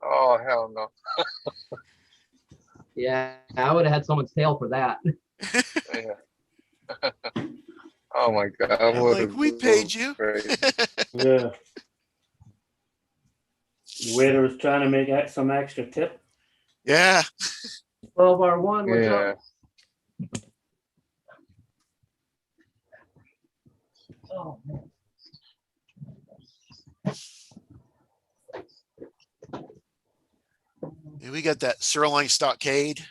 Oh hell no. yeah, I would have had someone's tail for that. Yeah. Oh my God. I I'm would like, have we paid you. crazy. Yeah. The waiter was trying to make some extra tip. Yeah. 12R1, what's Yeah. up? Oh, man. And we got that Sirloin Stockade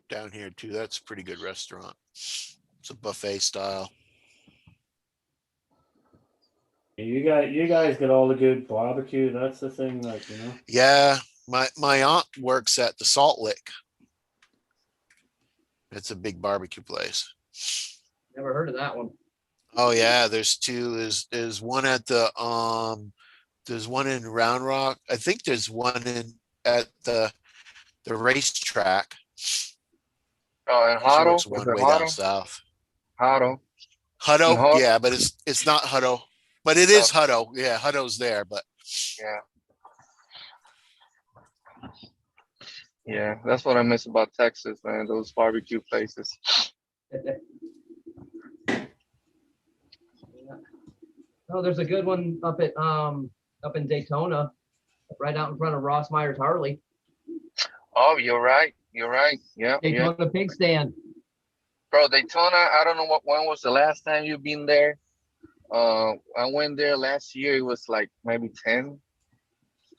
down here too. That's a pretty good restaurant. It's a buffet style. You guys get all the good barbecue. That's the thing, like, you know. Yeah. My aunt works at the Salt Lick. It's a big barbecue place. Never heard of that one. Oh yeah, there's two. There's one at the there's one in Round Rock. I think there's one at the racetrack. Oh, and I'm sure Hotto? it's Is one it way down Hotto? south. Hotto. Hutto, Hutto? yeah, but it's not Hutto, but it is Hutto. Yeah, Hutto's there, but Yeah. Yeah, that's what I miss about Texas, man. Those barbecue places. Oh, there's a good one up in Daytona, right out in front of Ross Myers Harley. Oh, you're right. You're right. Yeah, yeah. Daytona Pig Stand. Bro, Daytona, I don't know when was the last time you've been there. I went there last year. It was like maybe 10,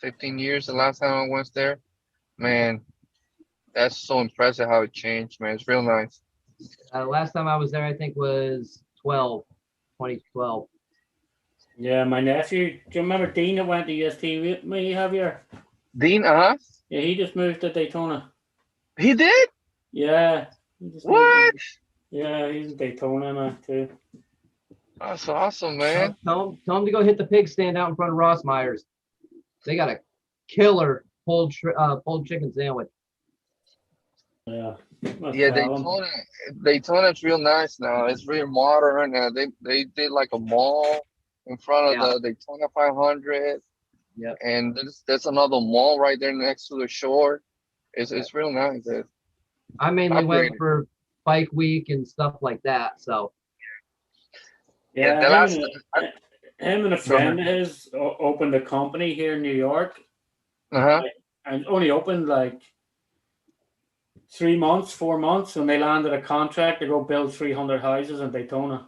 15 years the last time I went there. Man, that's so impressive how it changed, man. It's real nice. Last time I was there, I think was 2012. Yeah, my nephew. Do you remember Dean that went to UST with me, Javier? Dean, Yeah, he just moved to Daytona. He did? Yeah. He just What? Yeah, he's in Daytona now too. That's awesome, man. Tell him to go hit the pig stand out in front of Ross Myers. They got a killer pulled chicken sandwich. Yeah. Yeah, Daytona's real nice now. It's real modern. They did like a mall in front of the Daytona 500. Yeah. And there's another mall right there next to the shore. It's real nice. I mainly went Upgraded. for bike week and stuff like that. So Yeah, the last him and a friend of his opened a company here in New York. And only opened like 3 months, 4 months, when they landed a contract to go build 300 houses in Daytona.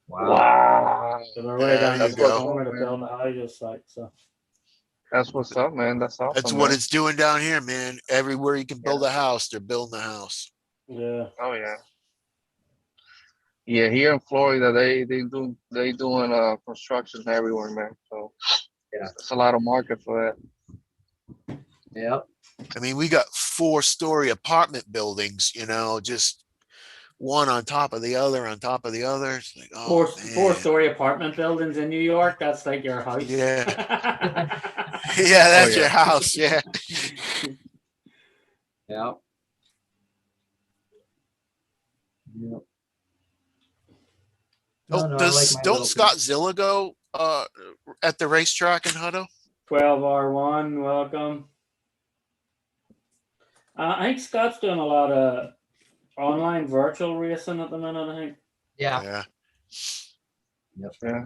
Wow. So they're way down in That's what's Daytona up, to man. build the houses, like so. That's what's up, man. That's awesome. that's what man. it's doing down here, man. Everywhere you can build a house, they're building a house. Yeah. Oh yeah. Yeah, here in Florida, they doing construction everywhere, man. So yeah, it's a lot of market for that. Yep. I mean, we got 4-story apartment buildings, you know, just one on top of the other on top of the other. It's like, oh, Four-story apartment buildings in New York. That's like your house. Yeah. Yeah, that's your house. Yeah. Yep. Yep. Oh, No, don't Scott Zilla go at the racetrack in Hutto? 12R1, welcome. I think Scott's doing a lot of online virtual racing at the minute, I think. Yeah. Yeah. Yep. Yeah.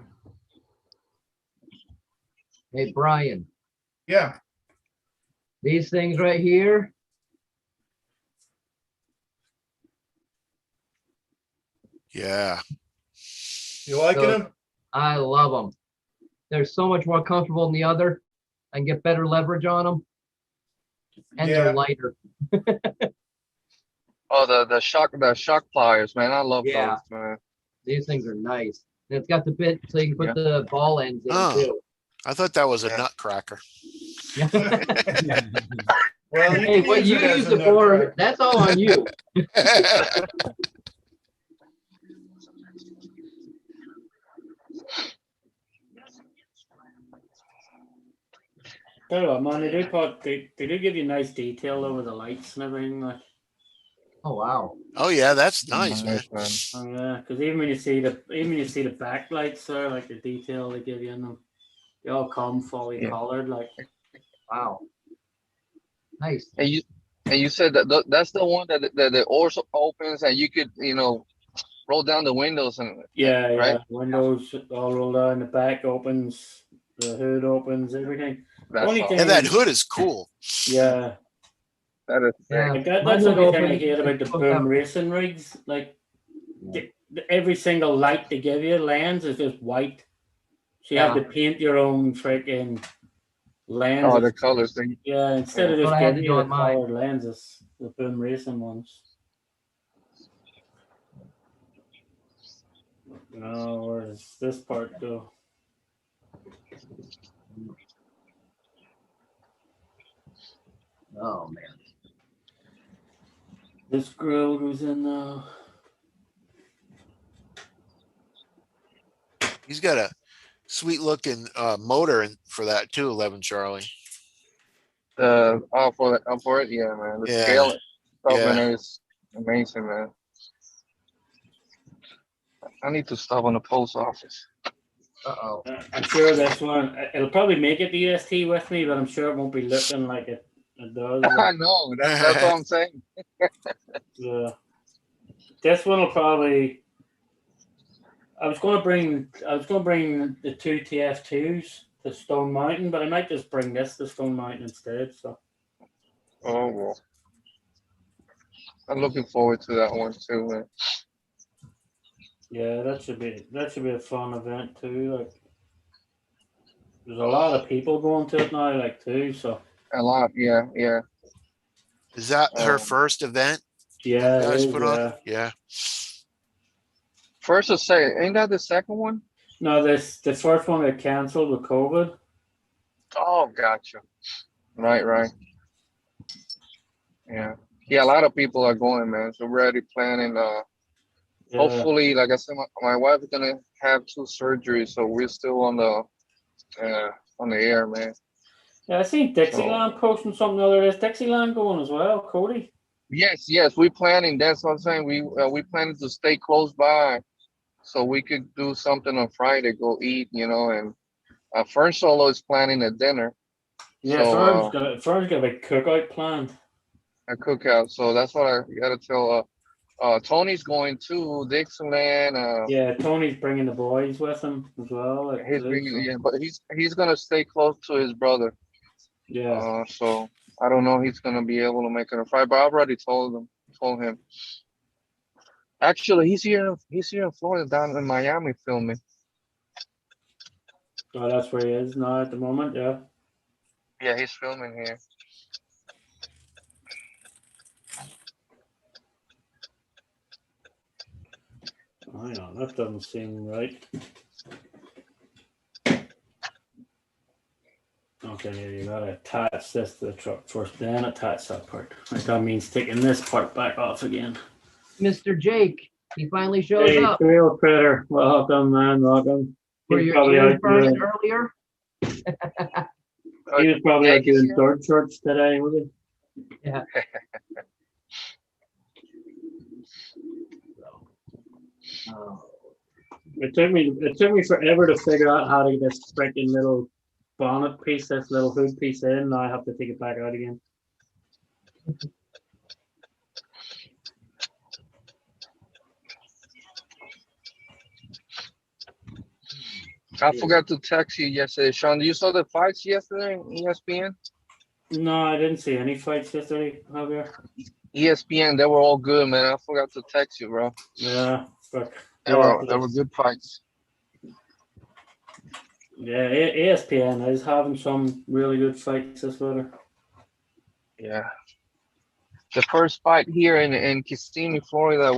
Hey, Brian. Yeah. These things right here. Yeah. You liking them? I love them. They're so much more comfortable than the other. I can get better leverage on them. And they're lighter. Oh, the shock pliers, man. I love Yeah. those, man. These things are nice. And it's got the bit so you can put the ball ends in too. I thought that was a nutcracker. Well, hey, what you use it for, that's all on you. Tell you what, man, they do give you nice detail over the lights and everything. Like. Oh wow. Oh yeah, that's nice, man. Nice, man. Oh yeah, because even when you see the backlights there, like the detail they give you in them, they all come fully Yeah. colored. Like Wow. Nice. And you said that that's the one that the doors opens and you could roll down the windows and yeah, right. windows all roll down, the back opens, the hood opens, everything. That's Only all. thing And that is, hood is cool. yeah, That is sick. Yeah. like that's Mine the would only thing I open, hate about the hook boom up. racing rigs. Like every single light they give you, lens is just white. So you have Yeah. to paint your own freaking lens. Oh, the colors thing. Yeah, instead of That's just what I had giving to you do the on mine. colored lenses, the boom racing ones. No, where does this part go? Oh man. This grill goes in now. He's got a sweet looking motor for that too, 11 Charlie. For it, yeah, man. The Yeah. scale stuff, Yeah. man, is amazing, man. I need to stop on the post office. Uh-oh. I'm sure this one, it'll probably make it the UST with me, but I'm sure it won't be looking like it does. I know. That's what I'm saying. Yeah. This one will probably. I was going to bring the two TF2s to Stone Mountain, but I might just bring this to Stone Mountain instead. So. Oh well. I'm looking forward to that one too, man. Yeah, that should be a fun event too. Like, there's a lot of people going to it now, like too. So. A lot, yeah. Is that her first event? Yeah, You it guys is, put on? Yeah. First to say, ain't that the second one? No, the first one got cancelled with COVID. Oh, gotcha. Right. Yeah. A lot of people are going, man. So we're already planning. Yeah. Hopefully, like I said, my wife is gonna have 2 surgeries, so we're still on the air, man. Yeah, I seen Dixieland posting something the other day. Is Dixieland going as well, Cody? Yes, we're planning. That's what I'm saying. We planning to stay close by, so we could do something on Friday, go eat, and Fern Solo is planning a dinner. Yeah, So Fern's got a big cookout planned. a cookout. So that's what I gotta tell. Tony's going too. Dixieland. Yeah, Tony's bringing the boys with him as well. Like, He's too, bringing, so. yeah, but he's gonna stay close to his brother. Yeah. So I don't know if he's gonna be able to make it on Friday, but I've already told him. Actually, he's here in Florida, down in Miami filming. Oh, that's where he is now at the moment. Yeah. Yeah, he's filming here. Hang on, that doesn't seem right. Okay, you gotta attach this to the truck first, then attach that part. Like, that means taking this part back off again. Mr. Jake, he finally shows Hey, up. Trail Critter, welcome, man, welcome. Were He's your probably ears out burning doing, earlier? he was probably out Jake is doing here. sword shorts today, was he? Yeah. Oh. It took me forever to figure out how to get this freaking little bonnet piece, this little hood piece in. Now I have to take it back out again. I forgot to text you yesterday, Sean. You saw the fights yesterday on ESPN? No, I didn't see any fights yesterday, Javier. ESPN, they were all good, man. I forgot to text you, bro. Yeah, but They were good fights. yeah, ESPN is having some really good fights this weather. Yeah. The first fight here in Kissimmee, Florida,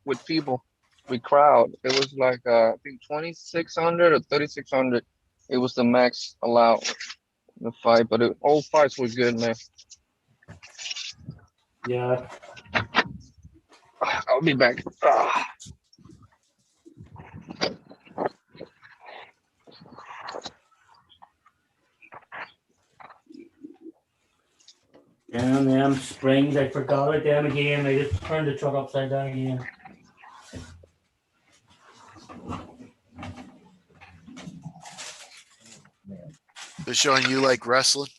with people, with crowd, it was like I think 2,600 or 3,600. It was the max allowed the fight, but all fights were good, man. Yeah. I'll be back. And them springs, I forgot about them again. They just turned the truck upside down again. They're showing you like wrestling.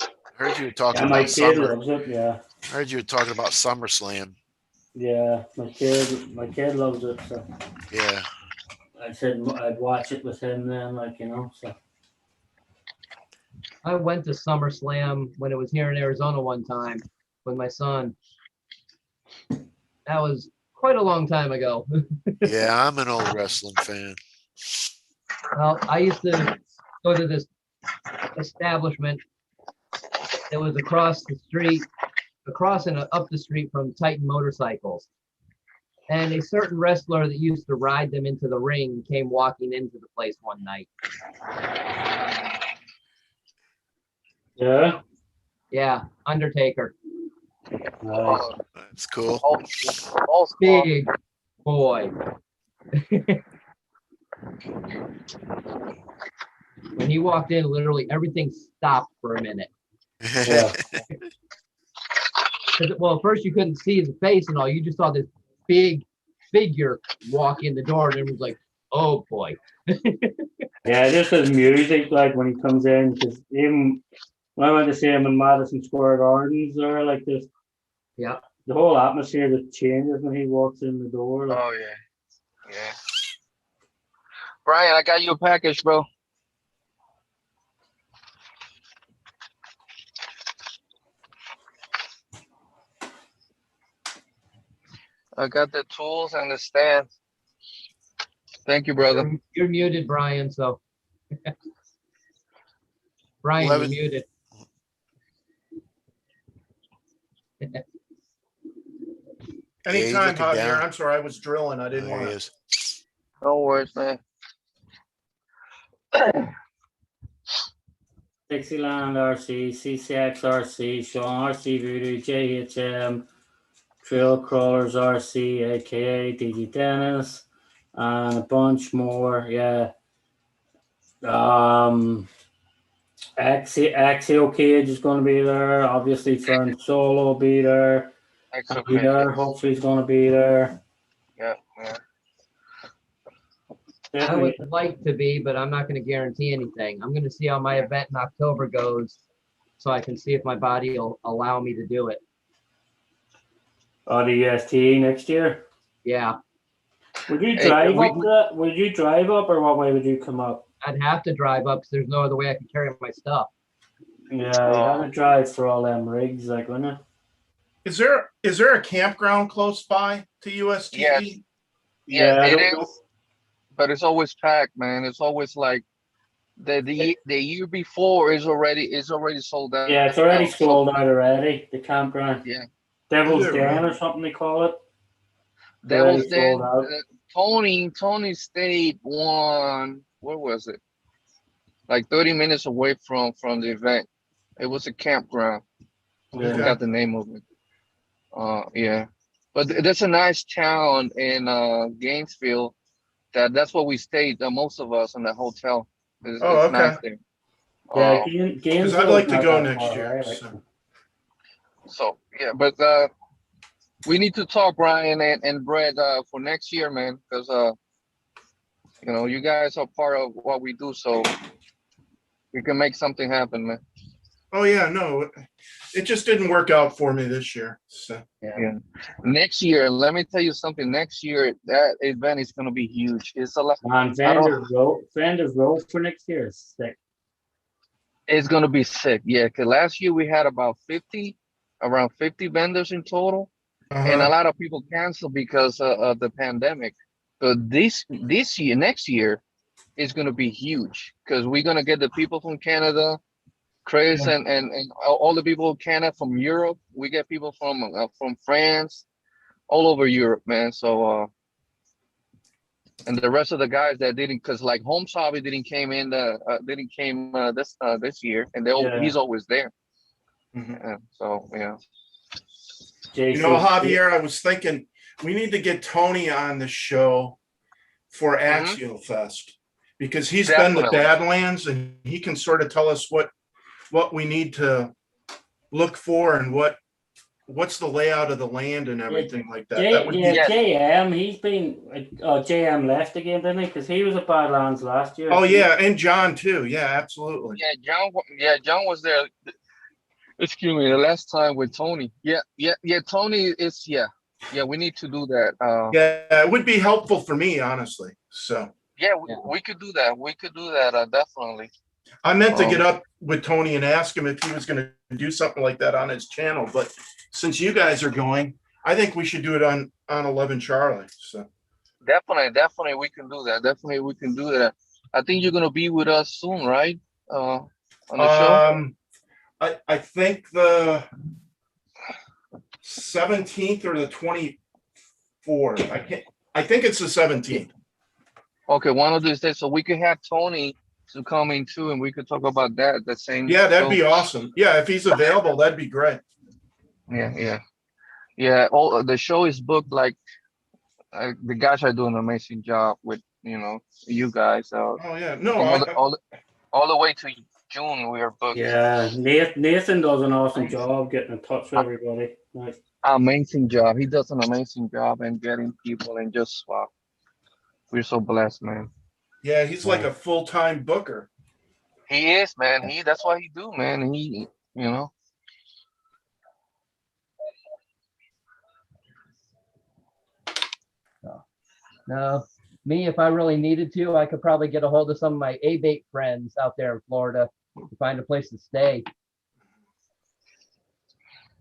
I heard you were talking Yeah, my about kid summer. loves it. Yeah, I heard you were talking about SummerSlam. yeah, my kid loves it. So Yeah. I said I'd watch it with him then, like so. I went to SummerSlam when it was here in Arizona one time with my son. That was quite a long time ago. Yeah, I'm an old wrestling fan. Well, I used to go to this establishment that was across the street, up the street from Titan Motorcycles. And a certain wrestler that used to ride them into the ring came walking into the place one night. Yeah. Yeah, Undertaker. Nice. That's cool. Big boy. When he walked in, literally everything stopped for a minute. Yeah. Well, at first you couldn't see his face and all. You just saw this big figure walk in the door, and it was like, oh boy. Yeah, just his music, like when he comes in, because even when I went to see him in Madison Square Gardens, or like this, Yeah. the whole atmosphere just changes when he walks in the door. Like, Oh yeah. Brian, I got you a package, bro. I got the tools and the stand. Thank you, brother. You're muted, Brian. So, Brian, 11. you're muted. Anytime, looking Javier. down. I'm sorry, I was drilling. I didn't There he want to. is. No worries, man. Dixieland RC, CCX RC, Sean RC Voodoo, JHM, Trail Crawlers RC, aka DG Dennis, and a bunch more. Yeah. Axial Cage is going to be there. Obviously, Fern Solo will be there. Peter hopefully is going to be there. Yeah. I would like to be, but I'm not going to guarantee anything. I'm going to see how my event in October goes, so I can see if my body will allow me to do it. Oh, the UST next year. Yeah. Would you drive up that? Would you drive up, or what way would you come up? I'd have to drive up because there's no other way I can carry my stuff. Yeah, you have to drive for all them rigs, like, wouldn't it? Is there a campground close by to UST? Yeah, it is. But it's always packed, man. It's always like the year before is already sold out. Yeah, it's already sold out already. The campground. Yeah. Devil's Den or something they call it. Devil's Den. Tony stayed where was it? Like 30 minutes away from the event. It was a campground. I forgot the name of it. Yeah. But that's a nice town in Gainesville. That's where we stayed, most of us in the hotel. It's nice there. Yeah, Gainesville. Because I'd like to go next year. So yeah, but we need to talk, Brian and Brett, for next year, man, because you guys are part of what we do, so we can make something happen, man. Oh yeah, no, it just didn't work out for me this year. So yeah. Next year, let me tell you something. Next year, that event is going to be huge. It's a lot. Vander's Road for next year is sick. It's going to be sick, yeah. Because last year we had around 50 vendors in total, and a lot of people canceled because of the pandemic. But next year, is going to be huge because we're going to get the people from Canada. Chris and all the people in Canada, from Europe. We get people from France, all over Europe, man. So and the rest of the guys that didn't, because like Home Hobby didn't came this year, and he's always there. So yeah. Javier, I was thinking we need to get Tony on the show for Axial Fest because he's been to Badlands and he can sort of tell us what we need to look for and what's the layout of the land and everything like that. That would be JM, he's been JM left again, didn't he? Because he was at Badlands last year. Oh yeah, and John too. Yeah, absolutely. Yeah, John was there. Excuse me, the last time with Tony. Yeah. Tony is we need to do that. Yeah, it would be helpful for me, honestly. So we could do that. We could do that definitely. I meant to get up with Tony and ask him if he was going to do something like that on his channel, but since you guys are going, I think we should do it on 11 Charlie. So definitely we can do that. Definitely we can do that. I think you're gonna be with us soon, right? On the show. I think the 17th or the 24th. I think it's the 17th. Okay, one of these days. So we could have Tony to come in too, and we could talk about that the same. Yeah, that'd be awesome. Yeah, if he's available, that'd be great. Yeah. All the show is booked. Like the guys are doing an amazing job with you guys. Oh yeah, no, all the way to June we are booked. Yeah, Nathan does an awesome job getting in touch with everybody. Nice. Amazing job. He does an amazing job and getting people and just wow. We're so blessed, man. Yeah, he's like a full-time booker. He is, man. That's what he do, man. He. No, me, if I really needed to, I could probably get a hold of some of my A-bait friends out there in Florida to find a place to stay.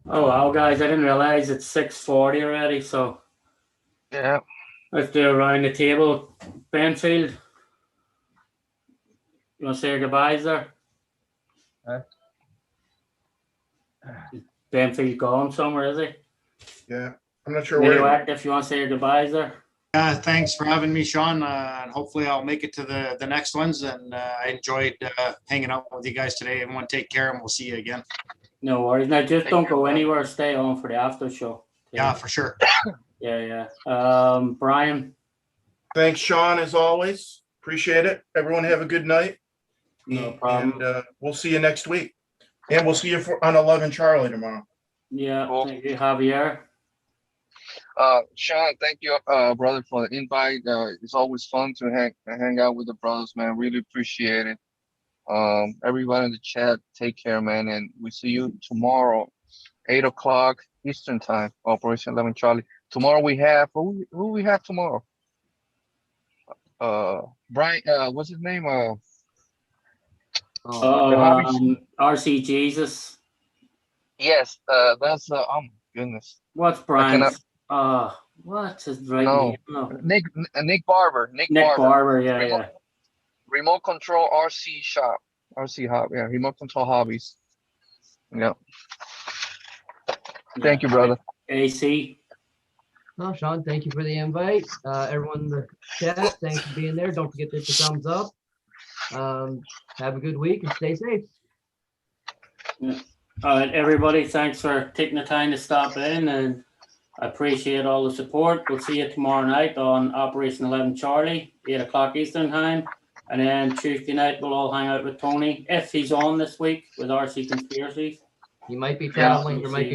Oh wow, guys! I didn't realize it's 6:40 already. So yeah, let's do around the table. Benfield, you want to say your goodbyes there? Benfield gone somewhere, is he? Yeah, I'm not sure where. If you want to say your goodbyes there. Thanks for having me, Sean. And hopefully I'll make it to the next ones. And I enjoyed hanging out with you guys today. Everyone take care and we'll see you again. No worries. Now just don't go anywhere. Stay on for the after show. Yeah, for sure. Yeah. Brian. Thanks, Sean, as always. Appreciate it. Everyone have a good night. No problem. And we'll see you next week. And we'll see you on 11 Charlie tomorrow. Yeah, cool. Thank you, Javier. Sean, thank you, brother, for the invite. It's always fun to hang out with the brothers, man. Really appreciate it. Everyone in the chat, take care, man, and we see you tomorrow, 8 o'clock Eastern time, Operation 11 Charlie. Tomorrow we have who we have tomorrow? Brian, what's his name? RC Jesus. Yes, that's oh my goodness. What's Brian's? What's his right name? No. Nick Barber. Nick Barber, yeah. Remote control RC shop. RC hub, yeah. Remote control hobbies. Yeah. Thank you, brother. AC. No, Sean, thank you for the invite. Everyone in the chat, thanks for being there. Don't forget to hit the thumbs up. Have a good week and stay safe. Yeah. All right, everybody, thanks for taking the time to stop in, and I appreciate all the support. We'll see you tomorrow night on Operation 11 Charlie, 8 o'clock Eastern time. And then Tuesday night, we'll all hang out with Tony, if he's on this week, with RC Conspiracies. You might be traveling, or might be